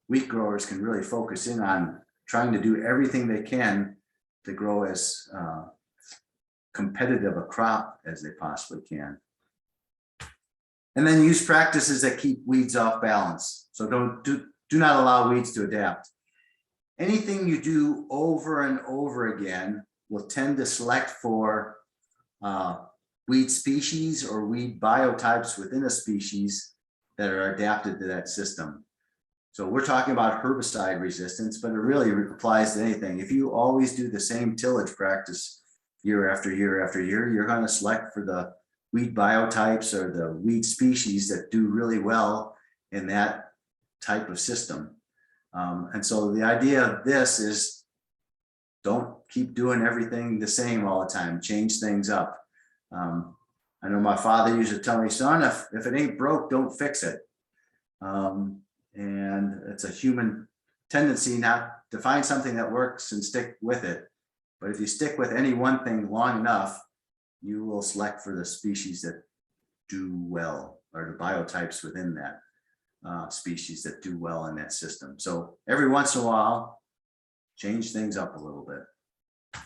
wheat growers can really focus in on, trying to do everything they can to grow as competitive a crop as they possibly can. And then use practices that keep weeds off balance. So do not allow weeds to adapt. Anything you do over and over again will tend to select for weed species or weed biotypes within a species that are adapted to that system. So we're talking about herbicide resistance, but it really applies to anything. If you always do the same tillage practice year after year after year, you're going to select for the weed biotypes or the weed species that do really well in that type of system. And so the idea of this is don't keep doing everything the same all the time, change things up. I know my father used to tell me, son, if it ain't broke, don't fix it. And it's a human tendency not to find something that works and stick with it. But if you stick with any one thing long enough, you will select for the species that do well, or the biotypes within that species that do well in that system. So every once in a while, change things up a little bit.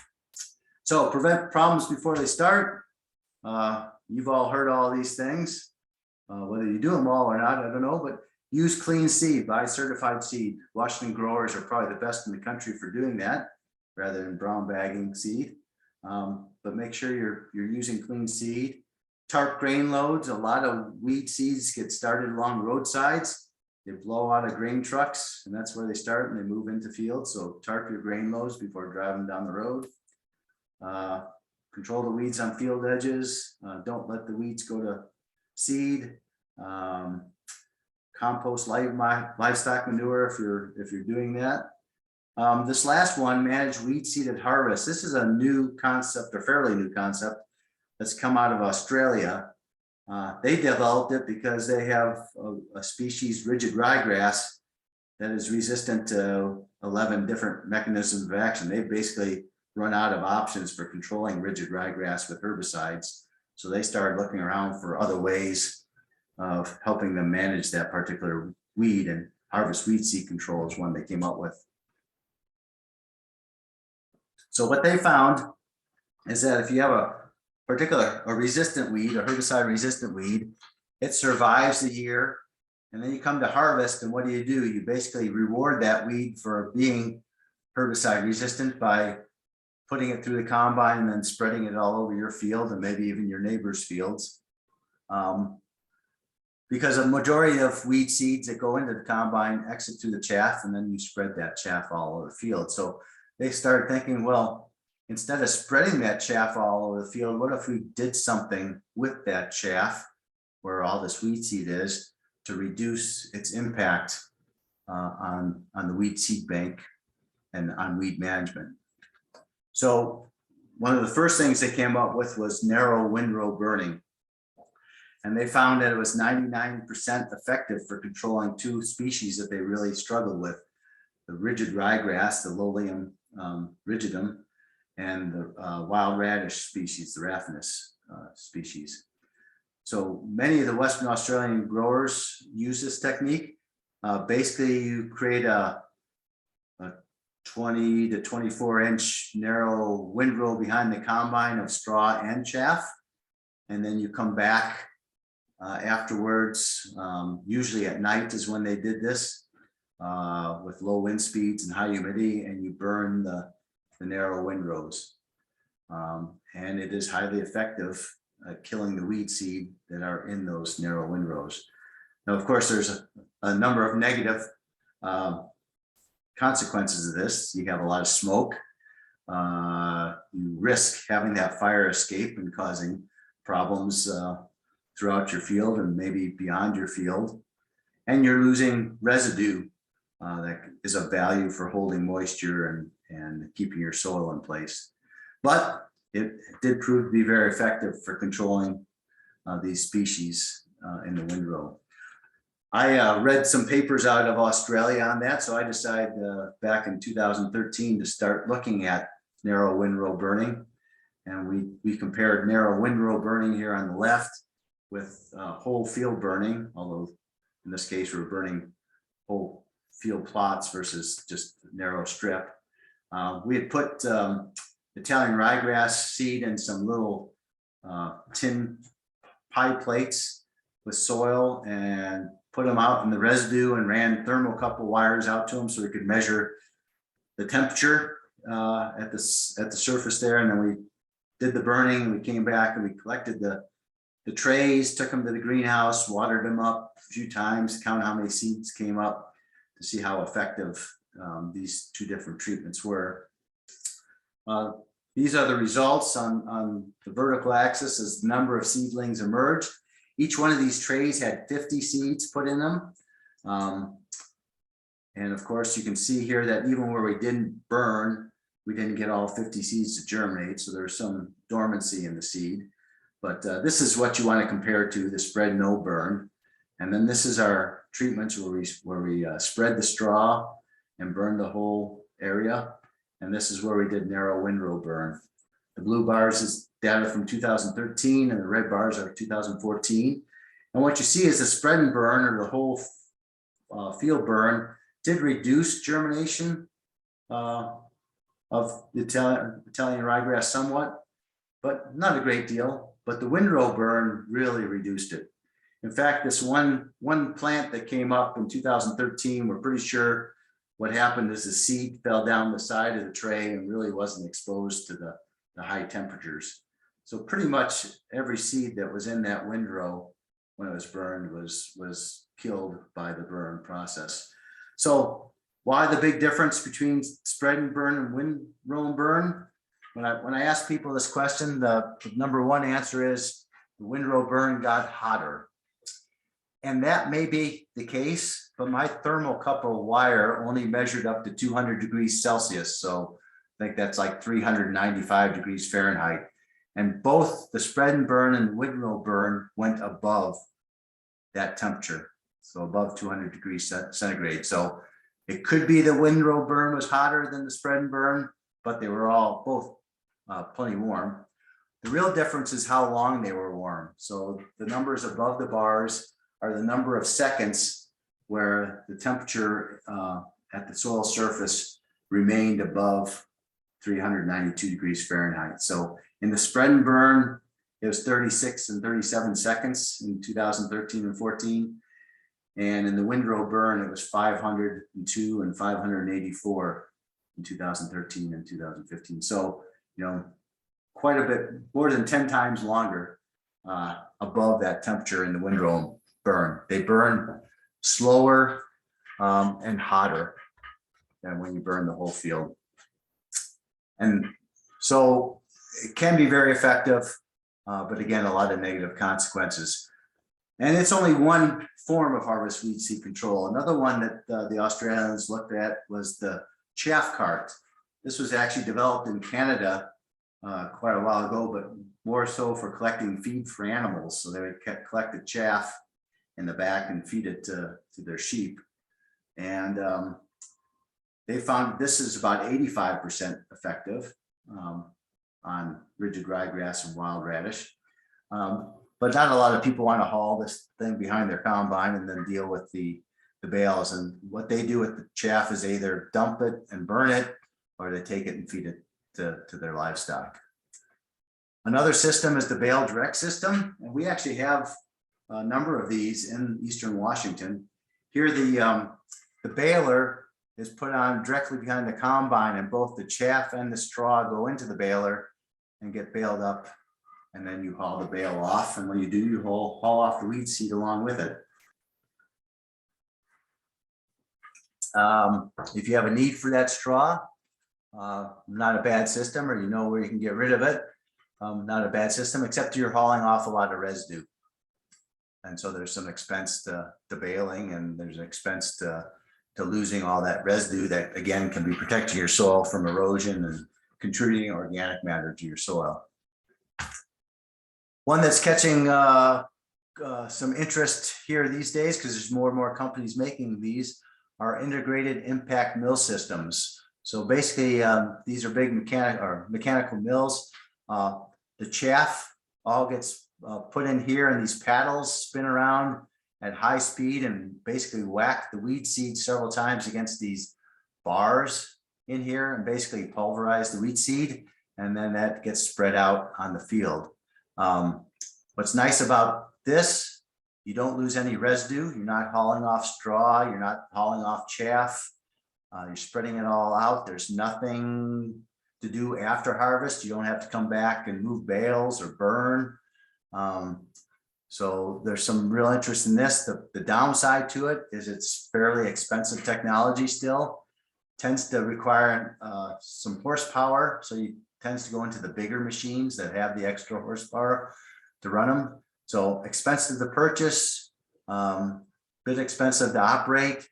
So prevent problems before they start. You've all heard all these things. Whether you do them all or not, I don't know, but use clean seed, buy certified seed. Washington growers are probably the best in the country for doing that, rather than brown bagging seed. But make sure you're using clean seed. Tarp grain loads. A lot of weed seeds get started along roadsides. They blow out of grain trucks, and that's where they start, and they move into fields. So tarp your grain loads before driving down the road. Control the weeds on field edges. Don't let the weeds go to seed. Compost livestock manure if you're doing that. This last one, manage weed seed at harvest. This is a new concept, or fairly new concept, that's come out of Australia. They developed it because they have a species, rigid ryegrass, that is resistant to 11 different mechanisms of action. They've basically run out of options for controlling rigid ryegrass with herbicides. So they started looking around for other ways of helping them manage that particular weed, and harvest weed seed control is one they came up with. So what they found is that if you have a resistant weed, a herbicide resistant weed, it survives the year, and then you come to harvest, and what do? You basically reward that weed for being herbicide resistant by putting it through the combine and then spreading it all over your field and maybe even your neighbor's fields. Because a majority of weed seeds that go into the combine exit through the chaff, and then you spread that chaff all over the field. So they started thinking, well, instead of spreading that chaff all over the field, what if we did something with that chaff where all this weed seed is to reduce its impact on the weed seed bank and on weed management. So one of the first things they came up with was narrow windrow burning. And they found that it was 99% effective for controlling two species that they really struggled with: the rigid ryegrass, the Lolium rigidum, and the wild radish species, the Raphanus species. So many of the Western Australian growers use this technique. Basically, you create a 20 to 24 inch narrow windrow behind the combine of straw and chaff. And then you come back afterwards, usually at night is when they did this, with low wind speeds and high humidity, and you burn the narrow windrows. And it is highly effective at killing the weed seed that are in those narrow windrows. Now, of course, there's a number of negative consequences of this. You have a lot of smoke. You risk having that fire escape and causing problems throughout your field and maybe beyond your field. And you're losing residue that is of value for holding moisture and keeping your soil in place. But it did prove to be very effective for controlling these species in the windrow. I read some papers out of Australia on that, so I decided back in 2013 to start looking at narrow windrow burning. And we compared narrow windrow burning here on the left with whole field burning, although in this case we're burning whole field plots versus just narrow strip. We had put Italian ryegrass seed in some little tin pie plates with soil and put them out in the residue and ran thermocouple wires out to them so we could measure the temperature at the surface there. And then we did the burning, and we came back and we collected the trays, took them to the greenhouse, watered them up a few times, count how many seeds came up to see how effective these two different treatments were. These are the results on the vertical axis as the number of seedlings emerged. Each one of these trays had 50 seeds put in them. And of course, you can see here that even where we didn't burn, we didn't get all 50 seeds to germinate. So there's some dormancy in the seed. But this is what you want to compare to the spread no burn. And then this is our treatments where we spread the straw and burn the whole area. And this is where we did narrow windrow burn. The blue bars is data from 2013 and the red bars are 2014. And what you see is the spread and burn, or the whole field burn, did reduce germination of the Italian ryegrass somewhat, but not a great deal. But the windrow burn really reduced it. In fact, this one plant that came up in 2013, we're pretty sure what happened is the seed fell down the side of the tray and really wasn't exposed to the high temperatures. So pretty much every seed that was in that windrow when it was burned was killed by the burn process. So why the big difference between spread and burn and windrow and burn? When I ask people this question, the number one answer is the windrow burn got hotter. And that may be the case, but my thermocouple wire only measured up to 200 degrees Celsius. So I think that's like 395 degrees Fahrenheit. And both the spread and burn and windrow burn went above that temperature. So above 200 degrees centigrade. So it could be the windrow burn was hotter than the spread and burn, but they were all both plenty warm. The real difference is how long they were warm. So the numbers above the bars are the number of seconds where the temperature at the soil surface remained above 392 degrees Fahrenheit. So in the spread and burn, it was 36 and 37 seconds in 2013 and 14. And in the windrow burn, it was 502 and 584 in 2013 and 2015. So, quite a bit more than 10 times longer above that temperature in the windrow burn. They burn slower and hotter than when you burn the whole field. And so it can be very effective, but again, a lot of negative consequences. And it's only one form of harvest weed seed control. Another one that the Australians looked at was the chaff cart. This was actually developed in Canada quite a while ago, but more so for collecting feed for animals. So they would collect the chaff in the back and feed it to their sheep. And they found this is about 85% effective on rigid ryegrass and wild radish. But not a lot of people want to haul this thing behind their combine and then deal with the bales. And what they do with the chaff is either dump it and burn it, or they take it and feed it to their livestock. Another system is the bale direct system. And we actually have a number of these in Eastern Washington. Here, the baler is put on directly behind the combine, and both the chaff and the straw go into the baler and get baled up. And then you haul the bale off. And when you do, you haul off the weed seed along with it. If you have a need for that straw, not a bad system, or you know where you can get rid of it, not a bad system, except you're hauling off a lot of residue. And so there's some expense to baling, and there's an expense to losing all that residue that, again, can be protecting your soil from erosion and contributing organic matter to your soil. One that's catching some interest here these days, because there's more and more companies making these, are integrated impact mill systems. So basically, these are big mechanical mills. The chaff all gets put in here, and these paddles spin around at high speed and basically whack the weed seed several times against these bars in here and basically pulverize the weed seed. And then that gets spread out on the field. What's nice about this, you don't lose any residue. You're not hauling off straw. You're not hauling off chaff. You're spreading it all out. There's nothing to do after harvest. You don't have to come back and move bales or burn. So there's some real interest in this. The downside to it is it's fairly expensive technology still. Tends to require some horsepower. So you tends to go into the bigger machines that have the extra horsepower to run them. So expensive to purchase, bit expensive to operate.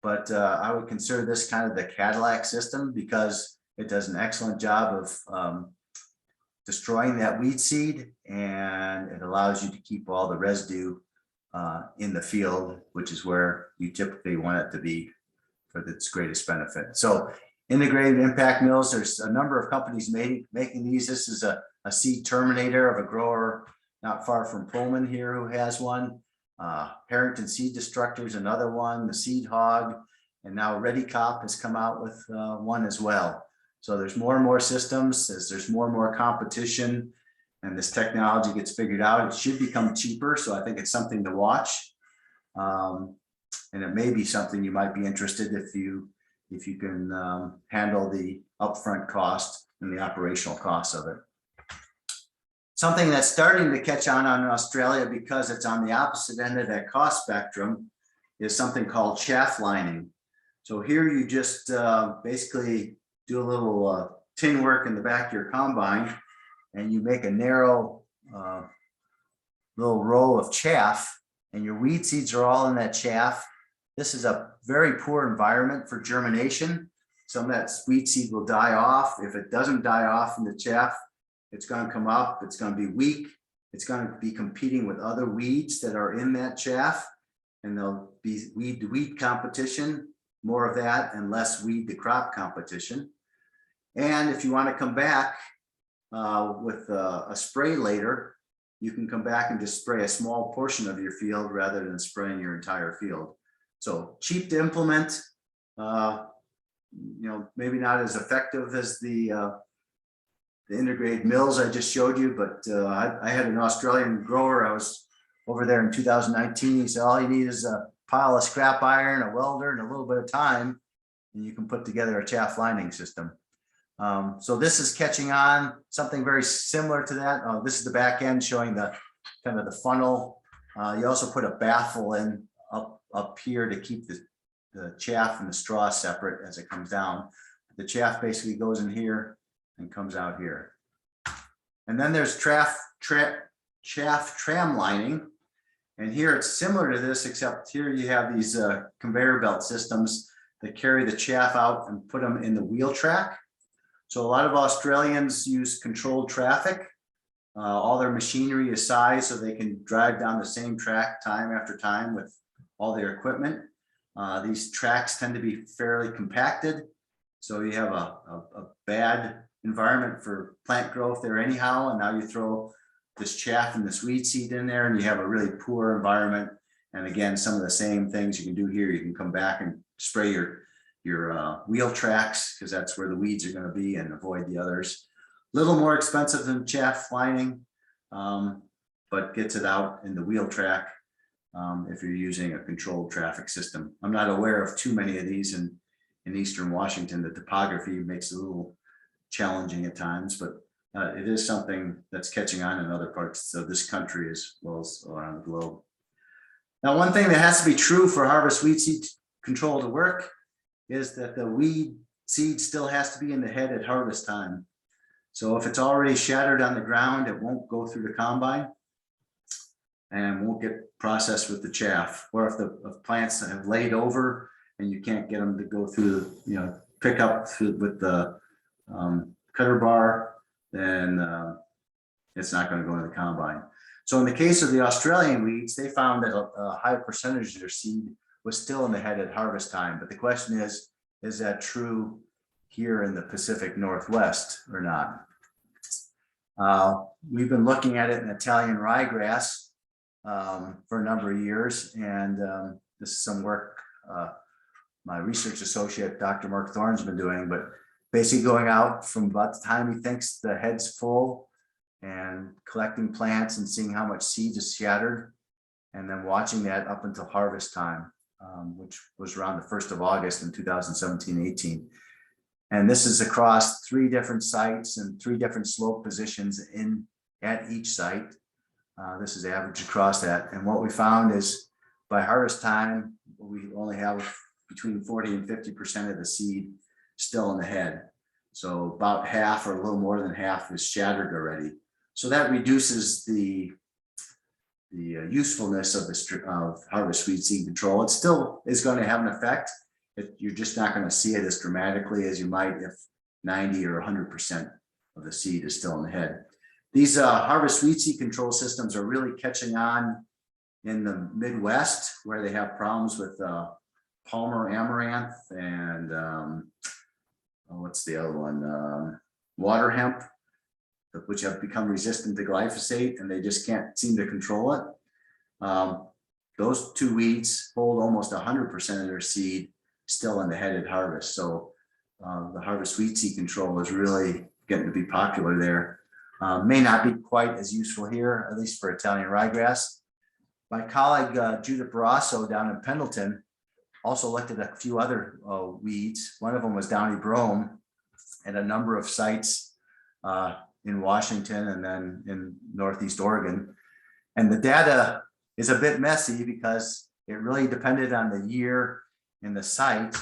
but I would consider this kind of the Cadillac system because it does an excellent job of destroying that weed seed, and it allows you to keep all the residue in the field, which is where you typically want it to be for its greatest benefit. So integrated impact mills, there's a number of companies making these. This is a seed terminator of a grower not far from Pullman here who has one. Harrington Seed Destructor is another one, the Seed Hog, and now Ready Cop has come out with one as well. So there's more and more systems, as there's more and more competition, and this technology gets figured out, it should become cheaper. So I think it's something to watch. And it may be something you might be interested if you can handle the upfront cost and the operational costs of it. Something that's starting to catch on in Australia because it's on the opposite end of that cost spectrum is something called chaff lining. So here you just basically do a little tin work in the back of your combine, and you make a narrow little row of chaff, and your weed seeds are all in that chaff. This is a very poor environment for germination. Some of that weed seed will die off. If it doesn't die off in the chaff, it's going to come up, it's going to be weak, it's going to be competing with other weeds that are in that chaff, and there'll be weed to weed competition, more of that, and less weed to crop competition. And if you want to come back with a spray later, you can come back and just spray a small portion of your field rather than spraying your entire field. So cheap to implement, maybe not as effective as the integrated mills I just showed you, but I had an Australian grower. I was over there in 2019. He said, all you need is a pile of scrap iron, a welder, and a little bit of time, and you can put together a chaff lining system. So this is catching on, something very similar to that. This is the back end showing the kind of the funnel. You also put a baffle in up here to keep the chaff and the straw separate as it comes down. The chaff basically goes in here and comes out here. And then there's chaff tram lining. And here it's similar to this, except here you have these conveyor belt systems that carry the chaff out and put them in the wheel track. So a lot of Australians use controlled traffic. All their machinery is sized so they can drive down the same track time after time with all their equipment. These tracks tend to be fairly compacted. So you have a bad environment for plant growth there anyhow. And now you throw this chaff and this weed seed in there and you have a really poor environment. And again, some of the same things you can do here. You can come back and spray your wheel tracks because that's where the weeds are going to be, and avoid the others. A little more expensive than chaff lining, but gets it out in the wheel track if you're using a controlled traffic system. I'm not aware of too many of these in Eastern Washington. The topography makes it a little challenging at times, but it is something that's catching on in other parts of this country as well as around the globe. Now, one thing that has to be true for harvest weed seed control to work is that the weed seed still has to be in the head at harvest time. So if it's already shattered on the ground, it won't go through the combine and won't get processed with the chaff. Or if the plants have laid over and you can't get them to go through, pick up with the cutter bar, then it's not going to go in the combine. So in the case of the Australian weeds, they found that a high percentage of their seed was still in the head at harvest time. But the question is that true here in the Pacific Northwest or not? We've been looking at it in Italian ryegrass for a number of years. And this is some work my research associate, Dr. Mark Thorne's been doing, but basically going out from about the time he thinks the head's full and collecting plants and seeing how much seed is scattered, and then watching that up until harvest time, which was around the 1st of August in 2017-18. And this is across 3 different sites and 3 different slope positions at each site. This is average across that. And what we found is by harvest time, we only have between 40 and 50% of the seed still in the head. So about half or a little more than half is shattered already. So that reduces the usefulness of harvest weed seed control. It still is going to have an effect. you're just not going to see it as dramatically as you might if 90 or 100% of the seed is still in the head. These harvest weed seed control systems are really catching on in the Midwest, where they have problems with Palmer amaranth and what's the other one? Water hemp, which have become resistant to glyphosate, and they just can't seem to control it. Those two weeds hold almost 100% of their seed still in the head at harvest. So the harvest weed seed control is really getting to be popular there. May not be quite as useful here, at least for Italian ryegrass. My colleague Judith Barrasso down in Pendleton also looked at a few other weeds. One of them was downy brome at a number of sites in Washington and then in Northeast Oregon. And the data is a bit messy because it really depended on the year and the site.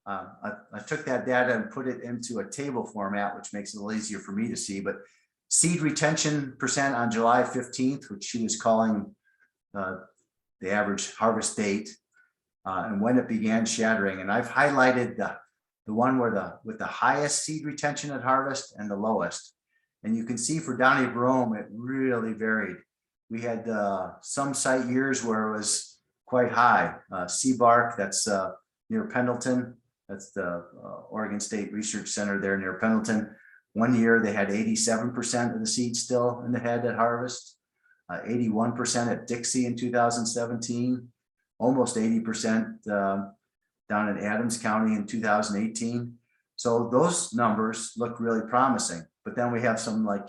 I took that data and put it into a table format, which makes it a little easier for me to see, but seed retention percent on July 15th, which she was calling the average harvest date, and when it began shattering. And I've highlighted the one where with the highest seed retention at harvest and the lowest. And you can see for downy brome, it really varied. We had some site years where it was quite high. Seabark, that's near Pendleton. That's the Oregon State Research Center there near Pendleton. One year they had 87% of the seed still in the head at harvest, 81% at Dixie in 2017, almost 80% down in Adams County in 2018. So those numbers look really promising. But then we have some like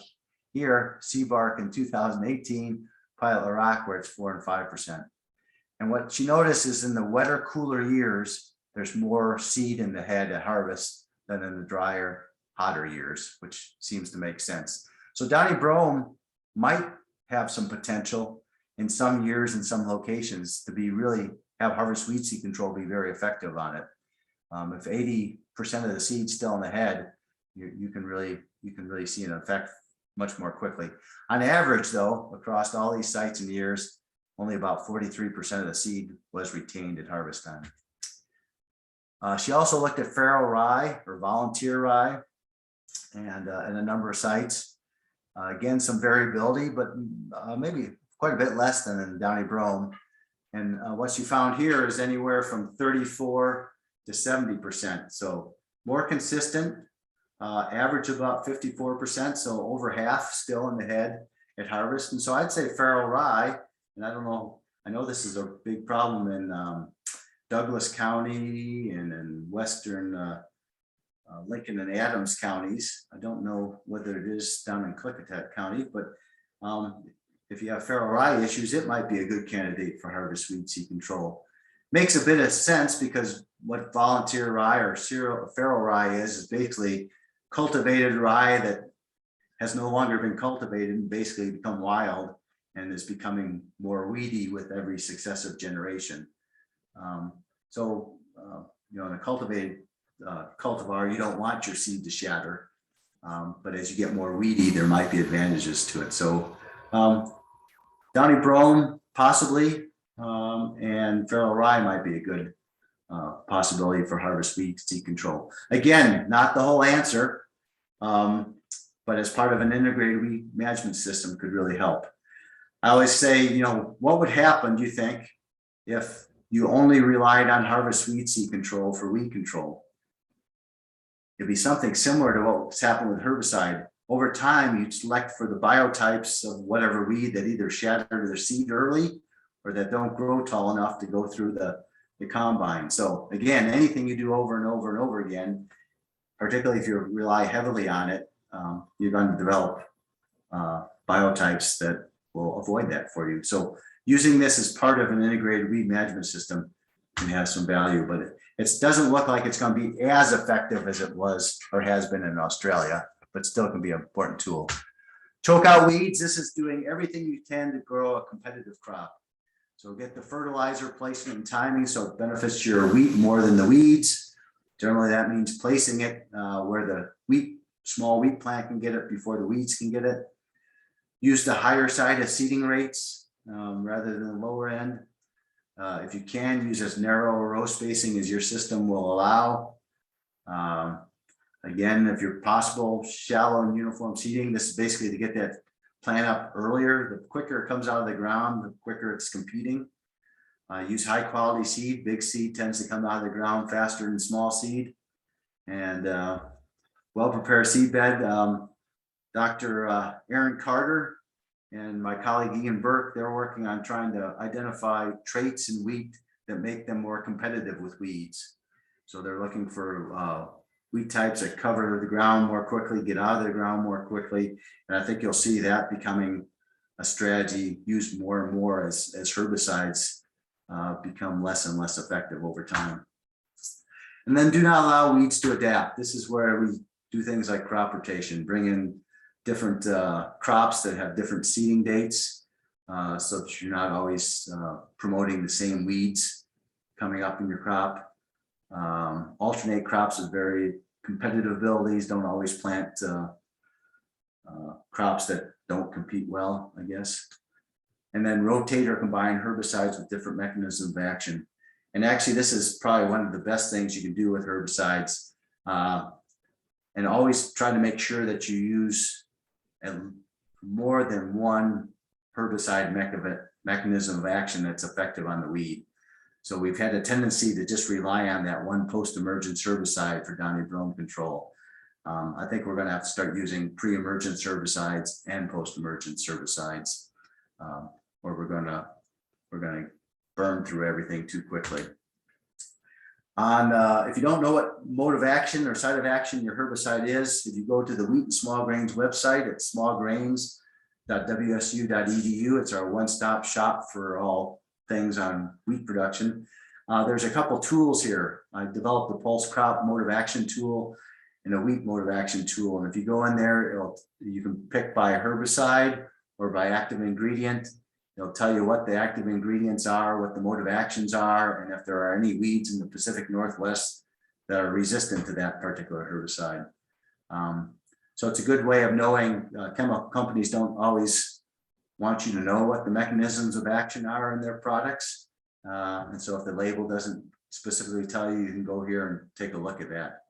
here, Seabark in 2018, Pilot Rock, where it's 4 and 5%. And what she notices in the wetter, cooler years, there's more seed in the head at harvest than in the drier, hotter years, which seems to make sense. So downy brome might have some potential in some years in some locations to be really have harvest weed seed control be very effective on it. If 80% of the seed's still in the head, you can really see an effect much more quickly. On average, though, across all these sites and years, only about 43% of the seed was retained at harvest time. She also looked at feral rye or volunteer rye and in a number of sites. Again, some variability, but maybe quite a bit less than in downy brome. And what she found here is anywhere from 34 to 70%. So more consistent, average about 54%. So over half still in the head at harvest. And so I'd say feral rye, and I don't know, I know this is a big problem in Douglas County and in Western Lincoln and Adams counties. I don't know whether it is down in Klickitat County, but if you have feral rye issues, it might be a good candidate for harvest weed seed control. Makes a bit of sense because what volunteer rye or feral rye is basically cultivated rye that has no longer been cultivated and basically become wild and is becoming more weedy with every successive generation. In a cultivated cultivar, you don't want your seed to shatter, but as you get more weedy, there might be advantages to it. So downy brome possibly, and feral rye might be a good possibility for harvest weed seed control. Again, not the whole answer, but as part of an integrated weed management system could really help. I always say, what would happen, do you think, if you only relied on harvest weed seed control for weed control? It'd be something similar to what's happened with herbicide. Over time, you'd select for the biotypes of whatever weed that either shatter their seed early or that don't grow tall enough to go through the combine. So again, anything you do over and over and over again, particularly if you rely heavily on it, you're going to develop biotypes that will avoid that for you. So using this as part of an integrated weed management system can have some value, but it doesn't look like it's going to be as effective as it was or has been in Australia, but still can be an important tool. Choke out weeds. This is doing everything you can to grow a competitive crop. So get the fertilizer placement and timing so it benefits your wheat more than the weeds. Generally, that means placing it where the small wheat plant can get it before the weeds can get it. Use the higher side of seeding rates rather than the lower end. If you can, use as narrow a row spacing as your system will allow. Again, if you're possible, shallow and uniform seeding. This is basically to get that plant up earlier. The quicker it comes out of the ground, the quicker it's competing. Use high quality seed. Big seed tends to come out of the ground faster than small seed. And well-prepared seed bed. Dr. Aaron Carter and my colleague Ian Burke, they're working on trying to identify traits in wheat that make them more competitive with weeds. So they're looking for wheat types that cover the ground more quickly, get out of the ground more quickly. And I think you'll see that becoming a strategy used more and more as herbicides become less and less effective over time. And then do not allow weeds to adapt. This is where we do things like crop rotation, bring in different crops that have different seeding dates so that you're not always promoting the same weeds coming up in your crop. Alternate crops with very competitive abilities. Don't always plant crops that don't compete well, I guess. And then rotate or combine herbicides with different mechanisms of action. And actually, this is probably one of the best things you can do with herbicides. And always try to make sure that you use more than one herbicide mechanism of action that's effective on the weed. So we've had a tendency to just rely on that one post-emergence herbicide for downy brome control. I think we're going to have to start using pre-emergence herbicides and post-emergence herbicides, or we're going to burn through everything too quickly. If you don't know what mode of action or site of action your herbicide is, if you go to the Wheat and Small Grains website at smallgrains.wsu.edu, it's our one-stop shop for all things on wheat production. There's a couple tools here. I developed the pulse crop mode of action tool and a wheat mode of action tool. And if you go in there, you can pick by herbicide or by active ingredient. It'll tell you what the active ingredients are, what the mode of actions are, and if there are any weeds in the Pacific Northwest that are resistant to that particular herbicide. So it's a good way of knowing. Chemical companies don't always want you to know what the mechanisms of action are in their products. And so if the label doesn't specifically tell you, you can go here and take a look at that.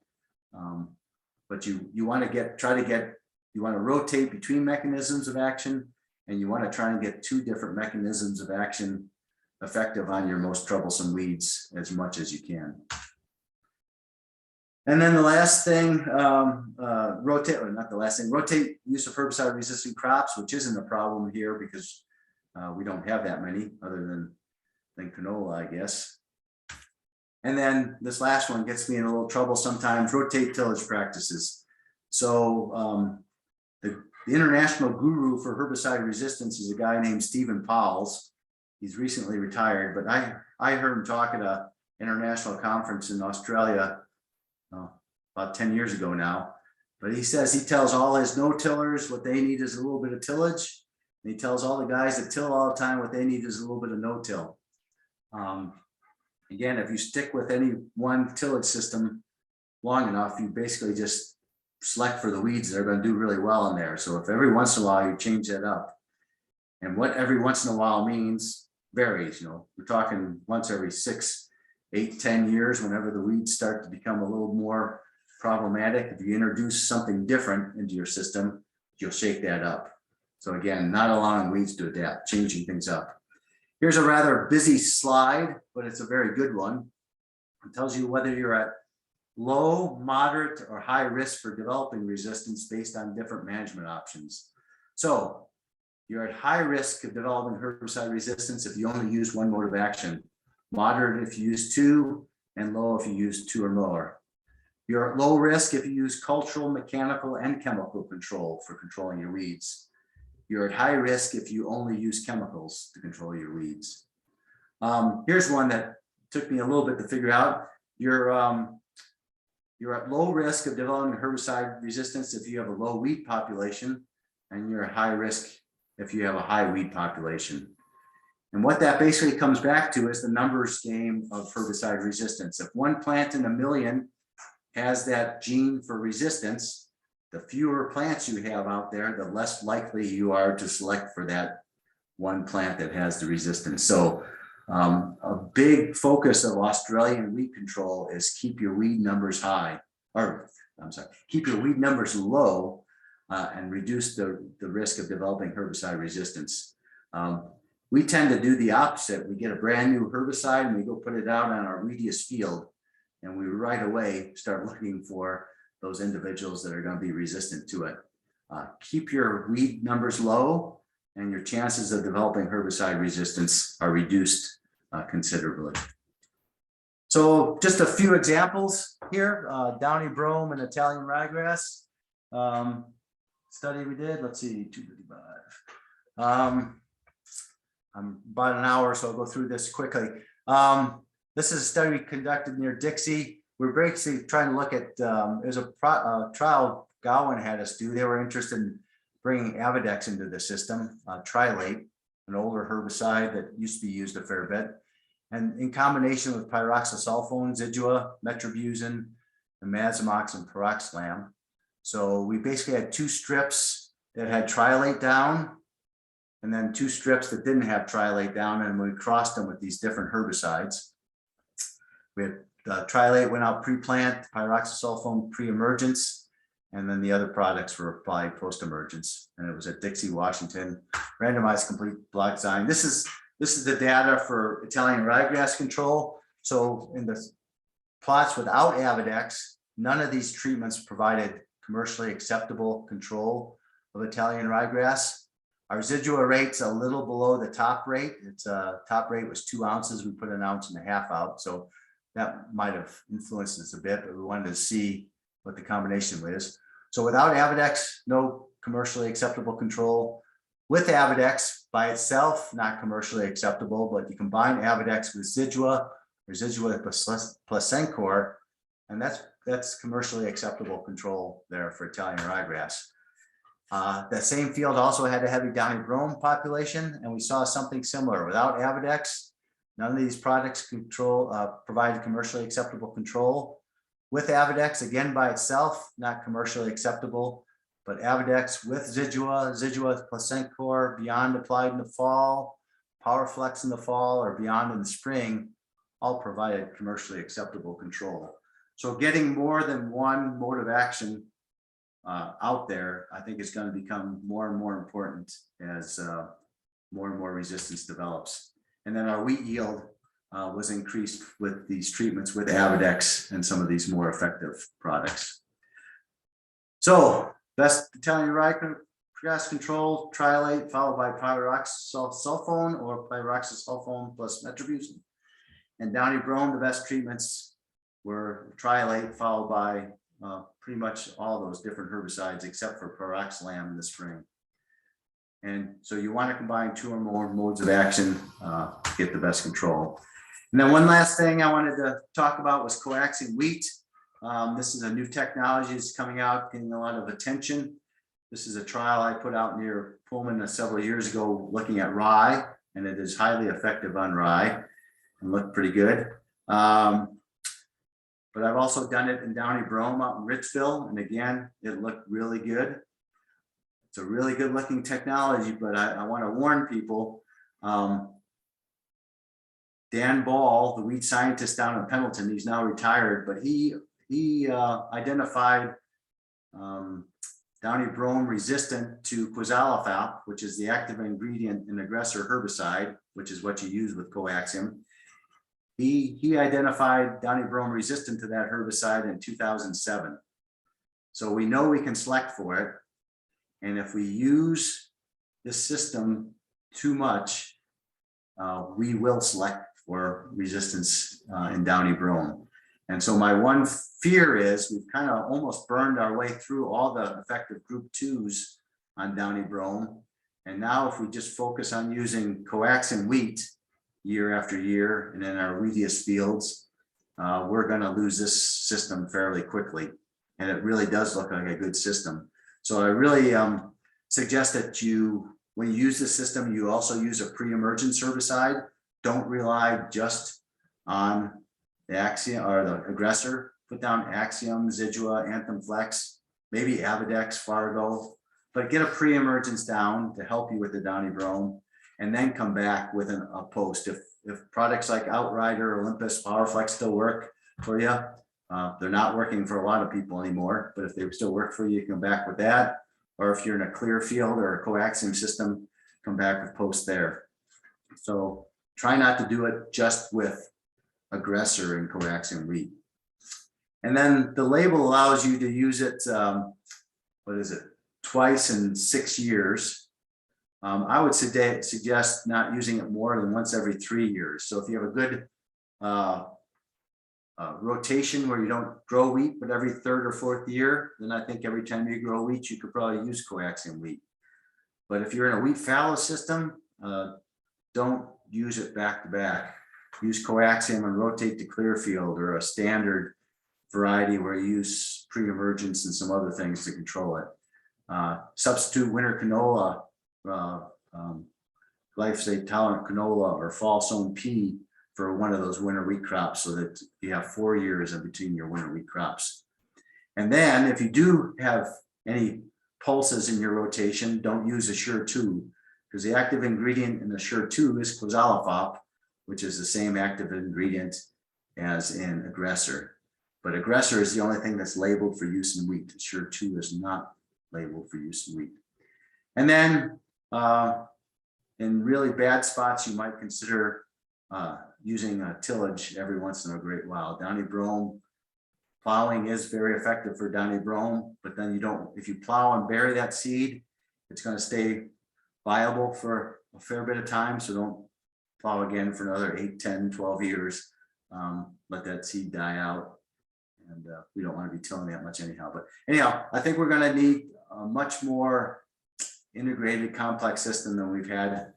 But you want to rotate between mechanisms of action, and you want to try and get two different mechanisms of action effective on your most troublesome weeds as much as you can. And then the last thing, rotate use of herbicide resistant crops, which isn't a problem here because we don't have that many other than canola, I guess. And then this last one gets me in a little trouble sometimes, rotate tillage practices. So the international guru for herbicide resistance is a guy named Stephen Pauls. He's recently retired, but I heard him talk at an international conference in Australia about 10 years ago now. But he says he tells all his no-tillers what they need is a little bit of tillage. And he tells all the guys that till all the time what they need is a little bit of no-till. Again, if you stick with any one tillage system long enough, you basically just select for the weeds that are going to do really well in there. So if every once in a while you change that up, and what every once in a while means varies, we're talking once every 6, 8, 10 years, whenever the weeds start to become a little more problematic. If you introduce something different into your system, you'll shake that up. So again, not allowing weeds to adapt, changing things up. Here's a rather busy slide, but it's a very good one. It tells you whether you're at low, moderate, or high risk for developing resistance based on different management options. So you're at high risk of developing herbicide resistance if you only use one mode of action, moderate if you use 2, and low if you use 2 or more. You're at low risk if you use cultural, mechanical, and chemical control for controlling your weeds. You're at high risk if you only use chemicals to control your weeds. Here's one that took me a little bit to figure out. You're at low risk of developing herbicide resistance if you have a low weed population, and you're at high risk if you have a high weed population. And what that basically comes back to is the numbers game of herbicide resistance. If one plant in a million has that gene for resistance, the fewer plants you have out there, the less likely you are to select for that one plant that has the resistance. So A big focus of Australian weed control is keep your weed numbers high, or I'm sorry, keep your weed numbers low and reduce the risk of developing herbicide resistance. We tend to do the opposite. We get a brand new herbicide and we go put it out on our weediest field, and we right away start looking for those individuals that are going to be resistant to it. Keep your weed numbers low and your chances of developing herbicide resistance are reduced considerably. So just a few examples here, downy brome and Italian ryegrass study we did. Let's see, 255. I'm about an hour, so I'll go through this quickly. This is a study we conducted near Dixie. We're basically trying to look at, there's a trial Gowan had us do. They were interested in bringing Avidex into the system, trilate, an older herbicide that used to be used a fair bit, and in combination with pyroxasulfone, Zidua, metribuzin, and Mazamox and Pyroxlam. So we basically had 2 strips that had trilate down, and then 2 strips that didn't have trilate down, and we crossed them with these different herbicides. We had trilate went out pre-plant, pyroxasulfone pre-emergence, and then the other products were applied post-emergence. And it was at Dixie, Washington, randomized complete block design. This is the data for Italian ryegrass control. So in the plots without Avidex, none of these treatments provided commercially acceptable control of Italian ryegrass. Our Zidua rate's a little below the top rate. Its top rate was 2 ounces. We put 1.5 ounces out. So that might have influenced us a bit, but we wanted to see what the combination was. So without Avidex, no commercially acceptable control. With Avidex by itself, not commercially acceptable, but you combine Avidex with Zidua or Zidua plus Sencor, and that's commercially acceptable control there for Italian ryegrass. That same field also had a heavy downy brome population, and we saw something similar. Without Avidex, none of these products provided commercially acceptable control. With Avidex, again by itself, not commercially acceptable, but Avidex with Zidua plus Sencor, Beyond applied in the fall, PowerFlex in the fall, or Beyond in the spring, all provided commercially acceptable control. So getting more than one mode of action out there, I think is going to become more and more important as more and more resistance develops. And then our wheat yield was increased with these treatments with Avidex and some of these more effective products. So best Italian ryegrass control, trilate followed by pyroxasulfone or pyroxasulfone plus metribuzin. And downy brome, the best treatments were trilate followed by pretty much all those different herbicides except for Pyroxlam in the spring. And so you want to combine 2 or more modes of action to get the best control. And then one last thing I wanted to talk about was coaxing wheat. This is a new technology that's coming out, getting a lot of attention. This is a trial I put out near Pullman several years ago looking at rye, and it is highly effective on rye and looked pretty good. But I've also done it in downy brome out in Richville, and again, it looked really good. It's a really good looking technology, but I want to warn people. Dan Ball, the weed scientist down in Pendleton, he's now retired, but he identified downy brome resistant to quizalofop, which is the active ingredient in aggressor herbicide, which is what you use with coaxium. He identified downy brome resistant to that herbicide in 2007. So we know we can select for it. And if we use this system too much, we will select for resistance in downy brome. And so my one fear is we've kind of almost burned our way through all the effective group 2s on downy brome. And now if we just focus on using coaxium wheat year after year and in our weediest fields, we're going to lose this system fairly quickly. And it really does look like a good system. So I really suggest that when you use this system, you also use a pre-emergence herbicide. Don't rely just on the Axiom or the aggressor. Put down Axiom, Zidua, Anthem Flex, maybe Avidex, Fargo, but get a pre-emergence down to help you with the downy brome. and then come back with a post. If products like Outrider, Olympus, PowerFlex still work for you, they're not working for a lot of people anymore, but if they still work for you, you come back with that. Or if you're in a clear field or a coaxium system, come back with posts there. So try not to do it just with aggressor and coaxium wheat. And then the label allows you to use it, what is it, twice in 6 years. I would suggest not using it more than once every 3 years. So if you have a good rotation where you don't grow wheat, but every 3rd or 4th year, then I think every time you grow wheat, you could probably use coaxium wheat. But if you're in a wheat fallow system, don't use it back to back. Use coaxium and rotate to Clearfield or a standard variety where you use pre-emergence and some other things to control it. Substitute winter canola, glyphosate tolerant canola or fall sown pea for one of those winter wheat crops so that you have 4 years in between your winter wheat crops. And then if you do have any pulses in your rotation, don't use Assure 2 because the active ingredient in Assure 2 is clozalofop, which is the same active ingredient as in Aggressor. But Aggressor is the only thing that's labeled for use in wheat. Assure 2 is not labeled for use in wheat. And then in really bad spots, you might consider using a tillage every once in a great while. Downy brome plowing is very effective for Downy brome, but then you don't, if you plow and bury that seed, it's going to stay viable for a fair bit of time. So don't plow again for another 8, 10, 12 years. Let that seed die out. And we don't want to be tilling that much anyhow. But anyhow, I think we're going to need a much more integrated complex system than we've had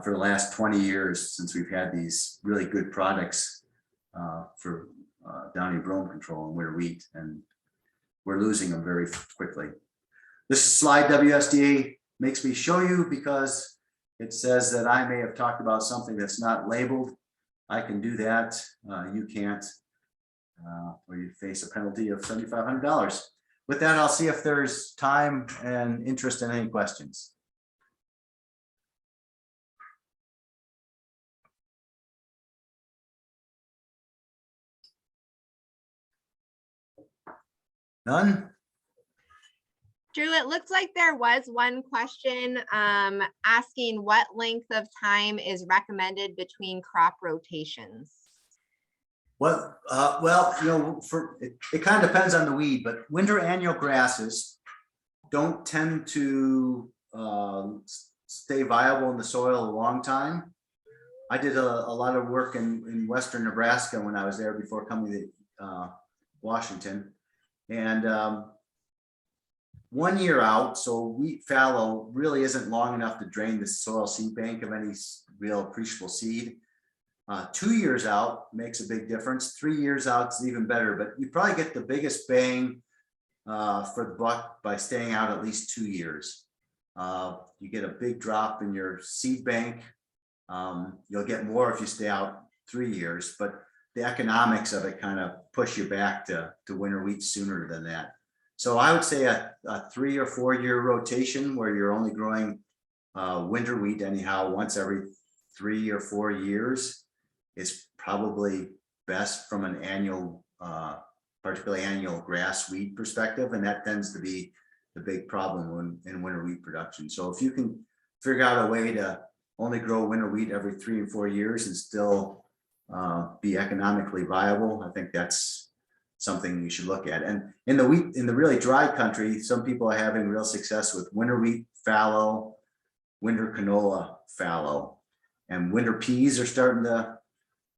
for the last 20 years since we've had these really good products for Downy brome control and winter wheat, and we're losing them very quickly. This slide WSDA makes me show you because it says that I may have talked about something that's not labeled. I can do that. You can't, or you face a penalty of $7,500. With that, I'll see if there's time and interest in any questions. None? Drew, it looks like there was one question asking what length of time is recommended between crop rotations. Well, it kind of depends on the weed, but winter annual grasses don't tend to stay viable in the soil a long time. I did a lot of work in western Nebraska when I was there before coming to Washington. And 1 year out, so wheat fallow really isn't long enough to drain the soil seed bank of any real appreciable seed. 2 years out makes a big difference. 3 years out is even better, but you probably get the biggest bang for the buck by staying out at least 2 years. You get a big drop in your seed bank. You'll get more if you stay out 3 years, but the economics of it kind of push you back to winter wheat sooner than that. So I would say a 3 or 4 year rotation where you're only growing winter wheat anyhow once every 3 or 4 years is probably best from an annual, particularly annual grass weed perspective. And that tends to be the big problem in winter wheat production. So if you can figure out a way to only grow winter wheat every 3 and 4 years and still be economically viable, I think that's something you should look at. And in the really dry country, some people are having real success with winter wheat fallow, winter canola fallow, and winter peas are starting to,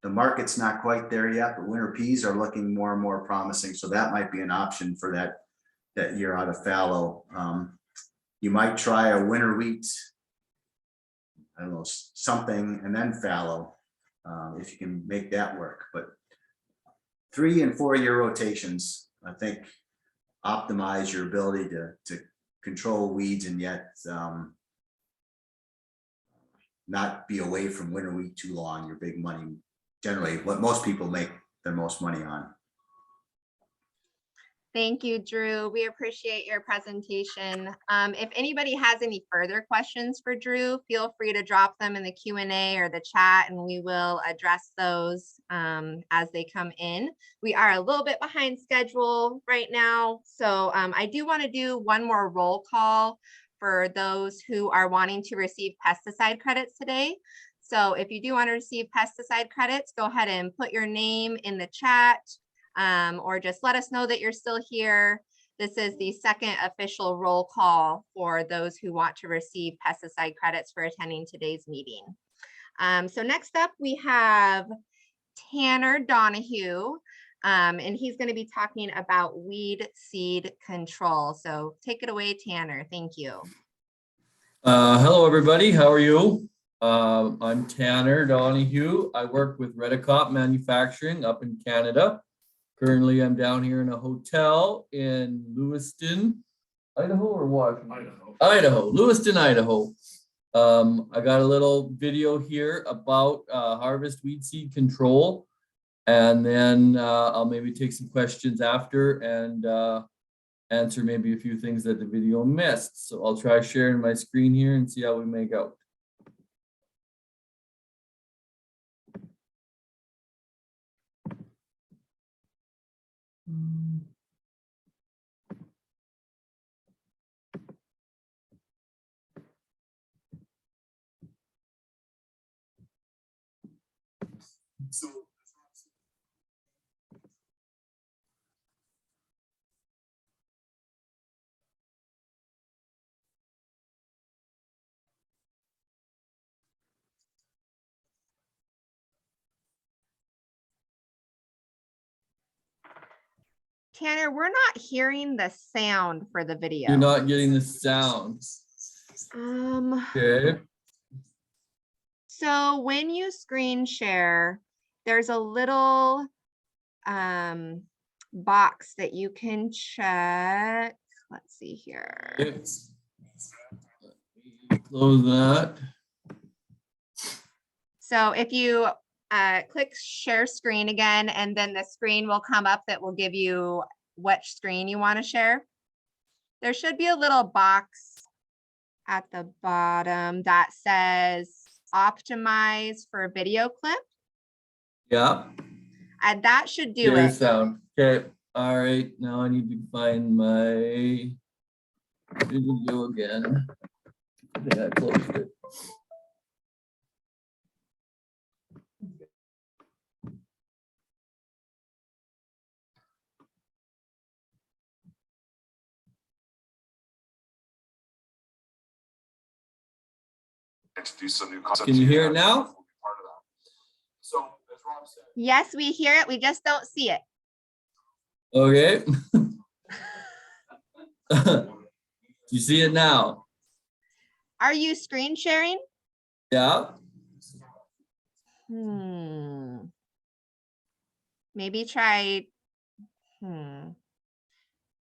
the market's not quite there yet, but winter peas are looking more and more promising. So that might be an option for that year out of fallow. You might try a winter wheat, I don't know, something, and then fallow, if you can make that work. But 3 and 4 year rotations, I think, optimize your ability to control weeds and yet not be away from winter wheat too long. Your big money, generally what most people make their most money on. Thank you, Drew. We appreciate your presentation. If anybody has any further questions for Drew, feel free to drop them in the Q&A or the chat, and we will address those as they come in. We are a little bit behind schedule right now, so I do want to do one more roll call for those who are wanting to receive pesticide credits today. So if you do want to receive pesticide credits, go ahead and put your name in the chat. Or just let us know that you're still here. This is the second official roll call for those who want to receive pesticide credits for attending today's meeting. So next up, we have Tanner Donahue, and he's going to be talking about weed seed control. So take it away, Tanner. Thank you. Hello, everybody. How are you? I'm Tanner Donahue. I work with Redicop Manufacturing up in Canada. Currently, I'm down here in a hotel in Lewiston, Idaho or Washington? Idaho, Lewiston, Idaho. I got a little video here about harvest weed seed control, and then I'll maybe take some questions after and answer maybe a few things that the video missed. So I'll try sharing my screen here and see how we make out. Tanner, we're not hearing the sound for the video. You're not getting the sound. Okay. So when you screen share, there's a little box that you can check. Let's see here. Close that. So if you click share screen again, and then the screen will come up that will give you which screen you want to share. There should be a little box at the bottom that says optimize for video clip. Yeah. And that should do Hear it. sound. Okay. All right. Now I need to find my video again. I think I closed it. Introduce some new concepts. Can you hear it now? So, as Rob said, Yes, we hear it. We just don't see it. Okay. You see it now? Are you screen sharing? Yeah. Maybe try,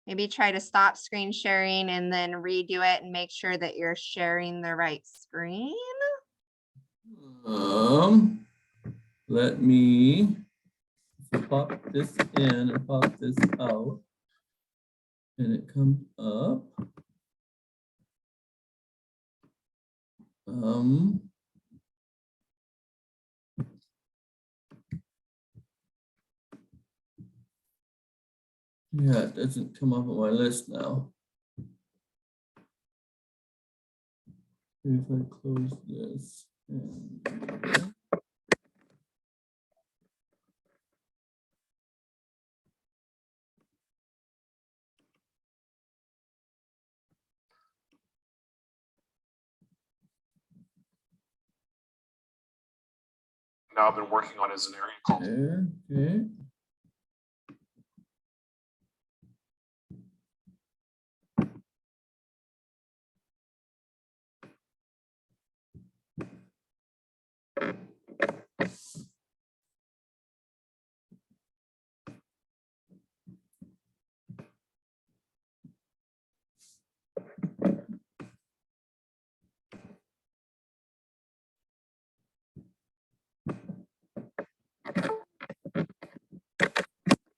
maybe try to stop screen sharing and then redo it and make sure that you're sharing the right screen. Let me pop this in and pop this out, and it comes up. Yeah, it doesn't come up on my list now. If I close this and now I've been working on is an area called there, okay.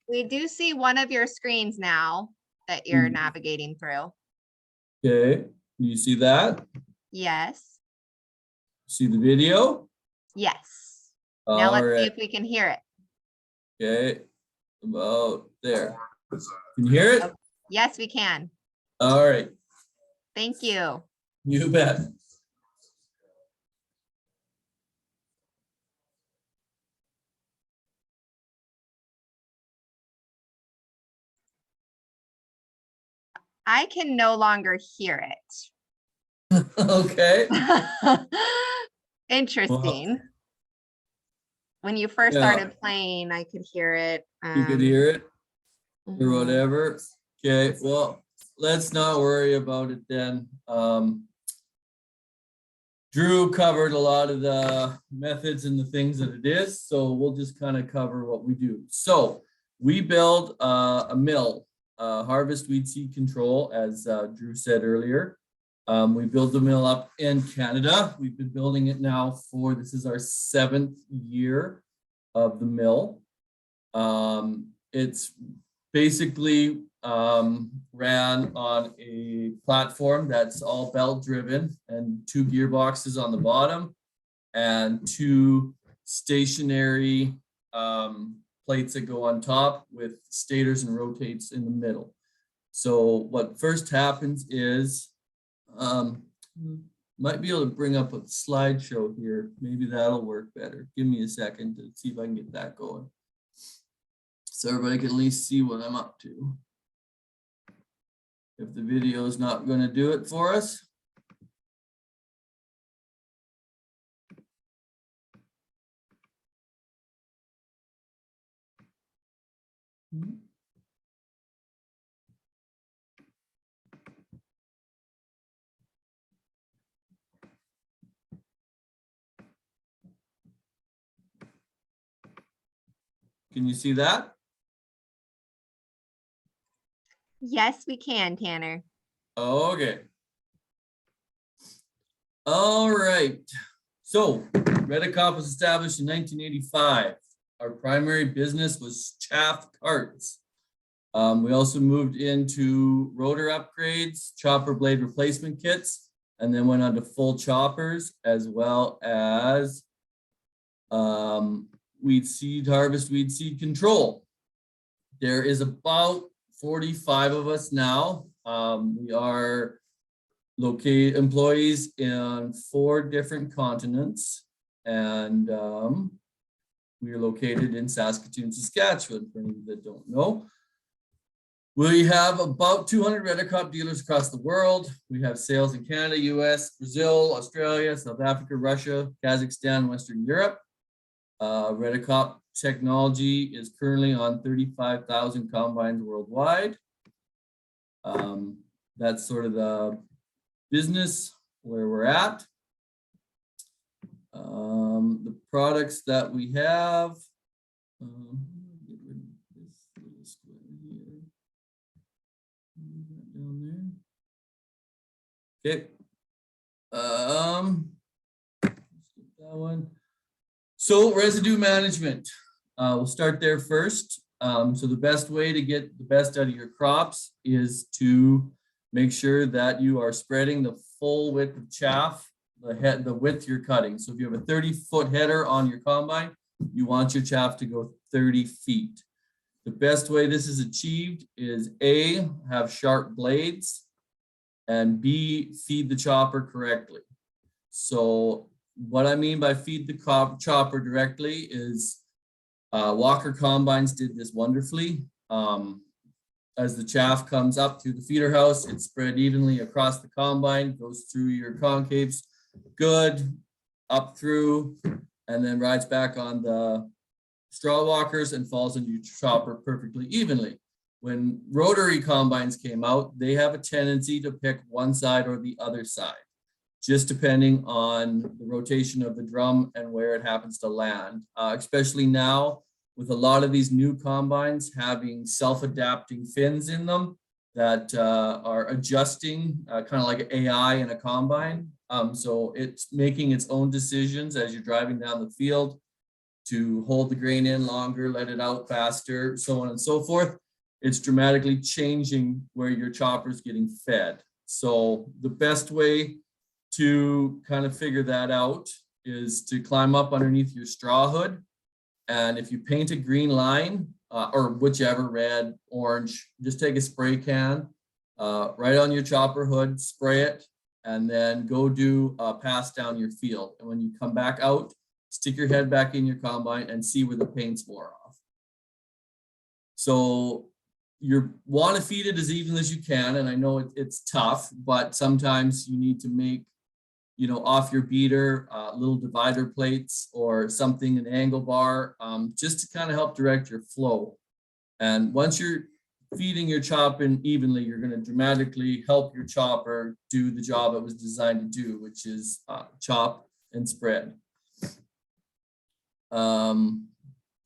We do see one of your screens now that you're Mm. navigating through. Okay, you see that? Yes, See the video? yes. Now All let's see right, if we can hear it. okay, about there. Can you hear it? Yes, we can. All right, Thank you. you bet. I can no longer hear Okay. it. Interesting. When you first Yeah. started playing, I could hear it. You could hear it or Mhm. whatever. Okay, well, let's not worry about it then. Drew covered a lot of the methods and the things that it is, so we'll just kind of cover what we do. So we build a mill, harvest weed seed control, as Drew said earlier. We build the mill up in Canada. We've been building it now this is our 7th year of the mill. It's basically ran on a platform that's all belt driven and 2 gearboxes on the bottom and 2 stationary plates that go on top with stators and rotates in the middle. So what first happens is, might be able to bring up a slideshow here. Maybe that'll work better. Give me a second to see if I can get that going, so everybody can at least see what I'm up to. If the video is not going to do it for us. Can you see that? Yes, we can, Tanner. Okay. All right. So Redicop was established in 1985. Our primary business was chaff carts. We also moved into rotor upgrades, chopper blade replacement kits, and then went on to full choppers, as well as weed seed harvest, weed seed control. There is about 45 of us now. We are employees in 4 different continents, and we are located in Saskatoon, Saskatchewan, for any that don't know. We have about 200 Redicop dealers across the world. We have sales in Canada, US, Brazil, Australia, South Africa, Russia, Kazakhstan, Western Europe. Redicop technology is currently on 35,000 combines worldwide. That's sort of the business where we're at. The products that we have. Get rid of this little square here. Down there. Okay. That one. So residue management. We'll start there first. So the best way to get the best out of your crops is to make sure that you are spreading the full width of chaff, the width you're cutting. So if you have a 30-foot header on your combine, you want your chaff to go 30 feet. The best way this is achieved is A, have sharp blades, and B, feed the chopper correctly. So what I mean by feed the chopper directly is Walker combines did this wonderfully. As the chaff comes up through the feeder house, it's spread evenly across the combine, goes through your concaves, good, up through, and then rides back on the straw walkers and falls into your chopper perfectly evenly. When rotary combines came out, they have a tendency to pick one side or the other side, just depending on the rotation of the drum and where it happens to land, especially now with a lot of these new combines having self-adapting fins in them that are adjusting, kind of like AI in a combine. So it's making its own decisions as you're driving down the field to hold the grain in longer, let it out faster, so on and so forth. It's dramatically changing where your chopper is getting fed. So the best way to kind of figure that out is to climb up underneath your straw hood. And if you paint a green line, or whichever, red, orange, just take a spray can, right on your chopper hood, spray it, and then go do a pass down your field. And when you come back out, stick your head back in your combine and see where the paint's wore off. So you want to feed it as evenly as you can. And I know it's tough, but sometimes you need to make, off your beater, little divider plates or something, an angle bar, just to kind of help direct your flow. And once you're feeding your chop in evenly, you're going to dramatically help your chopper do the job it was designed to do, which is chop and spread.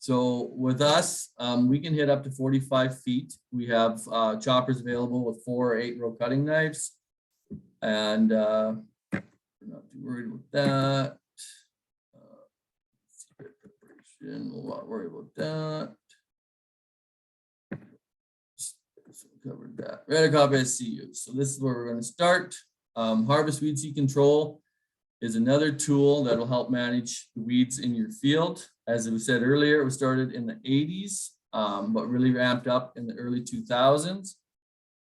So with us, we can hit up to 45 feet. We have choppers available with 4 or 8 row cutting knives, and we're not too worried about that. We'll not worry about that. So we covered that. Redicop SCU. So this is where we're going to start. Harvest weed seed control is another tool that will help manage the weeds in your field. As it was said earlier, it was started in the 80s, but really ramped up in the early 2000s.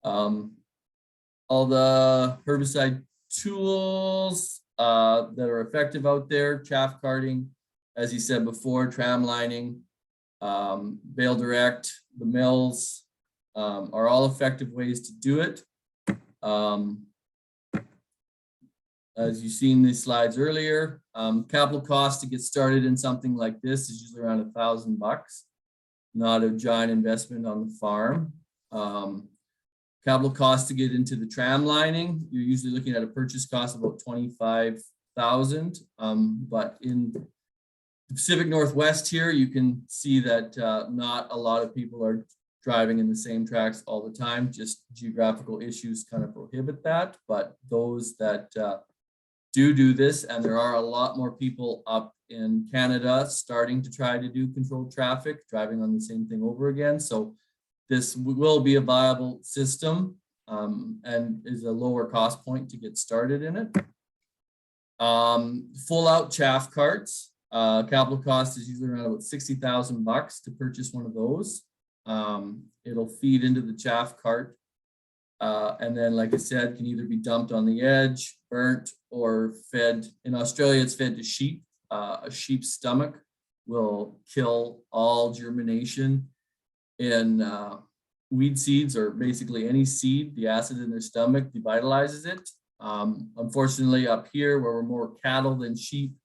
All the herbicide tools that are effective out there, chaff carting, as he said before, tram lining, bale direct, the mills, are all effective ways to do it. As you've seen these slides earlier, capital cost to get started in something like this is usually around $1,000, not a giant investment on the farm. Capital cost to get into the tram lining, you're usually looking at a purchase cost of about $25,000. But in the Pacific Northwest here, you can see that not a lot of people are driving in the same tracks all the time. Just geographical issues kind of prohibit that. But those that do this, and there are a lot more people up in Canada starting to try to do controlled traffic, driving on the same thing over again. So this will be a viable system, and is a lower cost point to get started in it. Full out chaff carts, capital cost is usually around about $60,000 to purchase one of those. It'll feed into the chaff cart. And then, like I said, can either be dumped on the edge, burnt, or fed. In Australia, it's fed to sheep. A sheep's stomach will kill all germination in weed seeds, or basically any seed. The acid in their stomach devitalizes it. Unfortunately, up here where we're more cattle than sheep,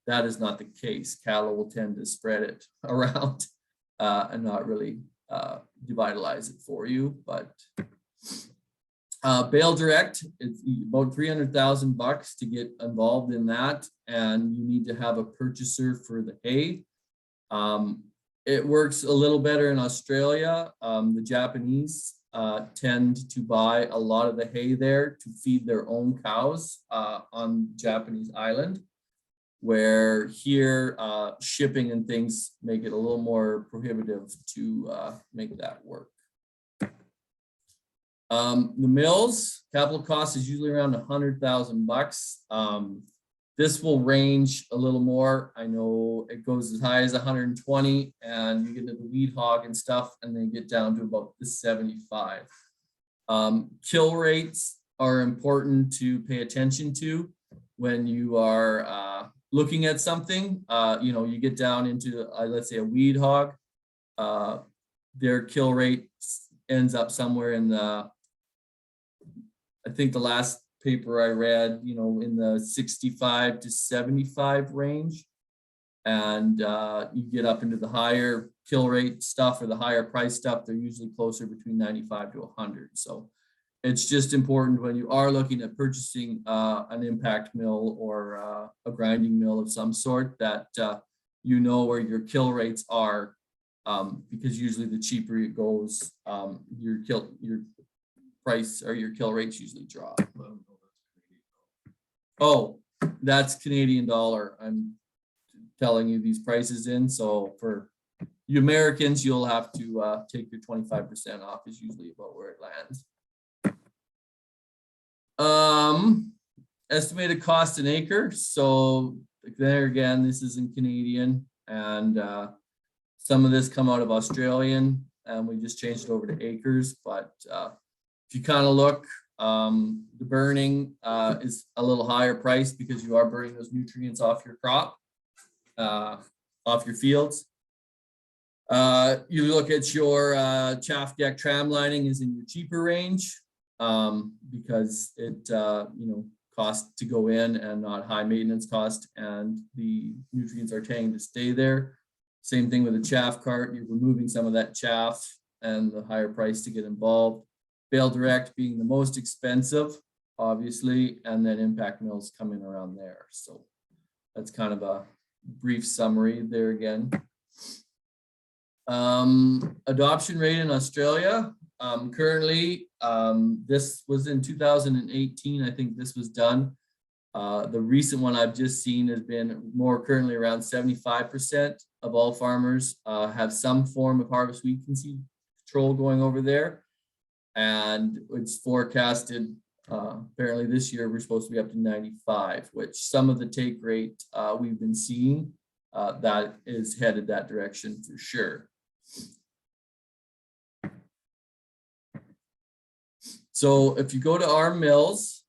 that is not the case. Cattle will tend to spread it around and not really devitalize it for you. But bale direct, it's about $300,000 to get involved in that, and you need to have a purchaser for the hay. It works a little better in Australia. The Japanese tend to buy a lot of the hay there to feed their own cows on Japanese island, where here shipping and things make it a little more prohibitive to make that work. The mills, capital cost is usually around $100,000. This will range a little more. I know it goes as high as 120, and you get into the weed hog and stuff, and then get down to about the 75. Kill rates are important to pay attention to when you are looking at something. You get down into, let's say, a weed hog. Their kill rate ends up somewhere in the, I think the last paper I read, in the 65 to 75 range. And you get up into the higher kill rate stuff or the higher price stuff, they're usually closer between 95 to 100. So it's just important when you are looking at purchasing an impact mill or a grinding mill of some sort that you know where your kill rates are, because usually the cheaper it goes, your price or your kill rates usually drop. Oh, that's Canadian dollar. I'm telling you these prices in. So for you Americans, you'll have to take your 25% off is usually about where it lands. Estimated cost an acre. So there again, this is in Canadian, and some of this come out of Australian, and we just changed it over to acres. But if you kind of look, the burning is a little higher price because you are burning those nutrients off your crop, off your fields. You look at your chaff deck tram lining is in your cheaper range because it costs to go in and not high maintenance cost, and the nutrients are tending to stay there. Same thing with a chaff cart, you're removing some of that chaff and the higher price to get involved. Bale direct being the most expensive, obviously, and then impact mills come in around there. So that's kind of a brief summary there again. Adoption rate in Australia. Currently, this was in 2018. I think this was done. The recent one I've just seen has been more currently around 75% of all farmers have some form of harvest weed control going over there. And it's forecasted, apparently this year, we're supposed to be up to 95, which some of the take rate we've been seeing, that is headed that direction for sure. So if you go to our mills,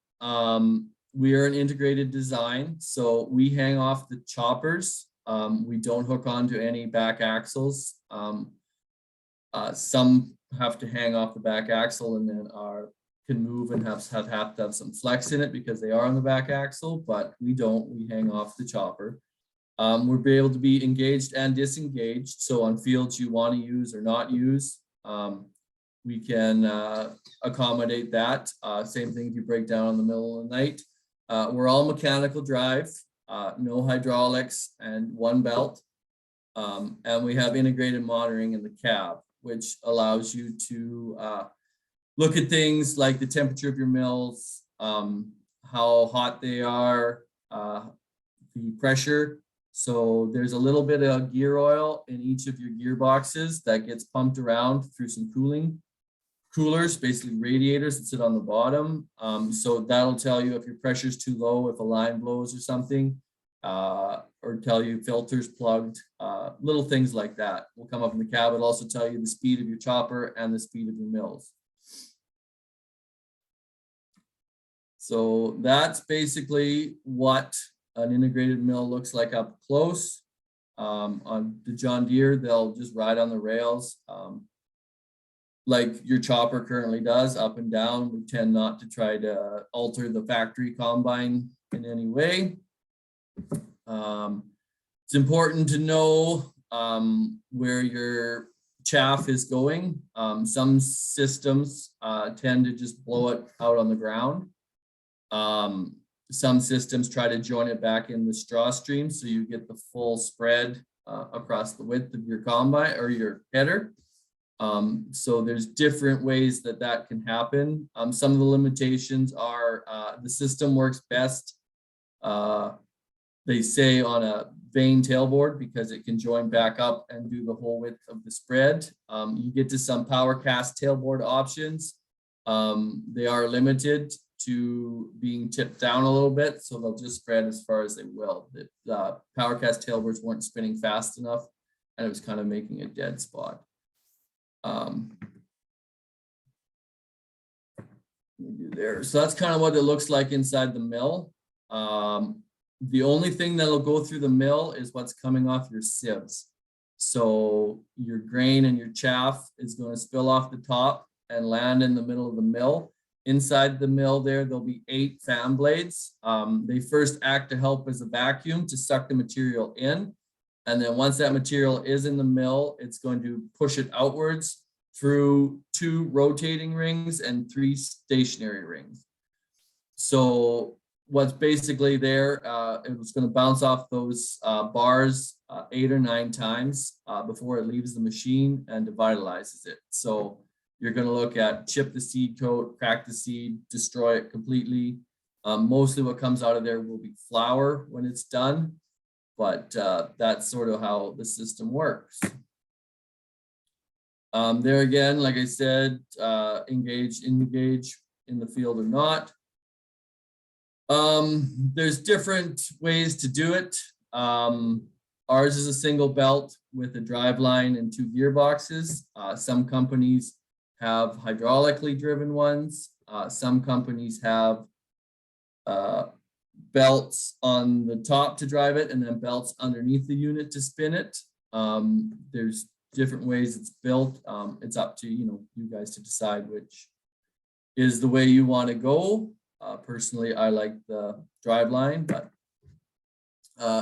we are an integrated design. So we hang off the choppers. We don't hook onto any back axles. Some have to hang off the back axle and then can move and have to have some flex in it because they are on the back axle, but we don't. We hang off the chopper. We'll be able to be engaged and disengaged. So on fields you want to use or not use, we can accommodate that. Same thing if you break down in the middle of the night. We're all mechanical drive, no hydraulics, and one belt. And we have integrated monitoring in the cab, which allows you to look at things like the temperature of your mills, how hot they are, the pressure. So there's a little bit of gear oil in each of your gearboxes that gets pumped around through some coolers, basically radiators that sit on the bottom. So that'll tell you if your pressure is too low, if a line blows or something, or tell you filters plugged, little things like that will come up in the cab. It'll also tell you the speed of your chopper and the speed of your mills. So that's basically what an integrated mill looks like up close. On the John Deere, they'll just ride on the rails like your chopper currently does, up and down. We tend not to try to alter the factory combine in any way. It's important to know where your chaff is going. Some systems tend to just blow it out on the ground. Some systems try to join it back in the straw stream so you get the full spread across the width of your combine or your header. So there's different ways that can happen. Some of the limitations are the system works best, they say, on a vane tailboard because it can join back up and do the whole width of the spread. You get to some power cast tailboard options. They are limited to being tipped down a little bit, so they'll just spread as far as they will. The power cast tailboards weren't spinning fast enough, and it was kind of making a dead spot. There, so that's kind of what it looks like inside the mill. The only thing that'll go through the mill is what's coming off your sieves. So your grain and your chaff is going to spill off the top and land in the middle of the mill. Inside the mill there'll be 8 fan blades. They first act to help as a vacuum to suck the material in. And then once that material is in the mill, it's going to push it outwards through 2 rotating rings and 3 stationary rings. So what's basically there, it was going to bounce off those bars 8 or 9 times before it leaves the machine and devitalizes it. So you're going to look at chip the seed coat, crack the seed, destroy it completely. Mostly what comes out of there will be flour when it's done, but that's sort of how the system works. There again, like I said, engage in the field or not. There's different ways to do it. Ours is a single belt with a drive line and 2 gearboxes. Some companies have hydraulically driven ones. Some companies have belts on the top to drive it and then belts underneath the unit to spin it. There's different ways it's built. It's up to you guys to decide which is the way you want to go. Personally, I like the drive line, but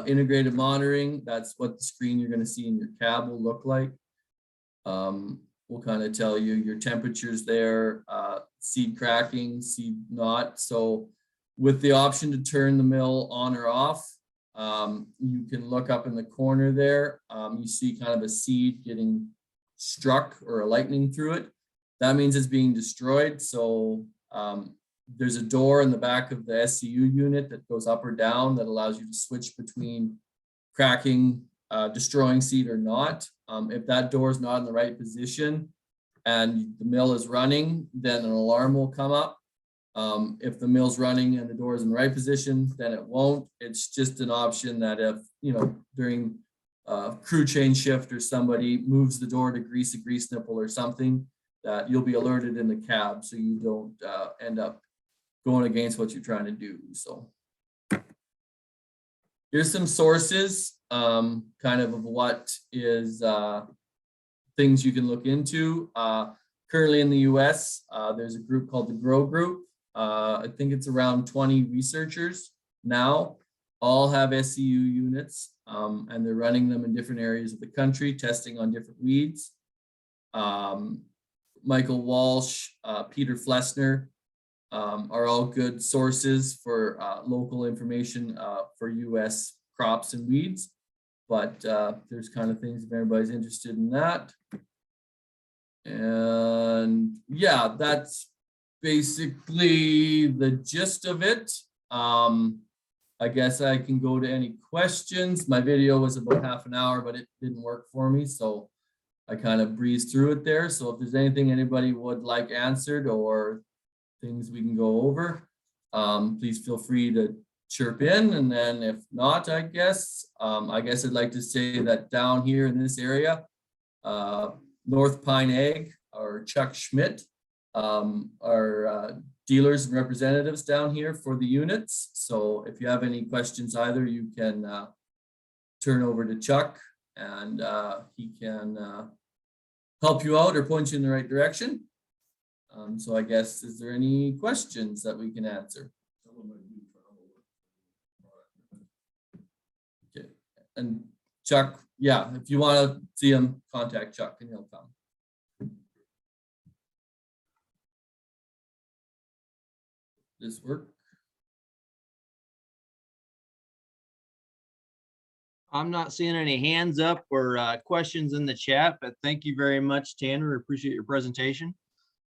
integrated monitoring, that's what the screen you're going to see in your cab will look like. Will kind of tell you your temperatures there, seed cracking, seed not. So with the option to turn the mill on or off, you can look up in the corner there. You see kind of a seed getting struck or a lightning through it. That means it's being destroyed. So there's a door in the back of the SCU unit that goes up or down that allows you to switch between cracking, destroying seed or not. If that door is not in the right position and the mill is running, then an alarm will come up. If the mill's running and the door is in the right position, then it won't. It's just an option that if, during crew change shift or somebody moves the door to grease a grease nipple or something, that you'll be alerted in the cab so you don't end up going against what you're trying to do. So here's some sources kind of what is things you can look into. Currently in the US, there's a group called the GROW Group. I think it's around 20 researchers now, all have SCU units, and they're running them in different areas of the country, testing on different weeds. Michael Walsh, Peter Flessner are all good sources for local information for US crops and weeds. But there's kind of things if anybody's interested in that. And yeah, that's basically the gist of it. I guess I can go to any questions. My video was about half an hour, but it didn't work for me. So I kind of breezed through it there. So if there's anything anybody would like answered or things we can go over, please feel free to chirp in. And then if not, I guess I'd like to say that down here in this area, North Pine Ag or Chuck Schmidt are dealers and representatives down here for the units. So if you have any questions either, you can turn over to Chuck and he can help you out or point you in the right direction. So I guess, is there any questions that we can answer? Okay, and Chuck, yeah, if you want to see him, contact Chuck and he'll come. This work? I'm not seeing any hands up or questions in the chat, but thank you very much, Tanner. Appreciate your presentation.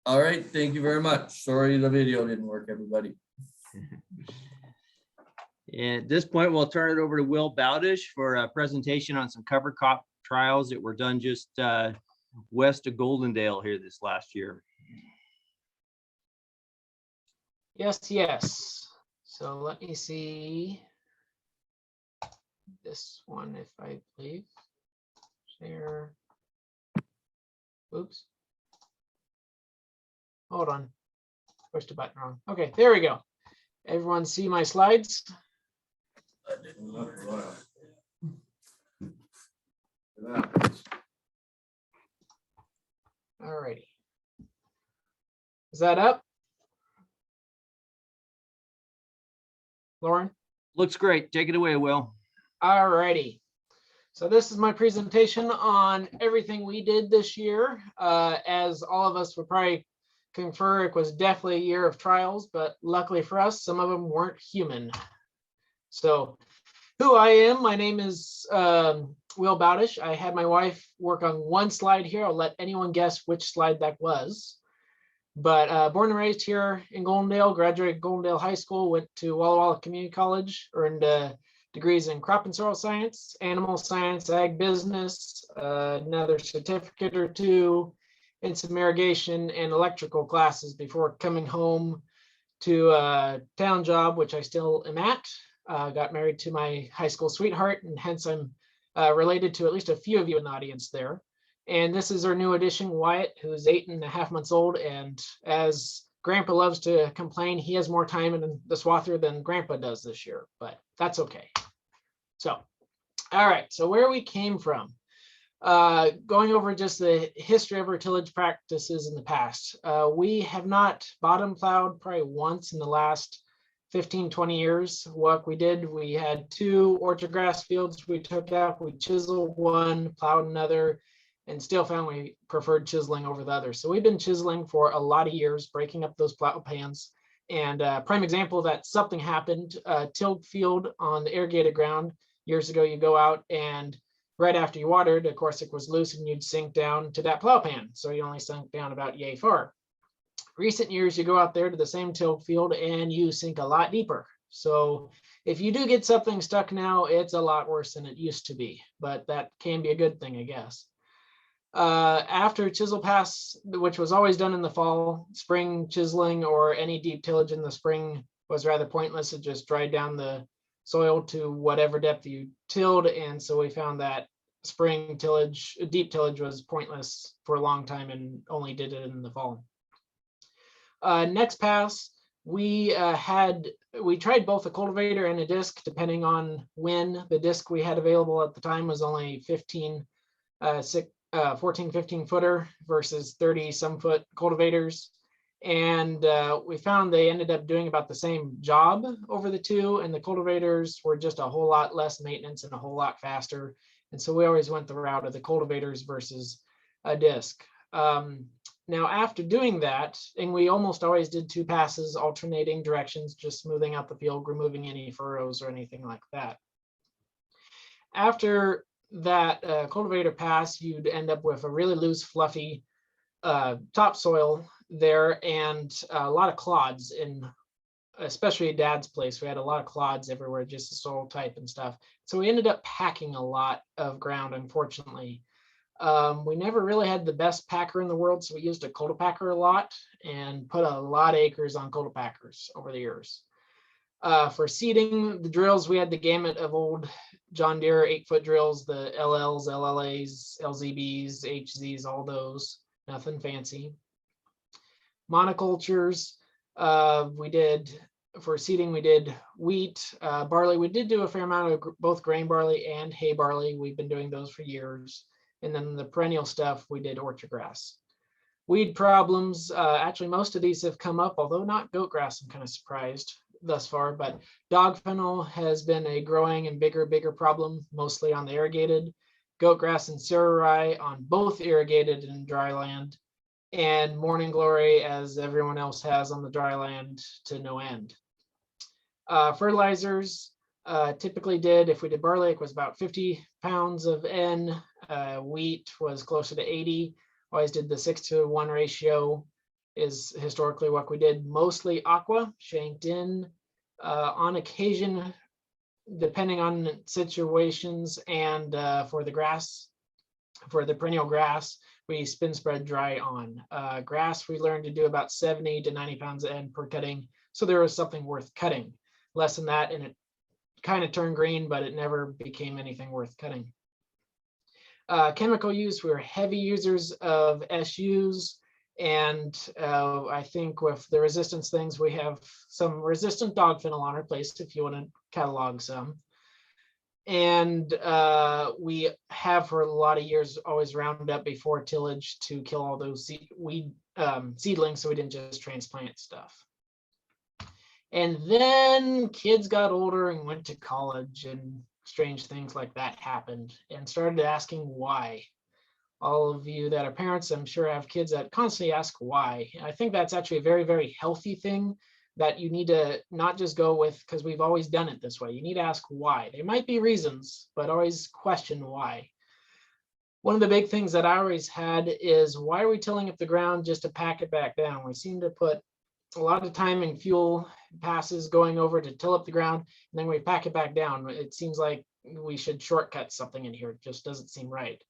All right, thank you very much. Sorry the video didn't work, everybody. And at this point, we'll turn it over to Will Bowdish for a presentation on some cover crop trials that were done just west of Goldendale here this last year. Yes. So let me see this one, if I believe. Share. Oops. Hold on. Pushed the button wrong. Okay, there we go. Everyone see my slides? All righty. Is that up? Lauren? Looks great. Take it away, Will. All righty. So this is my presentation on everything we did this year. As all of us would probably confer, it was definitely a year of trials, but luckily for us, some of them weren't human. So who I am, my name is Will Bowdish. I had my wife work on one slide here. I'll let anyone guess which slide that was. But born and raised here in Goldendale, graduated Goldendale High School, went to Walla Walla Community College, earned a degrees in crop and soil science, animal science, ag business, another certificate or two, and some irrigation and electrical classes before coming home to a town job, which I still am at. Got married to my high school sweetheart, and hence I'm related to at least a few of you in the audience there. And this is our new addition, Wyatt, who's 8.5 months old. And as Grandpa loves to complain, he has more time in the swather than Grandpa does this year, but that's okay. So, all right, so where we came from. Going over just the history of our tillage practices in the past. We have not bottom plowed probably once in the last 15, 20 years. What we did, we had 2 orchard grass fields we took out, we chiseled one, plowed another, and still found we preferred chiseling over the other. So we've been chiseling for a lot of years, breaking up those plow pans. And prime example that something happened, tilled field on the irrigated ground. Years ago, you go out and right after you watered, of course, it was loose and you'd sink down to that plow pan. So you only sunk down about yay far. Recent years, you go out there to the same tilled field and you sink a lot deeper. So if you do get something stuck now, it's a lot worse than it used to be, but that can be a good thing, I guess. After chisel pass, which was always done in the fall, spring chiseling or any deep tillage in the spring was rather pointless. It just dried down the soil to whatever depth you tilled. And so we found that spring tillage, deep tillage was pointless for a long time and only did it in the fall. Next pass, we tried both a cultivator and a disc, depending on when. The disc we had available at the time was only 14, 15 footer versus 30 some foot cultivators. And we found they ended up doing about the same job over the two, and the cultivators were just a whole lot less maintenance and a whole lot faster. And so we always went the route of the cultivators versus a disc. Now, after doing that, and we almost always did 2 passes, alternating directions, just smoothing out the field, removing any furrows or anything like that. After that cultivator pass, you'd end up with a really loose, fluffy topsoil there and a lot of clods, in especially Dad's place. We had a lot of clods everywhere, just the soil type and stuff. So we ended up packing a lot of ground, unfortunately. We never really had the best packer in the world, so we used a cultipacker a lot and put a lot of acres on cultipackers over the years. For seeding the drills, we had the gamut of old John Deere 8-foot drills, the LLs, LLAs, LZBs, HZs, all those, nothing fancy. Monocultures, for seeding, we did wheat, barley. We did do a fair amount of both grain barley and hay barley. We've been doing those for years. And then the perennial stuff, we did orchard grass. Weed problems, actually most of these have come up, although not goat grass. I'm kind of surprised thus far, but dog fennel has been a growing and bigger problem, mostly on the irrigated. Goat grass and Syrah rye on both irrigated and dry land, and morning glory, as everyone else has on the dry land, to no end. Fertilizers, typically did, if we did barley, it was about 50 pounds of N. Wheat was closer to 80. Always did the 6-to-1 ratio is historically what we did. Mostly aqua, shanked in. On occasion, depending on situations, and for the grass, for the perennial grass, we spin spread dry on. Grass, we learned to do about 70 to 90 pounds of N per cutting. So there was something worth cutting. Less than that, and it kind of turned green, but it never became anything worth cutting. Chemical use, we were heavy users of SUs, and I think with the resistance things, we have some resistant dog fennel on our place if you want to catalog some. And we have for a lot of years always rounded up before tillage to kill all those seedlings, so we didn't just transplant stuff. And then kids got older and went to college, and strange things like that happened, and started asking why. All of you that are parents, I'm sure, have kids that constantly ask why. I think that's actually a very, very healthy thing that you need to not just go with because we've always done it this way. You need to ask why. There might be reasons, but always question why. One of the big things that I always had is, why are we tilling up the ground just to pack it back down? We seem to put a lot of time and fuel passes going over to till up the ground, and then we pack it back down. It seems like we should shortcut something in here. It just doesn't seem right.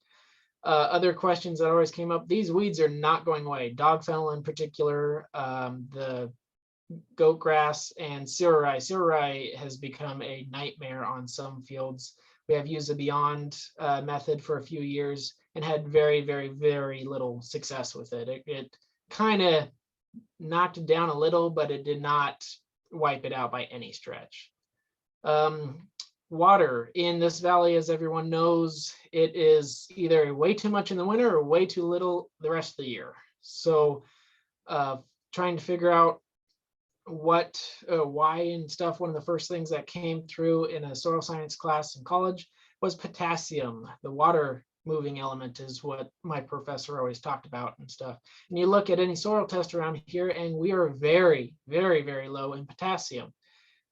Other questions that always came up, these weeds are not going away. Dog fennel in particular, the goat grass and cirri. Cirri has become a nightmare on some fields. We have used the Beyond method for a few years and had very, very, very little success with it. It kind of knocked it down a little, but it did not wipe it out by any stretch. Water in this valley, as everyone knows, it is either way too much in the winter or way too little the rest of the year. So trying to figure out what, why and stuff, one of the first things that came through in a soil science class in college was potassium. The water moving element is what my professor always talked about and stuff. And you look at any soil test around here and we are very, very, very low in potassium.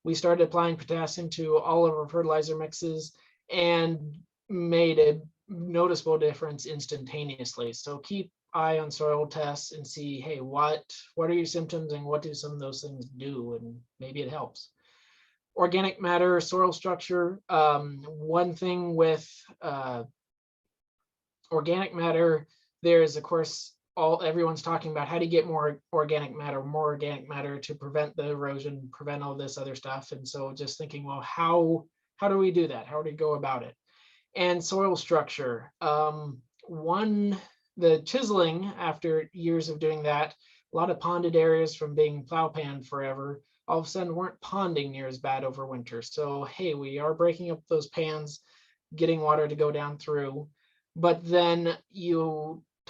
We started applying potassium to all of our fertilizer mixes and made a noticeable difference instantaneously. So keep eye on soil tests and see, hey, what are your symptoms and what do some of those things do? And maybe it helps. Organic matter, soil structure. One thing with organic matter, there's of course everyone's talking about how do you get more organic matter to prevent the erosion, prevent all this other stuff. And so just thinking, well, how do we do that? How do we go about it? And soil structure. The chiseling, after years of doing that, a lot of ponded areas from being plow panned forever, all of a sudden weren't ponding near as bad over winter. So, hey, we are breaking up those pans, getting water to go down through. But then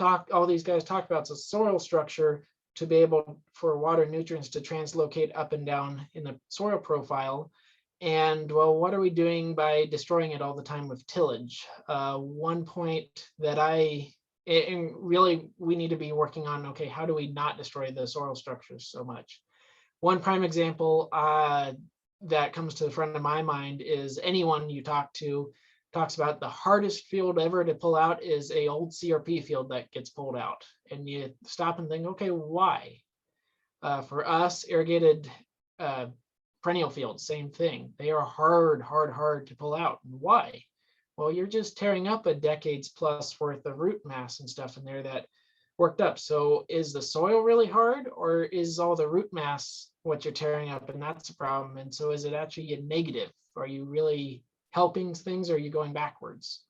all these guys talked about the soil structure to be able for water nutrients to translocate up and down in the soil profile. And well, what are we doing by destroying it all the time with tillage? One point that and really we need to be working on, okay, how do we not destroy the soil structures so much? One prime example that comes to the front of my mind is anyone you talk to talks about the hardest field ever to pull out is a old CRP field that gets pulled out. And you stop and think, okay, why? For us, irrigated perennial fields, same thing. They are hard to pull out. Why? Well, you're just tearing up a decade's plus worth of root mass and stuff in there that worked up. So is the soil really hard, or is all the root mass what you're tearing up? And that's a problem. And so is it actually a negative? Are you really helping things, or are you going backwards?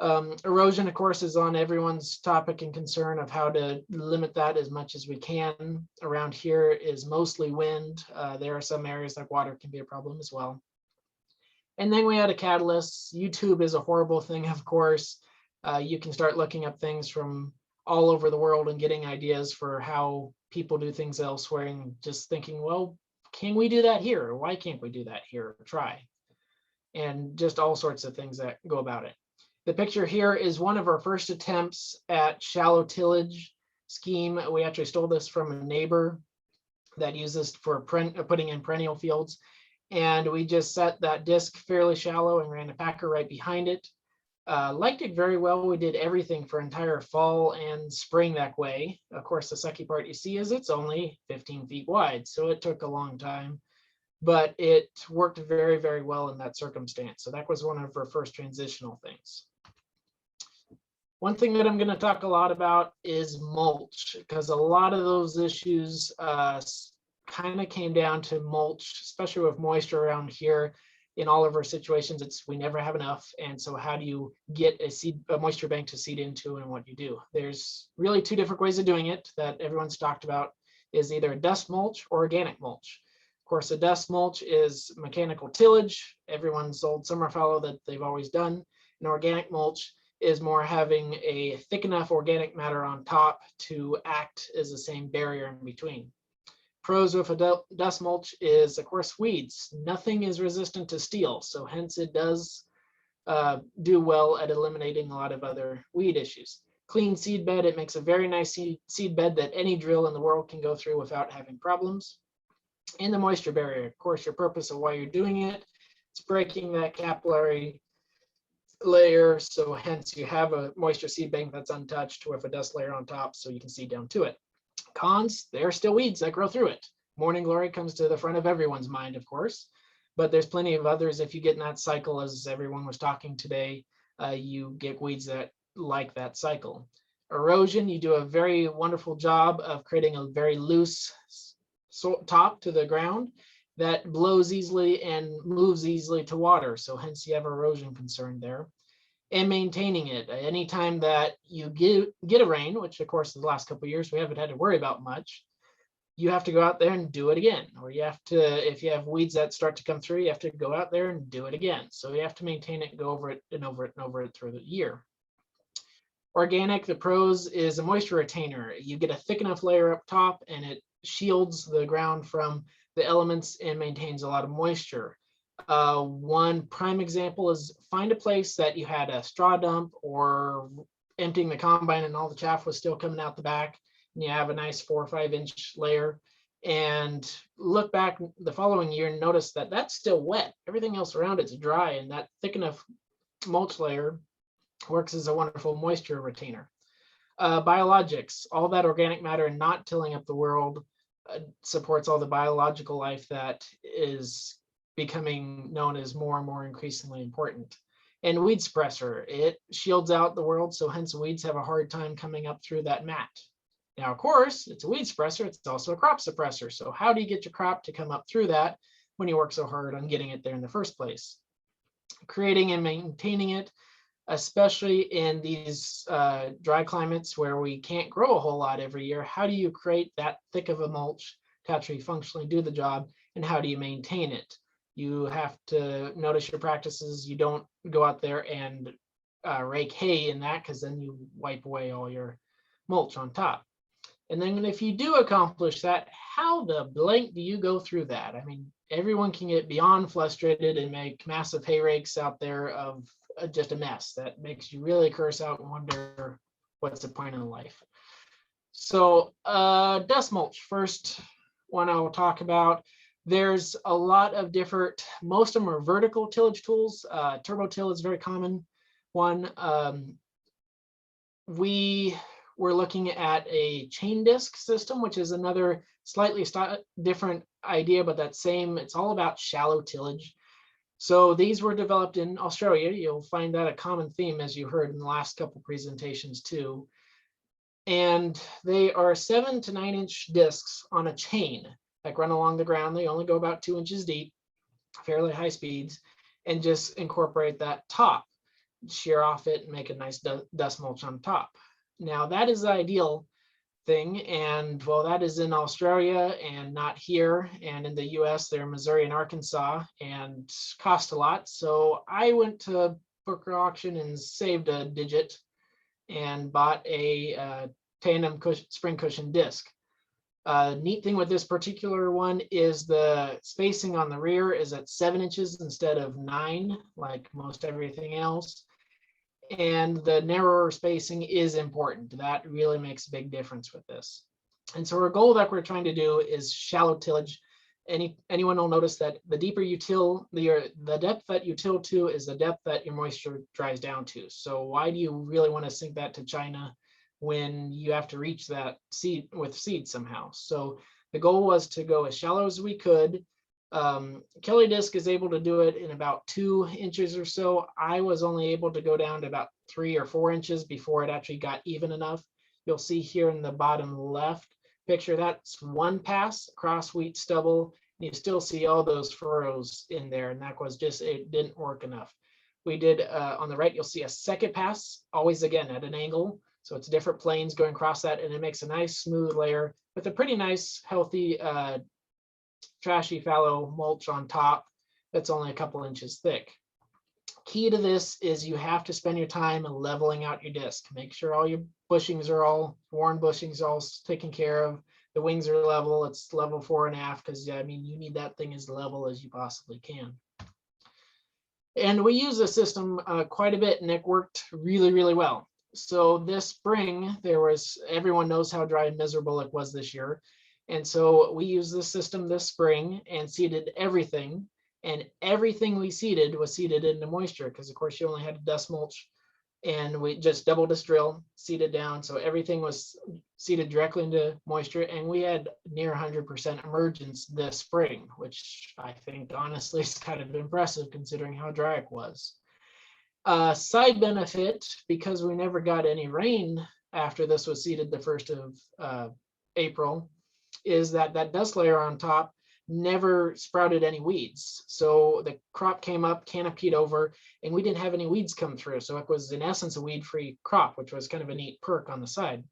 Erosion, of course, is on everyone's topic and concern of how to limit that as much as we can. Around here is mostly wind. There are some areas like water can be a problem as well. And then we had a catalyst. YouTube is a horrible thing, of course. You can start looking up things from all over the world and getting ideas for how people do things elsewhere and just thinking, well, can we do that here? Or why can't we do that here? Try. And just all sorts of things that go about it. The picture here is one of our first attempts at shallow tillage scheme. We actually stole this from a neighbor that used this for putting in perennial fields. And we just set that disc fairly shallow and ran a packer right behind it. Liked it very well. We did everything for entire fall and spring that way. Of course, the sucky part you see is it's only 15 feet wide. So it took a long time, but it worked very, very well in that circumstance. So that was one of our first transitional things. One thing that I'm going to talk a lot about is mulch, because a lot of those issues kind of came down to mulch, especially with moisture around here. In all of our situations, we never have enough. And so how do you get a moisture bank to seed into, and what you do? There's really two different ways of doing it that everyone's talked about, is either dust mulch or organic mulch. Of course, a dust mulch is mechanical tillage, everyone's old summer fallow that they've always done. An organic mulch is more having a thick enough organic matter on top to act as the same barrier in between. Pros with a dust mulch is, of course, weeds. Nothing is resistant to steel, so hence it does do well at eliminating a lot of other weed issues. Clean seed bed, it makes a very nice seed bed that any drill in the world can go through without having problems. And the moisture barrier, of course, your purpose of why you're doing it, it's breaking that capillary layer, so hence you have a moisture seed bank that's untouched with a dust layer on top so you can seed down to it. Cons, there are still weeds that grow through it. Morning glory comes to the front of everyone's mind, of course, but there's plenty of others. If you get in that cycle, as everyone was talking today, you get weeds that like that cycle. Erosion, you do a very wonderful job of creating a very loose top to the ground that blows easily and moves easily to water. So hence you have erosion concern there. And maintaining it. Anytime that you get a rain, which of course the last couple of years we haven't had to worry about much, you have to go out there and do it again. Or you have to, if you have weeds that start to come through, you have to go out there and do it again. So you have to maintain it and go over it and over it and over it through the year. Organic, the pros is a moisture retainer. You get a thick enough layer up top and it shields the ground from the elements and maintains a lot of moisture. One prime example is find a place that you had a straw dump or emptying the combine and all the chaff was still coming out the back, and you have a nice 4 or 5 inch layer, and look back the following year and notice that that's still wet. Everything else around it's dry, and that thick enough mulch layer works as a wonderful moisture retainer. Biologics, all that organic matter and not tilling up the world supports all the biological life that is becoming known as more and more increasingly important. And weed suppressor, it shields out the world, so hence weeds have a hard time coming up through that mat. Now, of course, it's a weed suppressor, it's also a crop suppressor. So how do you get your crop to come up through that when you work so hard on getting it there in the first place? Creating and maintaining it, especially in these dry climates where we can't grow a whole lot every year, how do you create that thick of a mulch to actually functionally do the job, and how do you maintain it? You have to notice your practices. You don't go out there and rake hay in that, because then you wipe away all your mulch on top. And then if you do accomplish that, how the blank do you go through that? I mean, everyone can get beyond frustrated and make massive hay rakes out there of just a mess that makes you really curse out and wonder what's the point of life. So dust mulch, first one I will talk about. There's a lot of different, most of them are vertical tillage tools. Turbo till is a very common one. We were looking at a chain disc system, which is another slightly different idea, but that same, it's all about shallow tillage. So these were developed in Australia. You'll find that a common theme, as you heard in the last couple presentations too. And they are 7 to 9 inch discs on a chain that run along the ground. They only go about 2 inches deep, fairly high speeds, and just incorporate that top, shear off it and make a nice dust mulch on top. Now that is the ideal thing, and well, that is in Australia and not here. And in the US, they're Missouri and Arkansas and cost a lot. So I went to Booker auction and saved a digit and bought a tandem spring cushion disc. Neat thing with this particular one is the spacing on the rear is at 7 inches instead of 9, like most everything else. And the narrower spacing is important. That really makes a big difference with this. And so our goal that we're trying to do is shallow tillage. Anyone will notice that the deeper you till, the depth that you till to is the depth that your moisture dries down to. So why do you really want to sink that to China when you have to reach that seed with seed somehow? So the goal was to go as shallow as we could. Kelly disc is able to do it in about 2 inches or so. I was only able to go down to about 3 or 4 inches before it actually got even enough. You'll see here in the bottom left picture, that's one pass across wheat stubble. And you still see all those furrows in there, and that was just, it didn't work enough. We did on the right, you'll see a second pass, always again at an angle. So it's different planes going across that, and it makes a nice smooth layer with a pretty nice, healthy, trashy fallow mulch on top that's only a couple inches thick. Key to this is you have to spend your time leveling out your disc. Make sure all your bushings are all, worn bushings are all taken care of. The wings are level. It's level 4.5, because I mean, you need that thing as level as you possibly can. And we use this system quite a bit, and it worked really, really well. So this spring, everyone knows how dry and miserable it was this year. And so we used this system this spring and seeded everything. And everything we seeded was seeded into moisture, because of course you only had to dust mulch and we just double disc drill, seeded down. So everything was seeded directly into moisture, and we had near 100% emergence this spring, which I think honestly is kind of impressive considering how dry it was. Side benefit, because we never got any rain after this was seeded the 1st of April, is that that dust layer on top never sprouted any weeds. So the crop came up, canopied over, and we didn't have any weeds come through. So it was in essence a weed-free crop, which was kind of a neat perk on the side.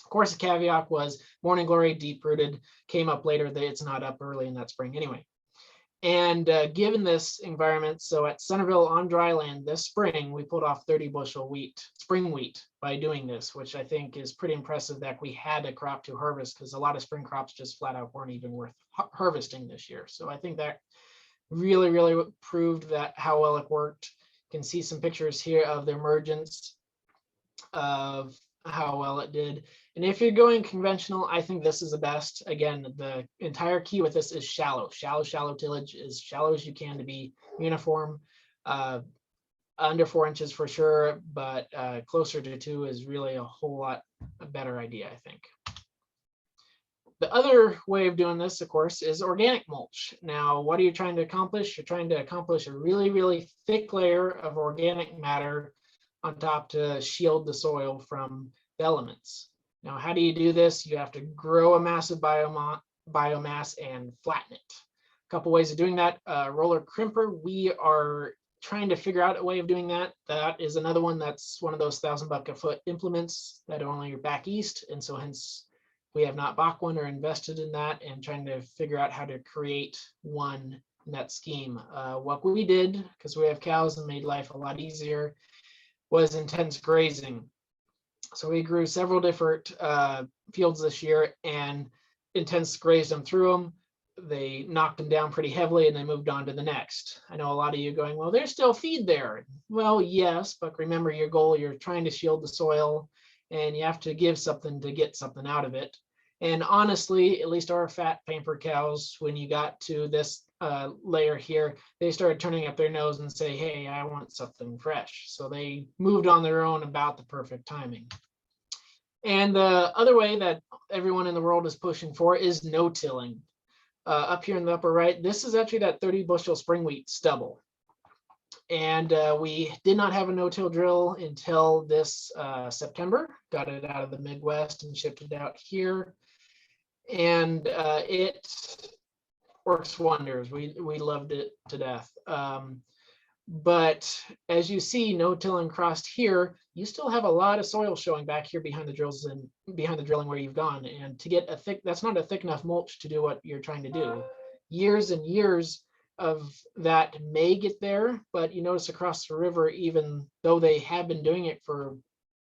Of course, the caveat was morning glory, deep-rooted, came up later. It's not up early in that spring anyway. And given this environment, so at Centerville on dry land this spring, we pulled off 30 bushel spring wheat by doing this, which I think is pretty impressive that we had a crop to harvest, because a lot of spring crops just flat out weren't even worth harvesting this year. So I think that really, really proved that how well it worked. You can see some pictures here of the emergence of how well it did. And if you're going conventional, I think this is the best. Again, the entire key with this is shallow. Shallow tillage, as shallow as you can to be uniform. Under 4 inches for sure, but closer to 2 is really a whole lot better idea, I think. The other way of doing this, of course, is organic mulch. Now, what are you trying to accomplish? You're trying to accomplish a really, really thick layer of organic matter on top to shield the soil from the elements. Now, how do you do this? You have to grow a massive biomass and flatten it. A couple ways of doing that. Roller crimper, we are trying to figure out a way of doing that. That is another one that's one of those $1,000 a foot implements that only are back east. And so hence we have not bought one or invested in that, and trying to figure out how to create one in that scheme. What we did, because we have cows and made life a lot easier, was intense grazing. So we grew several different fields this year and intense grazed them through them. They knocked them down pretty heavily and then moved on to the next. I know a lot of you going, well, there's still feed there. Well, yes, but remember your goal, you're trying to shield the soil and you have to give something to get something out of it. And honestly, at least our fat pampered cows, when you got to this layer here, they started turning up their nose and say, hey, I want something fresh. So they moved on their own about the perfect timing. And the other way that everyone in the world is pushing for is no-tilling. Up here in the upper right, this is actually that 30 bushel spring wheat stubble. And we did not have a no-till drill until this September. Got it out of the Midwest and shipped it out here. And it works wonders. We loved it to death. But as you see, no-tilling crossed here, you still have a lot of soil showing back here behind the drills and behind the drilling where you've gone. And to get a thick, that's not a thick enough mulch to do what you're trying to do. Years and years of that may get there, but you notice across the river, even though they have been doing it for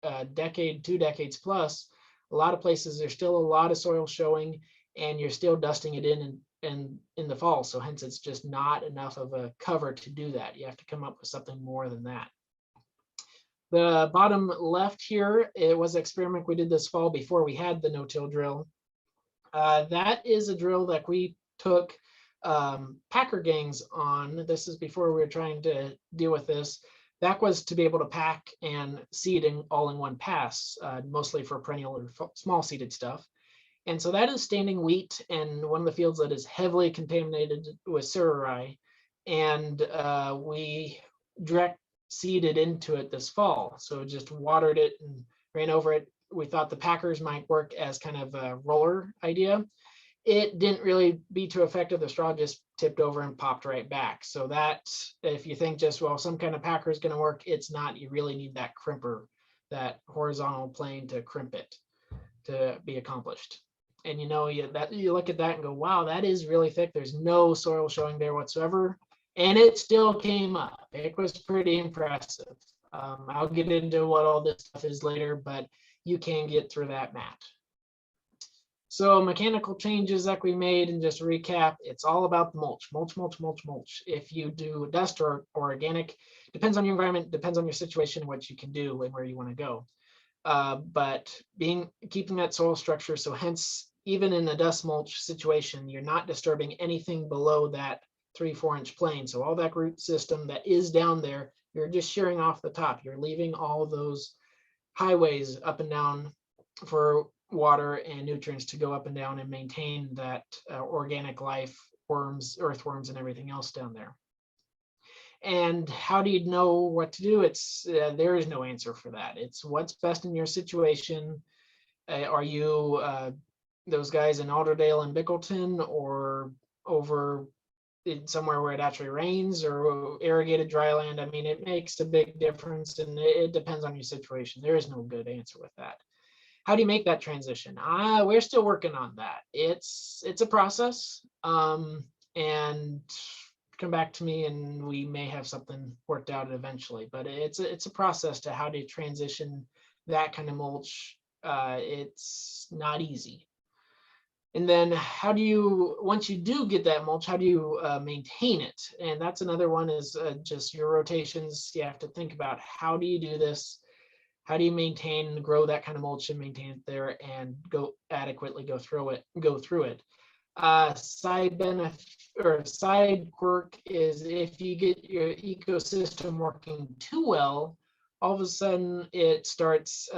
a decade, 2 decades plus, a lot of places there's still a lot of soil showing, and you're still dusting it in the fall. So hence it's just not enough of a cover to do that. You have to come up with something more than that. The bottom left here, it was an experiment we did this fall before we had the no-till drill. That is a drill that we took packer gangs on. This is before we were trying to deal with this. That was to be able to pack and seed all in one pass, mostly for perennial or small seeded stuff. And so that is standing wheat and one of the fields that is heavily contaminated with cerari. And we direct seeded into it this fall. So just watered it and ran over it. We thought the packers might work as kind of a roller idea. It didn't really be too effective. The straw just tipped over and popped right back. So that, if you think just, well, some kind of packer is going to work, it's not. You really need that crimper, that horizontal plane to crimp it to be accomplished. And you know, you look at that and go, wow, that is really thick. There's no soil showing there whatsoever. And it still came up. It was pretty impressive. I'll get into what all this stuff is later, but you can get through that mat. So mechanical changes that we made, and just to recap, it's all about the mulch. If you do dust or organic, depends on your environment, depends on your situation, what you can do and where you want to go. But keeping that soil structure, so hence even in a dust mulch situation, you're not disturbing anything below that 3-4 inch plane. So all that root system that is down there You're just shearing off the top. You're leaving all those highways up and down for water and nutrients to go up and down and maintain that organic life, worms, earthworms, and everything else down there. And how do you know what to do? It's there is no answer for that. It's what's best in your situation. Are you those guys in Alderdale and Bickleton, or over in somewhere where it actually rains, or irrigated dry land? I mean, it makes a big difference, and it depends on your situation. There is no good answer with that. How do you make that transition? We're still working on that. It's a process, and come back to me and we may have something worked out eventually, but it's a process to how to transition that kind of mulch. It's not easy. And then how do you, once you do get that mulch, how do you maintain it? And that's another one, is just your rotations. You have to think about, how do you do this? How do you maintain, grow that kind of mulch and maintain it there and go adequately go through it. Side benefit or side quirk is, if you get your ecosystem working too well, all of a sudden it starts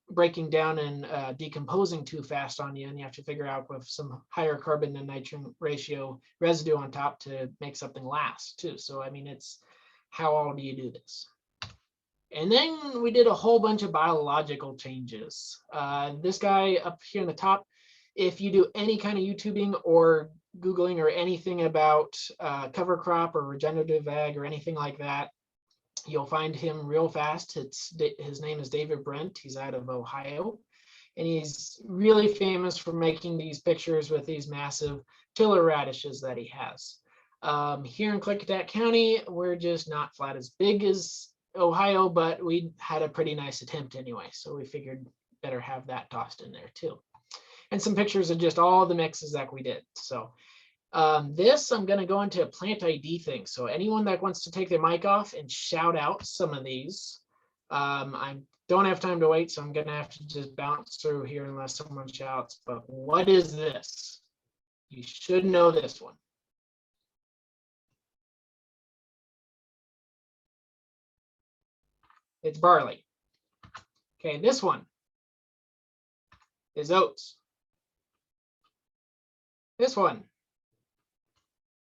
breaking down and decomposing too fast on you, and you have to figure out with some higher carbon and nitrogen ratio residue on top to make something last too. So I mean, it's how all do you do this? And then we did a whole bunch of biological changes. This guy up here in the top, if you do any kind of YouTubing or Googling or anything about cover crop or regenerative ag or anything like that, you'll find him real fast. His name is David Brent. He's out of Ohio, and he's really famous for making these pictures with these massive tiller radishes that he has. Here in Klickitat County, we're just not flat as big as Ohio, but we had a pretty nice attempt anyway, so we figured better have that tossed in there too. And some pictures of just all the mixes that we did. So this, I'm going to go into a plant ID thing. So anyone that wants to take their mic off and shout out some of these, I don't have time to wait, so I'm going to have to just bounce through here unless someone shouts. But what is this? You should know this one. It's barley. Okay, this one is oats. This one,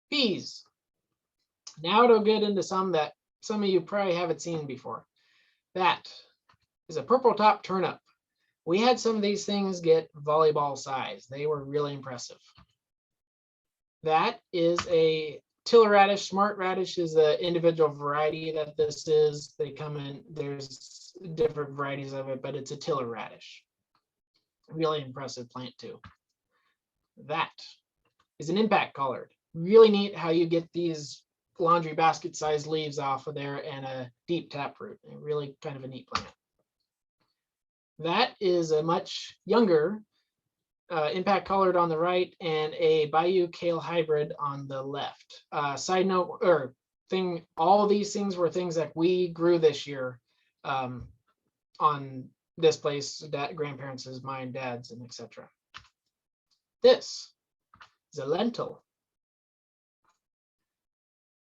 peas. Now it'll get into some that some of you probably haven't seen before. That is a purple top turnip. We had some of these things get volleyball size. They were really impressive. That is a tiller radish. Smart radish is the individual variety that this is. They come in, there's different varieties of it, but it's a tiller radish. Really impressive plant too. That is an impact collard. Really neat how you get these laundry basket sized leaves off of there and a deep taproot. Really kind of a neat plant. That is a much younger impact collard on the right and a Bayou kale hybrid on the left. Side note, or thing, all these things were things that we grew this year on this place, grandparents, mine, dad's, and etc. This is a lentil.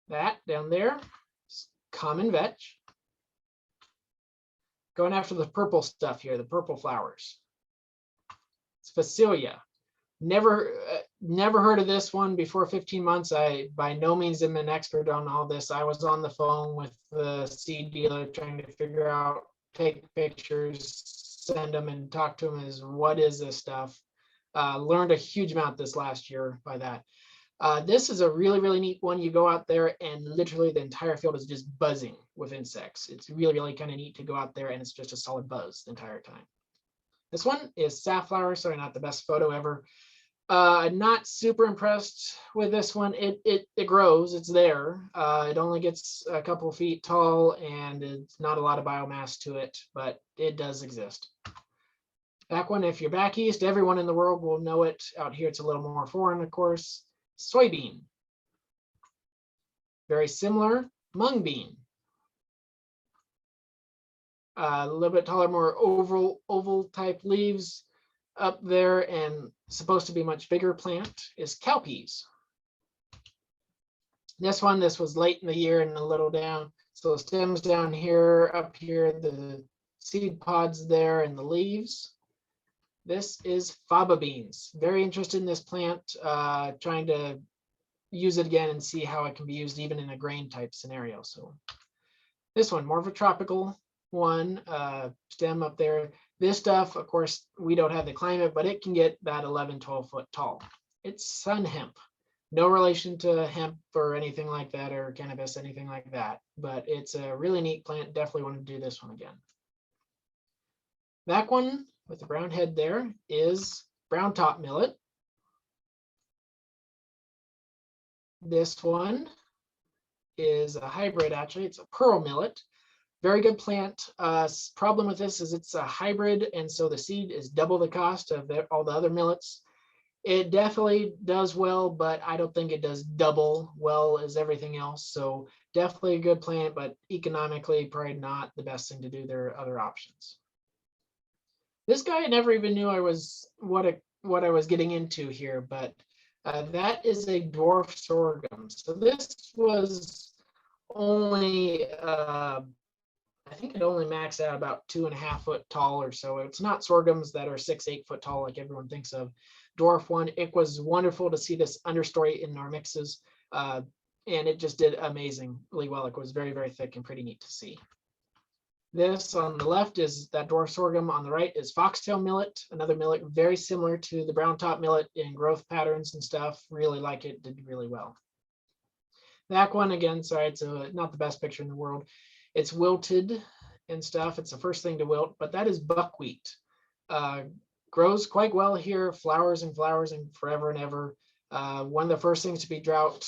That down there is common vetch. Going after the purple stuff here, the purple flowers. It's Facilia. Never heard of this one before 15 months. I by no means am an expert on all this. I was on the phone with the seed dealer trying to figure out, take pictures, send them, and talk to them as what is this stuff. Learned a huge amount this last year by that. This is a really, really neat one. You go out there and literally the entire field is just buzzing with insects. It's really, really kind of neat to go out there and it's just a solid buzz the entire time. This one is safflower. Sorry, not the best photo ever. Not super impressed with this one. It grows, it's there. It only gets a couple feet tall and it's not a lot of biomass to it, but it does exist. Back one, if you're back east, everyone in the world will know it. Out here, it's a little more foreign, of course. Soybean. Very similar, mung bean. A little bit taller, more oval type leaves up there, and supposed to be much bigger plant is cowpeas. This was late in the year and a little down So stems down here, up here, the seed pods there, and the leaves. This is faba beans. Very interested in this plant, trying to use it again and see how it can be used even in a grain type scenario. So this one, more of a tropical one, stem up there. This stuff, of course, we don't have the climate, but it can get about 11, 12 foot tall. It's sun hemp. No relation to hemp or anything like that, or cannabis, anything like that. But it's a really neat plant. Definitely want to do this one again. That one with the brown head there is brown top millet. This one is a hybrid, actually. It's a pearl millet. Very good plant. Problem with this is it's a hybrid, and so the seed is double the cost of all the other millets. It definitely does well, but I don't think it does double well as everything else. So definitely a good plant, but economically probably not the best thing to do. There are other options. This guy, I never even knew what I was getting into here, but that is a dwarf sorghum. So this was only, I think it only maxed out about 2.5 foot tall or so. It's not sorghums that are 6, 8 foot tall like everyone thinks of. Dwarf one. It was wonderful to see this understory in our mixes, and it just did amazingly well. It was very, very thick and pretty neat to see. This on the left is that dwarf sorghum. On the right is foxtail millet, another millet very similar to the brown top millet in growth patterns and stuff. Really like it, did really well. That one, again, sorry, it's not the best picture in the world. It's wilted and stuff. It's the first thing to wilt, but that is buckwheat. Grows quite well here, flowers and forever and ever. One of the first things to be drought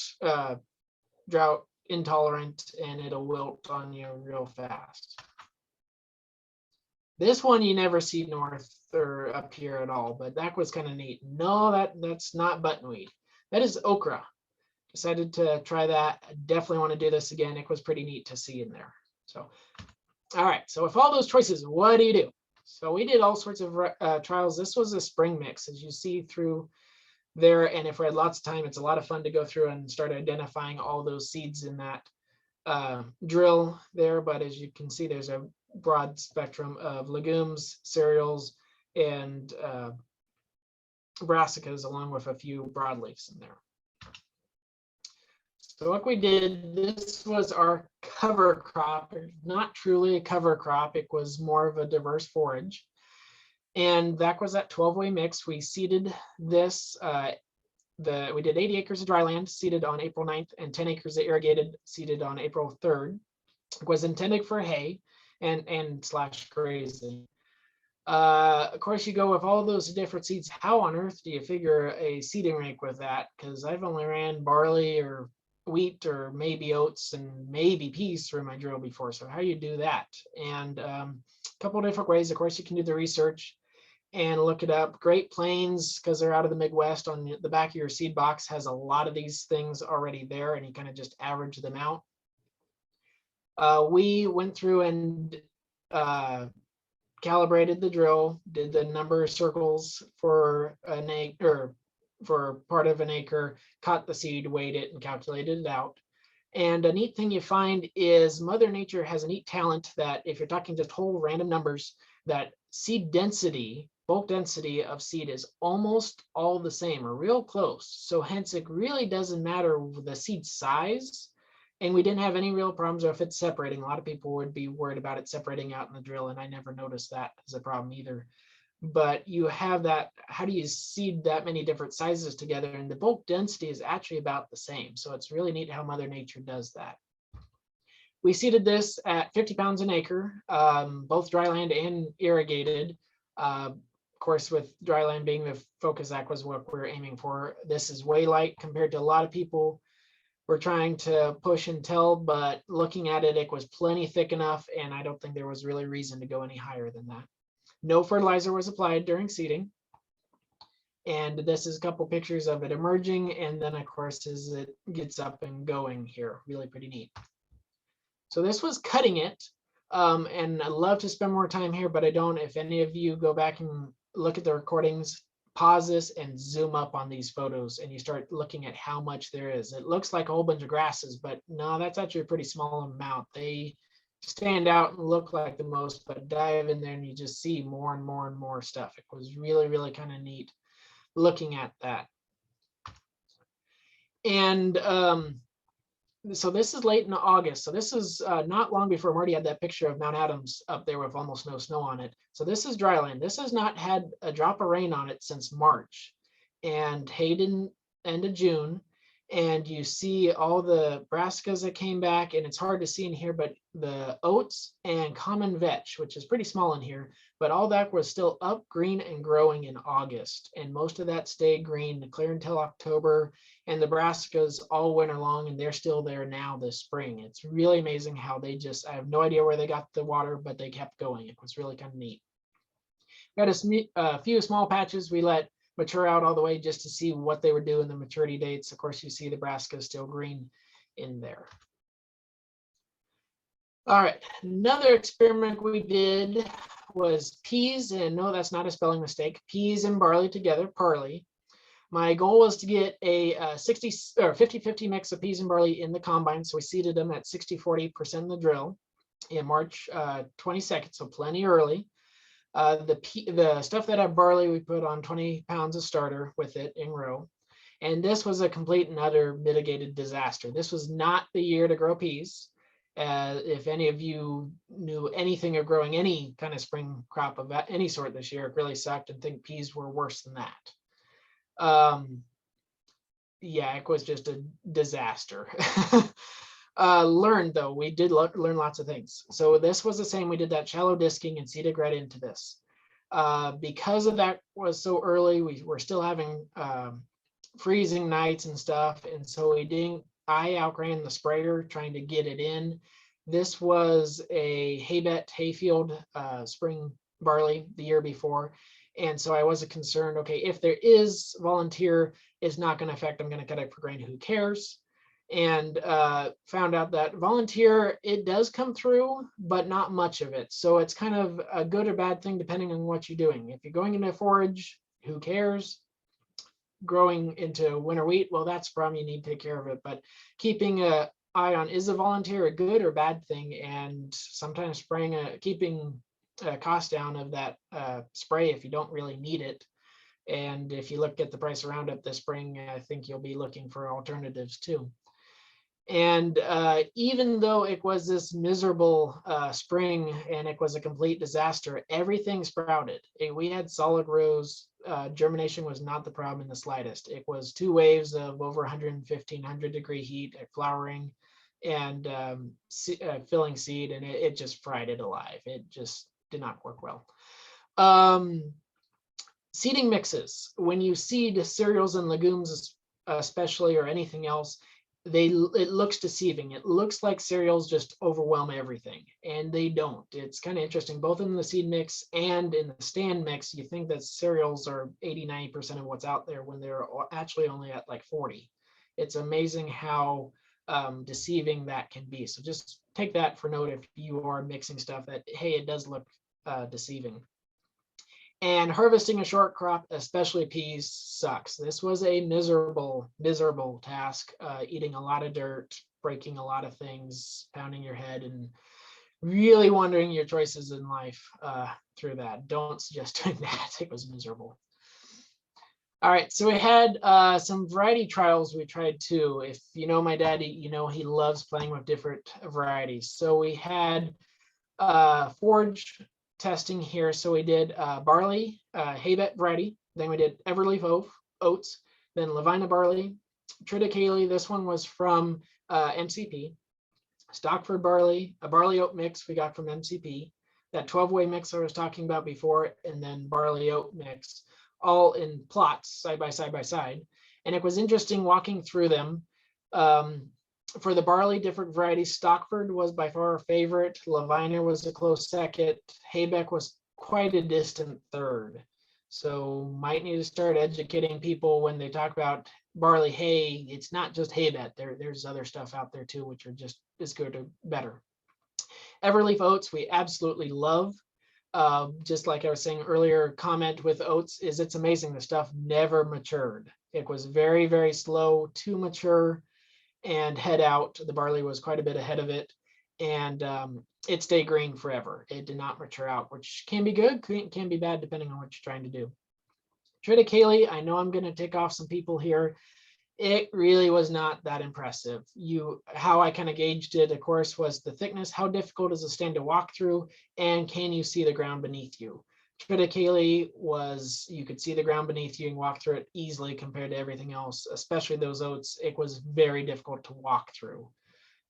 intolerant, and it'll wilt on you real fast. This one you never see north or up here at all, but that was kind of neat. No, that's not buttonweed. That is okra. Decided to try that. I definitely want to do this again. It was pretty neat to see in there. So, all right. So with all those choices, what do you do? So we did all sorts of trials. This was a spring mix, as you see through there. And if we had lots of time, it's a lot of fun to go through and start identifying all those seeds in that drill there. But as you can see, there's a broad spectrum of legumes, cereals, and brassicas, along with a few broadleafs in there. So what we did, this was our cover crop, not truly a cover crop. It was more of a diverse forage. And that was that 12-way mix. We seeded this, we did 80 acres of dry land seeded on April 9th and 10 acres of irrigated seeded on April 3rd. It was intended for hay and slash grazing. Of course, you go with all those different seeds. How on earth do you figure a seeding rake with that? Because I've only ran barley or wheat or maybe oats and maybe peas through my drill before. So how do you do that? And a couple of different ways. Of course, you can do the research and look it up. Great Plains, because they're out of the Midwest, on the back of your seed box has a lot of these things already there, and you kind of just average them out. We went through and calibrated the drill, did the number of circles for an acre, for part of an acre, caught the seed, weighed it, and calculated it out. And a neat thing you find is Mother Nature has a neat talent that if you're talking just whole random numbers, that seed density, bulk density of seed is almost all the same or real close. So hence it really doesn't matter the seed size. And we didn't have any real problems if it's separating. A lot of people would be worried about it separating out in the drill, and I never noticed that as a problem either. But you have that, how do you seed that many different sizes together? And the bulk density is actually about the same. So it's really neat how Mother Nature does that. We seeded this at 50 pounds an acre, both dry land and irrigated. Of course, with dry land being the focus, that was what we're aiming for. This is way light compared to a lot of people we're trying to push and tell, but looking at it, it was plenty thick enough, and I don't think there was really reason to go any higher than that. No fertilizer was applied during seeding. And this is a couple pictures of it emerging, and then of course as it gets up and going here, really pretty neat. So this was cutting it, and I'd love to spend more time here, but I don't. If any of you go back and look at the recordings, pause this and zoom up on these photos and you start looking at how much there is. It looks like a whole bunch of grasses, but no, that's actually a pretty small amount. They stand out and look like the most, but dive in there and you just see more and more and more stuff. It was really, really kind of neat looking at that. And so this is late in August. So this is not long before Marty had that picture of Mount Adams up there with almost no snow on it. So this is dryland. This has not had a drop of rain on it since March, and Hayden end of June. And you see all the brassicas that came back, and it's hard to see in here, but the oats and common vetch, which is pretty small in here, but all that was still up, green, and growing in August. And most of that stayed green clear until October. And the brassicas all winter long, and they're still there now this spring. It's really amazing how they just, I have no idea where they got the water, but they kept going. It was really kind of neat. Got a few small patches we let mature out all the way just to see what they would do in the maturity dates. Of course, you see the brassica still green in there. All right, another experiment we did was peas, and no, that's not a spelling mistake, peas and barley together, parley. My goal was to get a 60 or 50-50 mix of peas and barley in the combine. So we seeded them at 60-40% in the drill in March 22nd, so plenty early. The stuff that had barley, we put on 20 pounds of starter with it in row. And this was a complete and utter mitigated disaster. This was not the year to grow peas. If any of you knew anything of growing any kind of spring crop of any sort this year, it really sucked, and think peas were worse than that. Yeah, it was just a disaster. Learned though, we did learn lots of things. So this was the same, we did that shallow disking and seeded right into this. Because of that was so early, we were still having freezing nights and stuff, and so I outran the sprayer trying to get it in. This was a hayfield spring barley the year before. And so I was concerned, okay, if there is volunteer, it's not going to affect, I'm going to cut it for grain, who cares? And found out that volunteer, it does come through, but not much of it. So it's kind of a good or bad thing depending on what you're doing. If you're going into forage, who cares? Growing into winter wheat, well, that's a problem, you need to take care of it. But keeping an eye on, is a volunteer a good or bad thing? And sometimes keeping cost down of that spray if you don't really need it. And if you look at the price of Roundup this spring, I think you'll be looking for alternatives too. And even though it was this miserable spring and it was a complete disaster, everything sprouted. We had solid rows. Germination was not the problem in the slightest. It was 2 waves of over 100 degree heat at flowering and filling seed, and it just fried it alive. It just did not work well. Seeding mixes. When you seed cereals and legumes, especially, or anything else, it looks deceiving. It looks like cereals just overwhelm everything, and they don't. It's kind of interesting, both in the seed mix and in the stand mix. You think that cereals are 80-90% of what's out there when they're actually only at like 40. It's amazing how deceiving that can be. So just take that for note if you are mixing stuff that, hey, it does look deceiving. And harvesting a short crop, especially peas, sucks. This was a miserable, miserable task, eating a lot of dirt, breaking a lot of things, pounding your head, and really wondering your choices in life through that. Don't suggest doing that. It was miserable. All right, so we had some variety trials we tried too. If you know my daddy, you know he loves playing with different varieties. So we had forage testing here. So we did barley, hayvet variety, then we did everleaf oats, then Levina barley, triticale. This one was from MCP. Stockford barley, a barley oat mix we got from MCP, that 12-way mix I was talking about before, and then barley oat mix, all in plots side by side. And it was interesting walking through them. For the barley, different varieties, Stockford was by far our favorite. Levina was a close second. Haybeck was quite a distant third. So might need to start educating people when they talk about barley hay. It's not just Haybeck. There's other stuff out there too, which are just as good or better. Everleaf oats, we absolutely love. just like I was saying earlier, comment with oats is it's amazing. The stuff never matured. It was very, very slow to mature and head out. The barley was quite a bit ahead of it, and it stayed green forever. It did not mature out, which can be good, can be bad, depending on what you're trying to do. Triticale, I know I'm going to tick off some people here. It really was not that impressive. How I kind of gauged it, of course, was the thickness. How difficult is a stand to walk through, and can you see the ground beneath you? Triticale was, you could see the ground beneath you and walk through it easily compared to everything else, especially those oats. It was very difficult to walk through.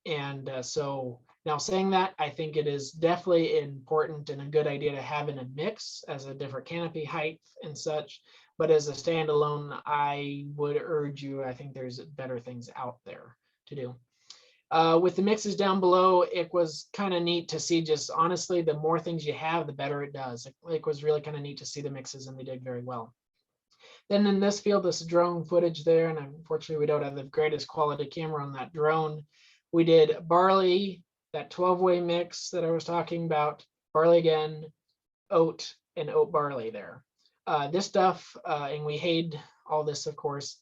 And so now saying that, I think it is definitely important and a good idea to have in a mix as a different canopy height and such. But as a standalone, I would urge you, I think there's better things out there to do. With the mixes down below, it was kind of neat to see, just honestly, the more things you have, the better it does. It was really kind of neat to see the mixes, and they did very well. Then in this field, this drone footage there, and unfortunately we don't have the greatest quality camera on that drone. We did barley, that 12-way mix that I was talking about, barley again, oat, and oat barley there. This stuff, and we hayed all this, of course.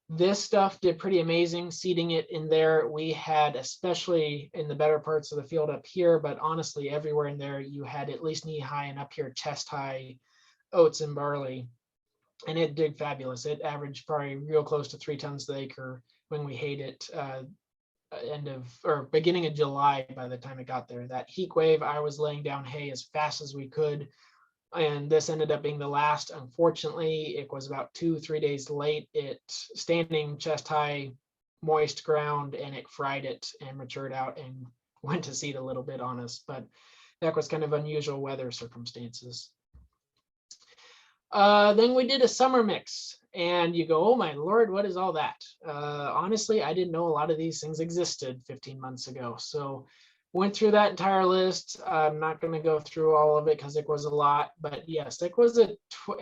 This stuff did pretty amazing, seeding it in there. We had, especially in the better parts of the field up here, but honestly, everywhere in there, you had at least knee high and up here chest high oats and barley. And it did fabulous. It averaged probably real close to 3 tons the acre when we hayed it beginning of July by the time it got there. That heat wave, I was laying down hay as fast as we could. And this ended up being the last. Unfortunately, it was about 2-3 days late. It standing chest high, moist ground, and it fried it and matured out and went to seed a little bit on us. But that was kind of unusual weather circumstances. Then we did a summer mix, and you go, oh my Lord, what is all that? Honestly, I didn't know a lot of these things existed 15 months ago. So went through that entire list. I'm not going to go through all of it because it was a lot, but yes, it was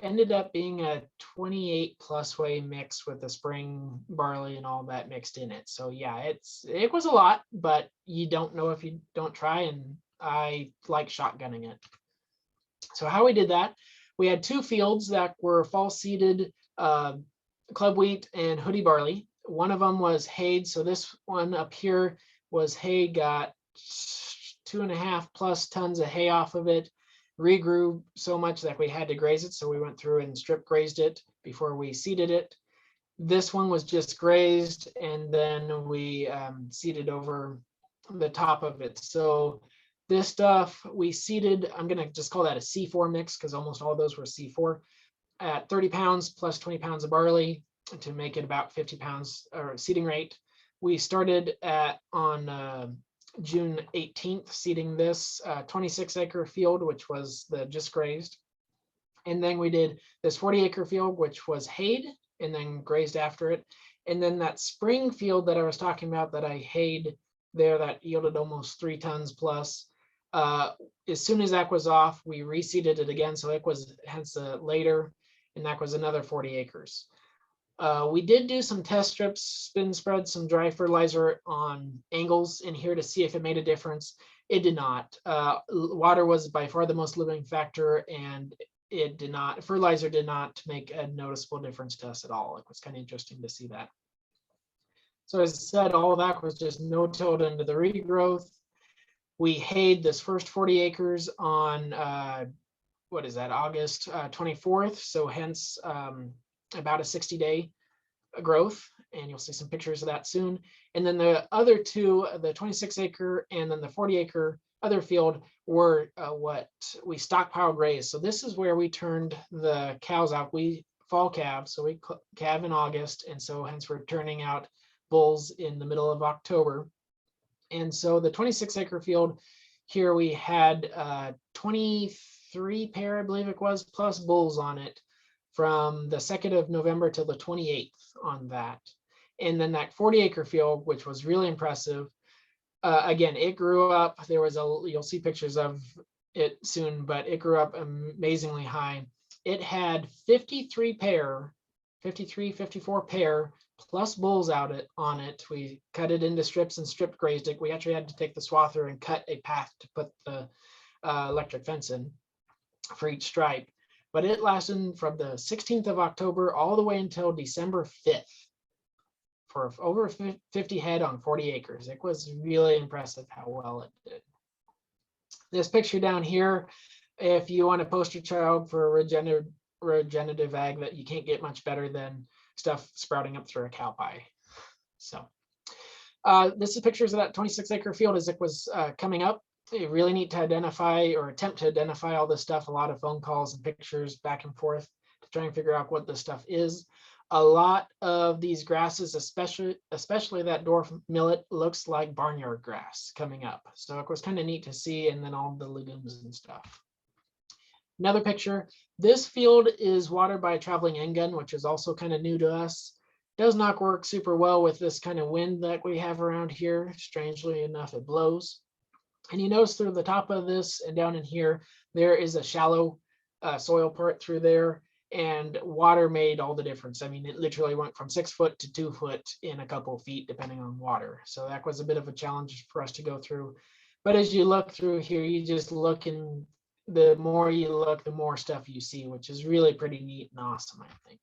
ended up being a 28+ way mix with the spring barley and all that mixed in it. So yeah, it was a lot, but you don't know if you don't try, and I like shotgunning it. So how we did that, we had 2 fields that were fall seeded club wheat and hoodie barley. One of them was hayed, so this one up here was hay, got 2.5+ tons of hay off of it, regrew so much that we had to graze it, so we went through and strip grazed it before we seeded it. This one was just grazed, and then we seeded over the top of it. So this stuff we seeded, I'm going to just call that a C4 mix because almost all of those were C4, at 30 pounds plus 20 pounds of barley to make it about 50 pounds or seeding rate. We started on June 18th seeding this 26-acre field, which was the just grazed. And then we did this 40-acre field, which was hayed and then grazed after it. And then that spring field that I was talking about that I hayed there that yielded almost 3 tons plus. As soon as that was off, we reseeded it again. So it was hence later, and that was another 40 acres. We did do some test strips, spin spread, some dry fertilizer on angles in here to see if it made a difference. It did not. Water was by far the most limiting factor, and it did not, fertilizer did not make a noticeable difference to us at all. It was kind of interesting to see that. So as I said, all of that was just no-tilled into the regrowth. We hayed this first 40 acres on, what is that, August 24th. So hence about a 60-day growth, and you'll see some pictures of that soon. And then the other 2, the 26-acre and then the 40-acre other field were what we stockpile grazed. So this is where we turned the cows out. We fall calve, so we calve in August, and so hence we're turning out bulls in the middle of October. And so the 26-acre field here, we had 23 pair, I believe it was, plus bulls on it from the 2nd of November till the 28th on that. And then that 40-acre field, which was really impressive, again, it grew up. There was you'll see pictures of it soon, but it grew up amazingly high. It had 54 pair plus bulls on it. We cut it into strips and strip grazed it. We actually had to take the swather and cut a path to put the electric fence in. for each stripe, but it lasted from the 16th of October all the way until December 5th for over 50 head on 40 acres. It was really impressive how well it did. This picture down here, if you want to poster child for regenerative ag, that you can't get much better than stuff sprouting up through a cow pie. So this is pictures of that 26-acre field as it was coming up. You really need to identify or attempt to identify all this stuff. A lot of phone calls and pictures back and forth to try and figure out what this stuff is. A lot of these grasses, especially that dwarf millet, looks like barnyard grass coming up. So it was kind of neat to see, and then all the legumes and stuff. Another picture. This field is watered by a traveling end gun, which is also kind of new to us. Does not work super well with this kind of wind that we have around here. Strangely enough, it blows. And you notice through the top of this and down in here, there is a shallow soil part through there, and water made all the difference. I mean, it literally went from 6 foot to 2 foot in a couple of feet, depending on water. So that was a bit of a challenge for us to go through. But as you look through here, you just look, and the more you look, the more stuff you see, which is really pretty neat and awesome, I think.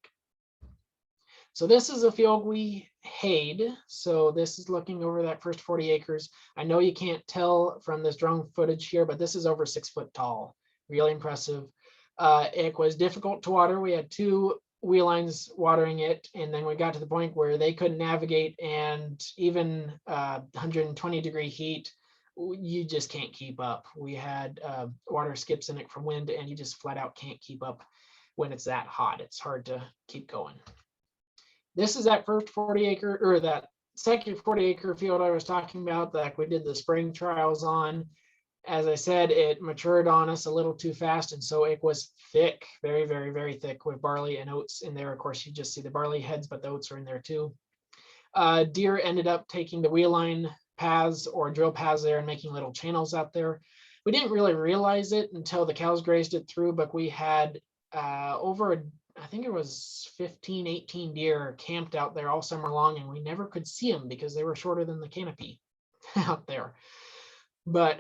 So this is a field we hayed. So this is looking over that first 40 acres. I know you can't tell from this drone footage here, but this is over 6 foot tall. Really impressive. It was difficult to water. We had 2 wheel lines watering it, and then we got to the point where they couldn't navigate, and even 120-degree heat, you just can't keep up. We had water skips in it from wind, and you just flat out can't keep up when it's that hot. It's hard to keep going. This is that first 40 acre, or that second 40 acre field I was talking about that we did the spring trials on. As I said, it matured on us a little too fast, and so it was thick, very, very, very thick, with barley and oats in there. Of course, you just see the barley heads, but the oats are in there too. Deer ended up taking the wheel line paths or drill paths there and making little channels out there. We didn't really realize it until the cows grazed it through, but we had I think it was 15, 18 deer camped out there all summer long, and we never could see them because they were shorter than the canopy out there. But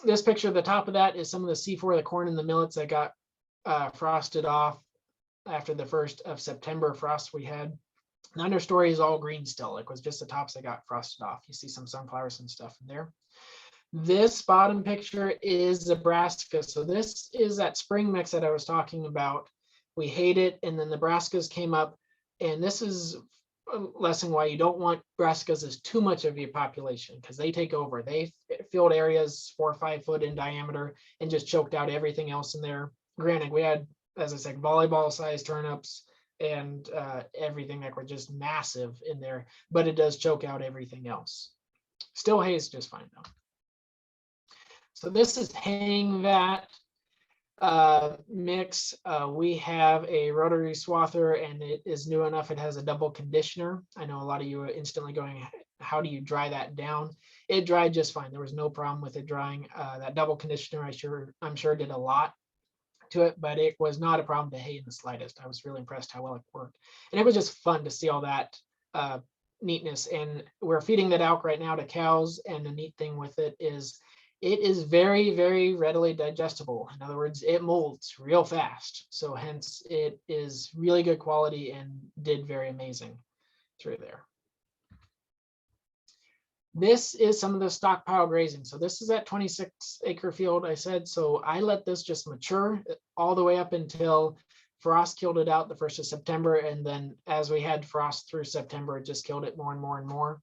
this picture at the top of that is some of the C4, the corn and the millets that got frosted off after the 1st of September frost we had. The understory is all green still. It was just the tops that got frosted off. You see some sunflowers and stuff in there. This bottom picture is Nebraska. So this is that spring mix that I was talking about. We hayed it, and then the brassicas came up, and this is a lesson why you don't want brassicas as too much of your population, because they take over. They filled areas 4 or 5 foot in diameter and just choked out everything else in there. Granted, we had, as I said, volleyball-sized turnips and everything that were just massive in there, but it does choke out everything else. Still hays just fine though. So this is haying that mix. We have a rotary swather, and it is new enough. It has a double conditioner. I know a lot of you are instantly going, how do you dry that down? It dried just fine. There was no problem with it drying. That double conditioner, I'm sure did a lot to it, but it was not a problem to hay in the slightest. I was really impressed how well it worked. And it was just fun to see all that neatness. And we're feeding that elk right now to cows. And the neat thing with it is very, very readily digestible. In other words, it molds real fast. So hence it is really good quality and did very amazing through there. This is some of the stockpile grazing. So this is that 26-acre field I said. So I let this just mature all the way up until frost killed it out the 1st of September. And then as we had frost through September, it just killed it more and more and more.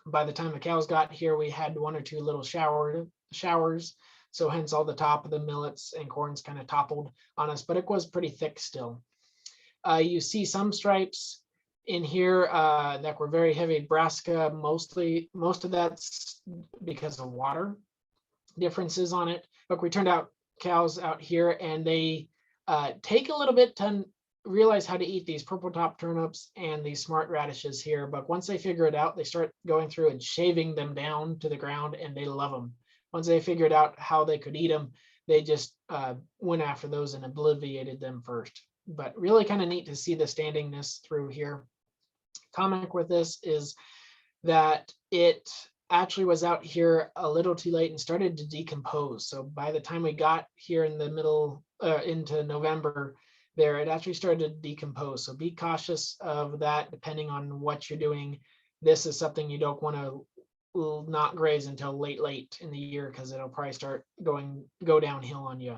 By the time the cows got here, we had 1 or 2 little showers. So hence all the top of the millets and corns kind of toppled on us, but it was pretty thick still. You see some stripes in here that were very heavy brassica. Most of that's because of water differences on it. But we turned out cows out here, and they take a little bit to realize how to eat these purple top turnips and these smart radishes here. But once they figure it out, they start going through and shaving them down to the ground, and they love them. Once they figured out how they could eat them, they just went after those and obliterated them first. But really kind of neat to see the standingness through here. Comment with this is that it actually was out here a little too late and started to decompose. So by the time we got here in the middle, into November there, it actually started to decompose. So be cautious of that depending on what you're doing. This is something you don't want to not graze until late in the year, because it'll probably start go downhill on you.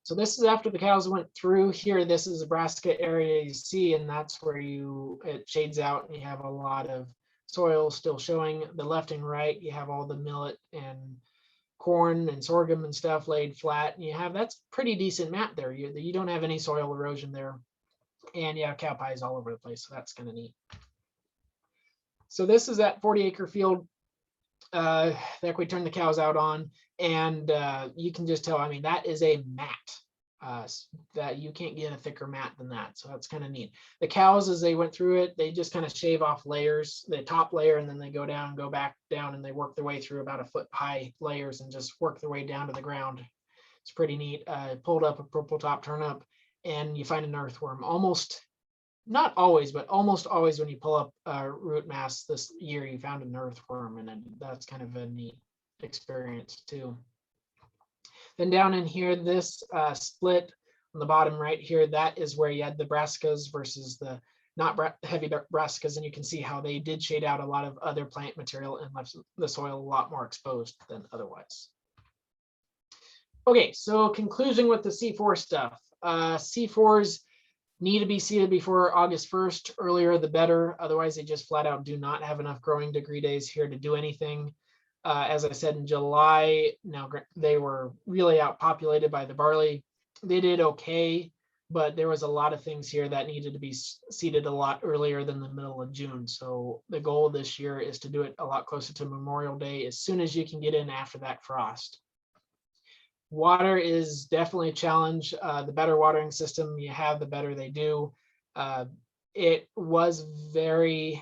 So this is after the cows went through here. This is Nebraska area you see, and that's where it shades out and you have a lot of soil still showing. The left and right, you have all the millet and corn and sorghum and stuff laid flat, and that's pretty decent map there. You don't have any soil erosion there, and you have cow pies all over the place, so that's kind of neat. So this is that 40-acre field that we turned the cows out on, and you can just tell, I mean, that is a mat. That you can't get a thicker mat than that. So that's kind of neat. The cows, as they went through it, they just kind of shave off layers, the top layer, and then they go down, go back down, and they work their way through about a foot high layers and just work their way down to the ground. It's pretty neat. Pulled up a purple top turnip and you find an earthworm. Almost, not always, but almost always when you pull up a root mass this year, you found an earthworm, and that's kind of a neat experience too. Then down in here, this split on the bottom right here, that is where you had the brassicas versus the not heavy brassicas, and you can see how they did shade out a lot of other plant material and left the soil a lot more exposed than otherwise. Okay, so conclusion with the C4 stuff. C4s need to be seeded before August 1st, earlier the better. Otherwise, they just flat out do not have enough growing degree days here to do anything. As I said, in July, now they were really outpopulated by the barley. They did okay, but there was a lot of things here that needed to be seeded a lot earlier than the middle of June. So the goal this year is to do it a lot closer to Memorial Day, as soon as you can get in after that frost. Water is definitely a challenge. The better watering system you have, the better they do. It was very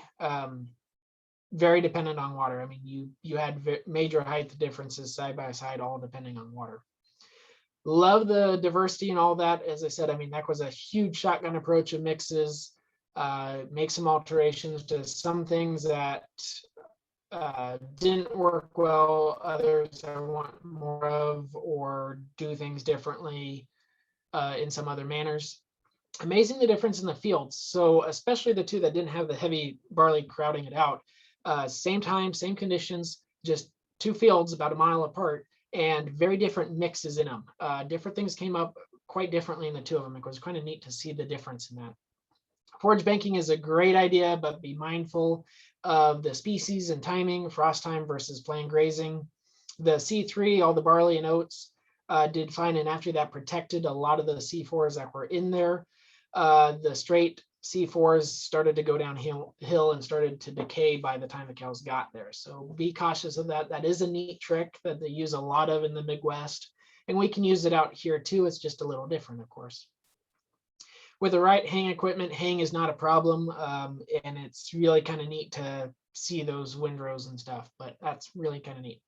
dependent on water. I mean, you had major height differences side by side, all depending on water. Love the diversity and all that. As I said, I mean, that was a huge shotgun approach of mixes. Make some alterations to some things that didn't work well, others I want more of, or do things differently in some other manners. Amazing the difference in the fields. So especially the two that didn't have the heavy barley crowding it out. Same time, same conditions, just two fields about a mile apart, and very different mixes in them. Different things came up quite differently in the two of them. It was kind of neat to see the difference in that. Forage banking is a great idea, but be mindful of the species and timing, frost time versus planned grazing. The C3, all the barley and oats did fine, and after that protected a lot of the C4s that were in there. The straight C4s started to go downhill and started to decay by the time the cows got there. So be cautious of that. That is a neat trick that they use a lot of in the Midwest, and we can use it out here too. It's just a little different, of course. With the right hang equipment, hang is not a problem, and it's really kind of neat to see those windrows and stuff, but that's really kind of neat.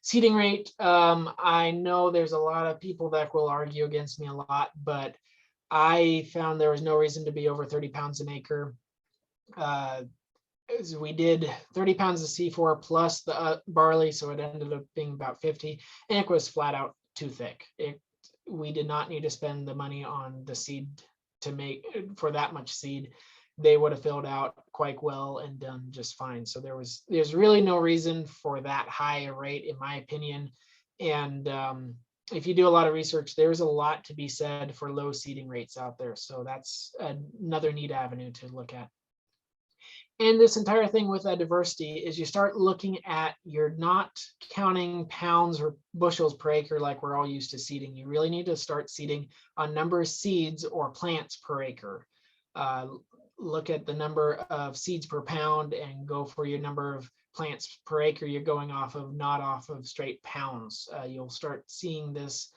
Seeding rate, I know there's a lot of people that will argue against me a lot, but I found there was no reason to be over 30 pounds an acre. We did 30 pounds of C4 plus the barley, so it ended up being about 50, and it was flat out too thick. We did not need to spend the money on the seed to make for that much seed. They would have filled out quite well and done just fine. So there's really no reason for that high a rate, in my opinion. And if you do a lot of research, there's a lot to be said for low seeding rates out there. So that's another neat avenue to look at. And this entire thing with that diversity is you start looking at, you're not counting pounds or bushels per acre like we're all used to seeding. You really need to start seeding on number of seeds or plants per acre. Look at the number of seeds per pound and go for your number of plants per acre you're going off of, not off of straight pounds. You'll start seeing this.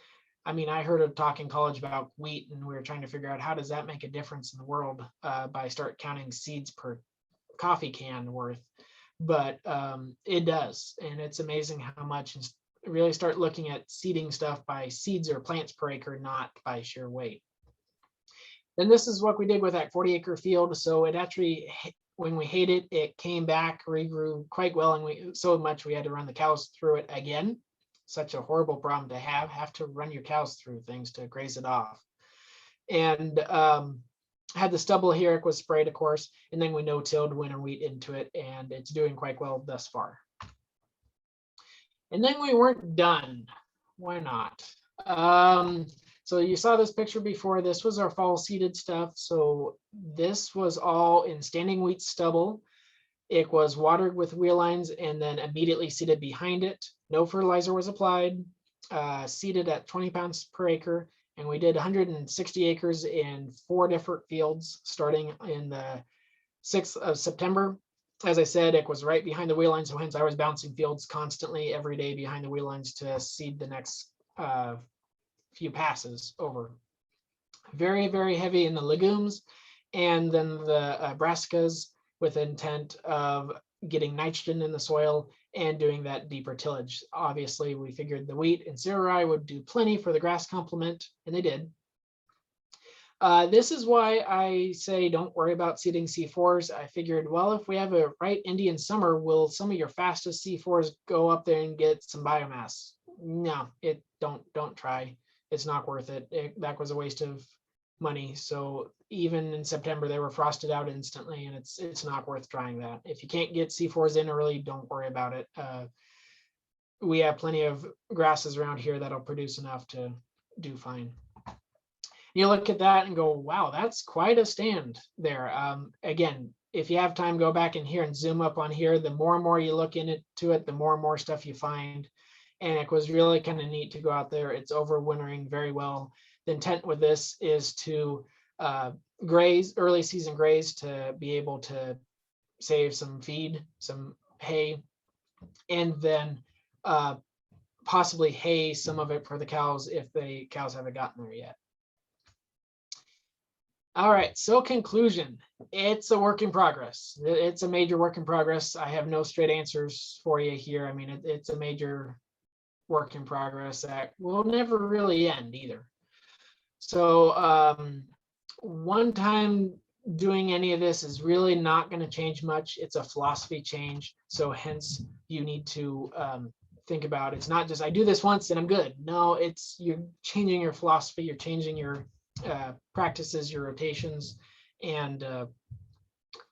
I mean, I heard of talk in college about wheat, and we were trying to figure out how does that make a difference in the world by start counting seeds per coffee can worth, but it does, and it's amazing how much. And really start looking at seeding stuff by seeds or plants per acre, not by sheer weight. Then this is what we did with that 40-acre field. So it actually when we hayed it, it came back, regrew quite well, and we so much we had to run the cows through it again. Such a horrible problem to have to run your cows through things to graze it off. And had the stubble here, it was sprayed, of course, and then we no-tilled winter wheat into it, and it's doing quite well thus far. And then we weren't done. Why not? So you saw this picture before. This was our fall seeded stuff. So this was all in standing wheat stubble. It was watered with wheel lines and then immediately seeded behind it. No fertilizer was applied, seeded at 20 pounds per acre. And we did 160 acres in 4 different fields starting in the 6th of September. As I said, it was right behind the wheel lines, so hence I was bouncing fields constantly every day behind the wheel lines to seed the next few passes over. Very, very heavy in the legumes, and then the brassicas with intent of getting nitrogen in the soil and doing that deeper tillage. Obviously, we figured the wheat and cereal rye would do plenty for the grass complement, and they did. This is why I say don't worry about seeding C4s. I figured, well, if we have a right Indian summer, will some of your fastest C4s go up there and get some biomass? No, don't try. It's not worth it. That was a waste of money. So even in September, they were frosted out instantly, and it's not worth trying that. If you can't get C4s in early, don't worry about it. We have plenty of grasses around here that'll produce enough to do fine. You look at that and go, wow, that's quite a stand there. Again, if you have time, go back in here and zoom up on here. The more and more you look into it, the more and more stuff you find. And it was really kind of neat to go out there. It's overwintering very well. The intent with this is to graze, early season graze, to be able to save some feed, some hay, and then possibly hay some of it for the cows if the cows haven't gotten there yet. All right, so conclusion, it's a work in progress. It's a major work in progress. I have no straight answers for you here. I mean, it's a major work in progress that will never really end either. So one time doing any of this is really not going to change much. It's a philosophy change. So hence you need to think about, it's not just I do this once and I'm good. No, it's you're changing your philosophy, you're changing your practices, your rotations, and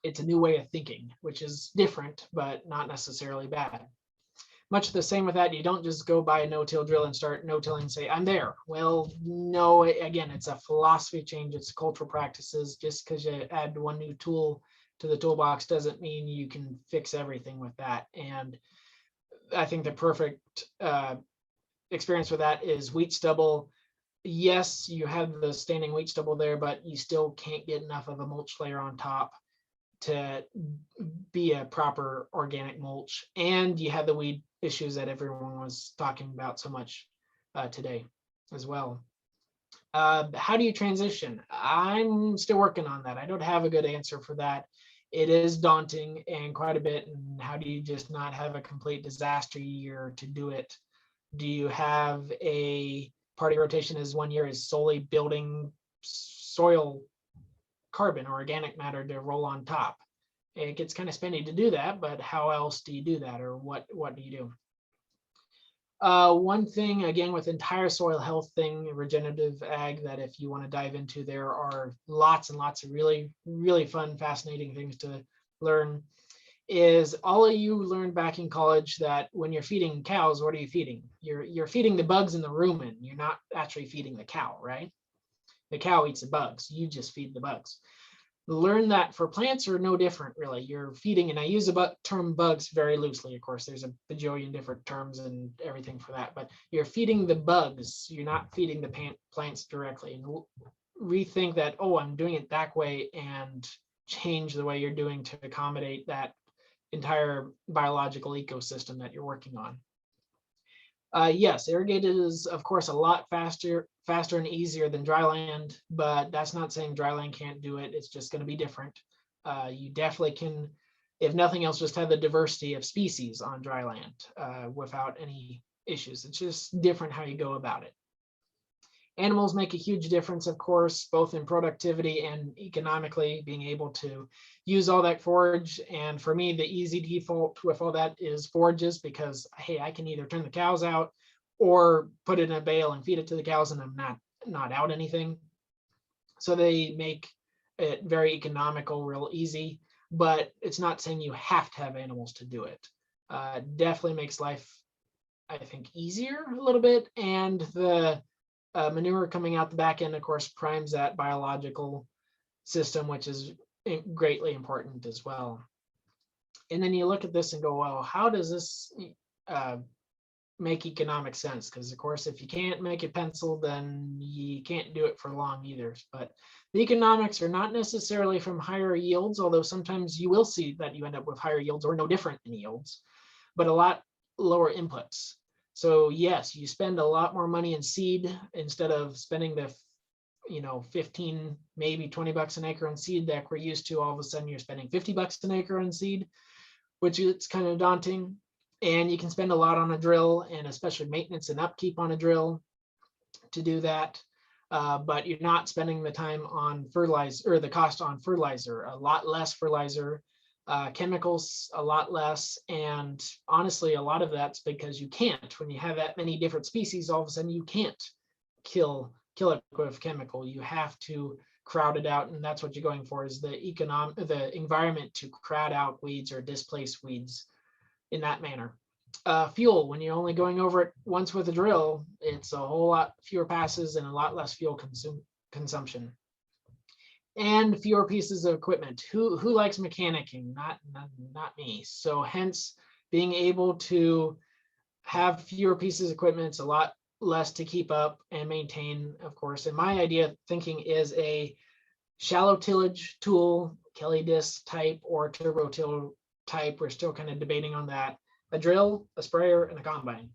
it's a new way of thinking, which is different, but not necessarily bad. Much the same with that. You don't just go buy a no-till drill and start no-tilling and say, I'm there. Well, no, again, it's a philosophy change. It's cultural practices. Just because you add one new tool to the toolbox doesn't mean you can fix everything with that. And I think the perfect experience with that is wheat stubble. Yes, you have the standing wheat stubble there, but you still can't get enough of a mulch layer on top to be a proper organic mulch. And you have the weed issues that everyone was talking about so much today as well. How do you transition? I'm still working on that. I don't have a good answer for that. It is daunting and quite a bit. And how do you just not have a complete disaster year to do it? Do you have a part of your rotation is 1 year is solely building soil carbon or organic matter to roll on top? It gets kind of spendy to do that, but how else do you do that, or what do you do? One thing, again, with entire soil health thing, regenerative ag, that if you want to dive into, there are lots and lots of really, really fun, fascinating things to learn, is all of you learned back in college that when you're feeding cows, what are you feeding? You're feeding the bugs in the rumen. You're not actually feeding the cow, right? The cow eats the bugs. You just feed the bugs. Learn that for plants are no different, really. You're feeding, and I use the term bugs very loosely. Of course, there's a bajillion different terms and everything for that, but you're feeding the bugs. You're not feeding the plants directly. And rethink that, oh, I'm doing it that way, and change the way you're doing to accommodate that entire biological ecosystem that you're working on. Yes, irrigated is, of course, a lot faster and easier than dry land, but that's not saying dry land can't do it. It's just going to be different. You definitely can, if nothing else, just have the diversity of species on dry land without any issues. It's just different how you go about it. Animals make a huge difference, of course, both in productivity and economically, being able to use all that forage. And for me, the easy default with all that is forages, because hey, I can either turn the cows out or put it in a bale and feed it to the cows, and I'm not out anything. So they make it very economical, real easy, but it's not saying you have to have animals to do it. Definitely makes life, I think, easier a little bit. And the manure coming out the back end, of course, primes that biological system, which is greatly important as well. And then you look at this and go, well, how does this make economic sense? Because of course, if you can't make it pencil, then you can't do it for long either. But the economics are not necessarily from higher yields, although sometimes you will see that you end up with higher yields or no different in yields, but a lot lower inputs. So yes, you spend a lot more money in seed instead of spending the 15, maybe $20 an acre on seed that we're used to. All of a sudden you're spending $50 an acre on seed, which is kind of daunting. And you can spend a lot on a drill, and especially maintenance and upkeep on a drill to do that. But you're not spending the time on fertilizer, or the cost on fertilizer, a lot less fertilizer, chemicals, a lot less. And honestly, a lot of that's because you can't. When you have that many different species, all of a sudden you can't kill it with chemical. You have to crowd it out, and that's what you're going for, is the environment to crowd out weeds or displace weeds in that manner. Fuel, when you're only going over it once with a drill, it's a whole lot fewer passes and a lot less fuel consumption. And fewer pieces of equipment. Who likes mechanicking? Not me. So hence, being able to have fewer pieces of equipment, it's a lot less to keep up and maintain, of course. And my idea of thinking is a shallow tillage tool, Kelly disc type or turbo till type. We're still kind of debating on that. A drill, a sprayer, and a combine.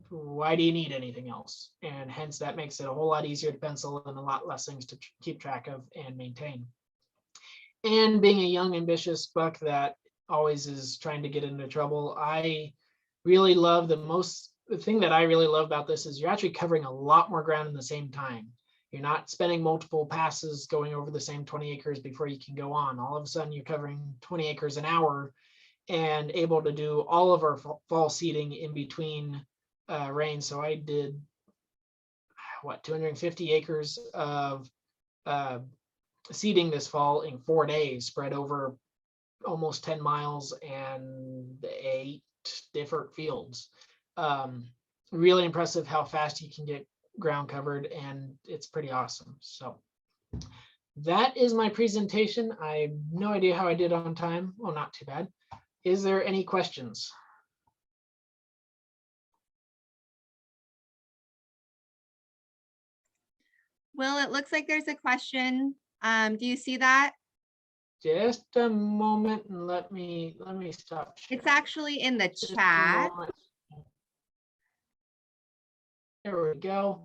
Why do you need anything else? And hence that makes it a whole lot easier to pencil and a lot less things to keep track of and maintain. And being a young, ambitious buck that always is trying to get into trouble, I really love the thing that I really love about this is you're actually covering a lot more ground in the same time. You're not spending multiple passes going over the same 20 acres before you can go on. All of a sudden you're covering 20 acres an hour and able to do all of our fall seeding in between rains. So I did 250 acres of seeding this fall in 4 days, spread over almost 10 miles and 8 different fields. Really impressive how fast you can get ground covered, and it's pretty awesome. So that is my presentation. I have no idea how I did on time. Well, not too bad. Is there any questions? Will, it looks like there's a question. Do you see that? Just a moment and let me stop. It's actually in the Just a chat. moment. There we go.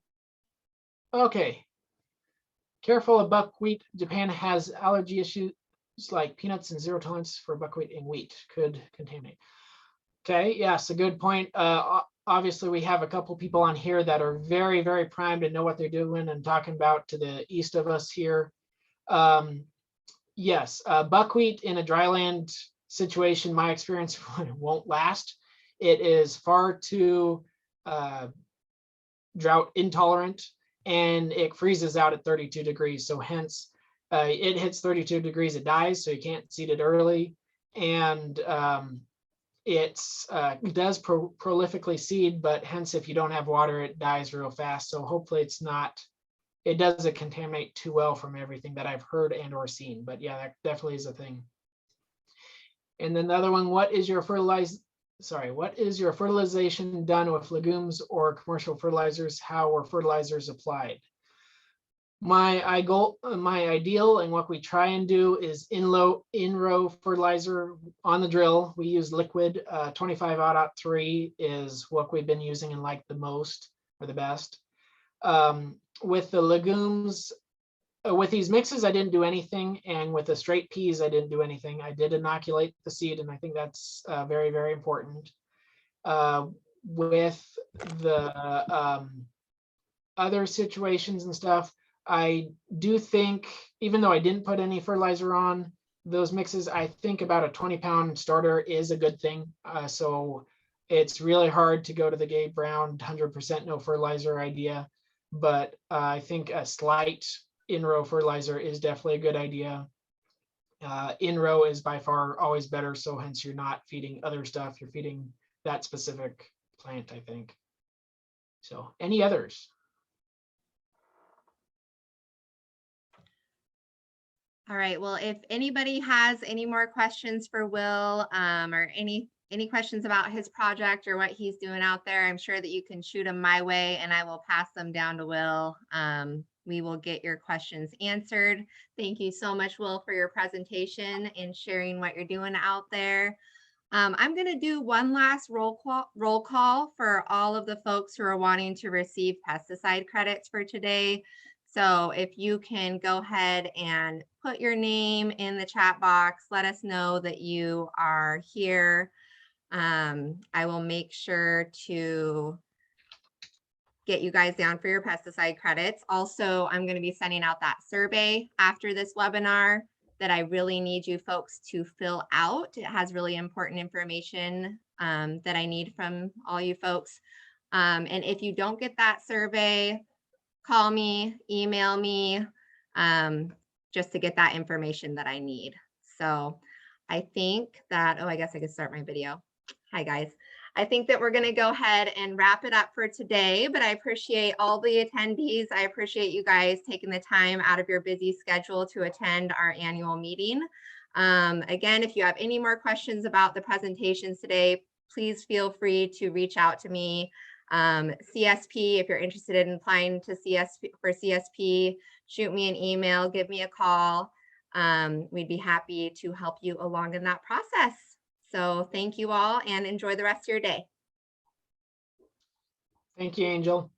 Okay. Careful of buckwheat. Japan has allergy issues like peanuts and zero tolerance for buckwheat and wheat could contaminate. Okay, yes, a good point. Obviously, we have a couple people on here that are very, very primed and know what they're doing and talking about to the east of us here. Yes, buckwheat in a dryland situation, my experience, won't last. It is far too drought intolerant, and it freezes out at 32 degrees. So hence, it hits 32 degrees, it dies, so you can't seed it early. And it does prolifically seed, but hence if you don't have water, it dies real fast. So hopefully it doesn't contaminate too well from everything that I've heard and or seen. But yeah, that definitely is a thing. And then the other one, what is your fertilization done with legumes or commercial fertilizers? How are fertilizers applied? My ideal and what we try and do is in-row fertilizer on the drill. We use liquid 25-3 is what we've been using and like the most or the best. With the legumes, with these mixes, I didn't do anything. And with the straight peas, I didn't do anything. I did inoculate the seed, and I think that's very, very important. With the other situations and stuff, I do think, even though I didn't put any fertilizer on those mixes, I think about a 20-pound starter is a good thing. So it's really hard to go to the Gabe Brown 100% no fertilizer idea, but I think a slight in-row fertilizer is definitely a good idea. In-row is by far always better, so hence you're not feeding other stuff, you're feeding that specific plant, I think. So any others? All right, well, if anybody has any more questions for Will, or any questions about his project or what he's doing out there, I'm sure that you can shoot them my way and I will pass them down to Will. We will get your questions answered. Thank you so much, Will, for your presentation and sharing what you're doing out there. I'm going to do one last roll call for all of the folks who are wanting to receive pesticide credits for today. So if you can go ahead and put your name in the chat box, let us know that you are here. I will make sure to get you guys down for your pesticide credits. Also, I'm going to be sending out that survey after this webinar that I really need you folks to fill out. It has really important information that I need from all you folks. And if you don't get that survey, call me, email me, just to get that information that I need. So I think that, oh, I guess I could start my video. Hi, guys. I think that we're going to go ahead and wrap it up for today, but I appreciate all the attendees. I appreciate you guys taking the time out of your busy schedule to attend our annual meeting. Again, if you have any more questions about the presentations today, please feel free to reach out to me. CSP, if you're interested in applying to CSP, shoot me an email, give me a call. We'd be happy to help you along in that process. So thank you all and enjoy the rest of your day. Thank you, Angel.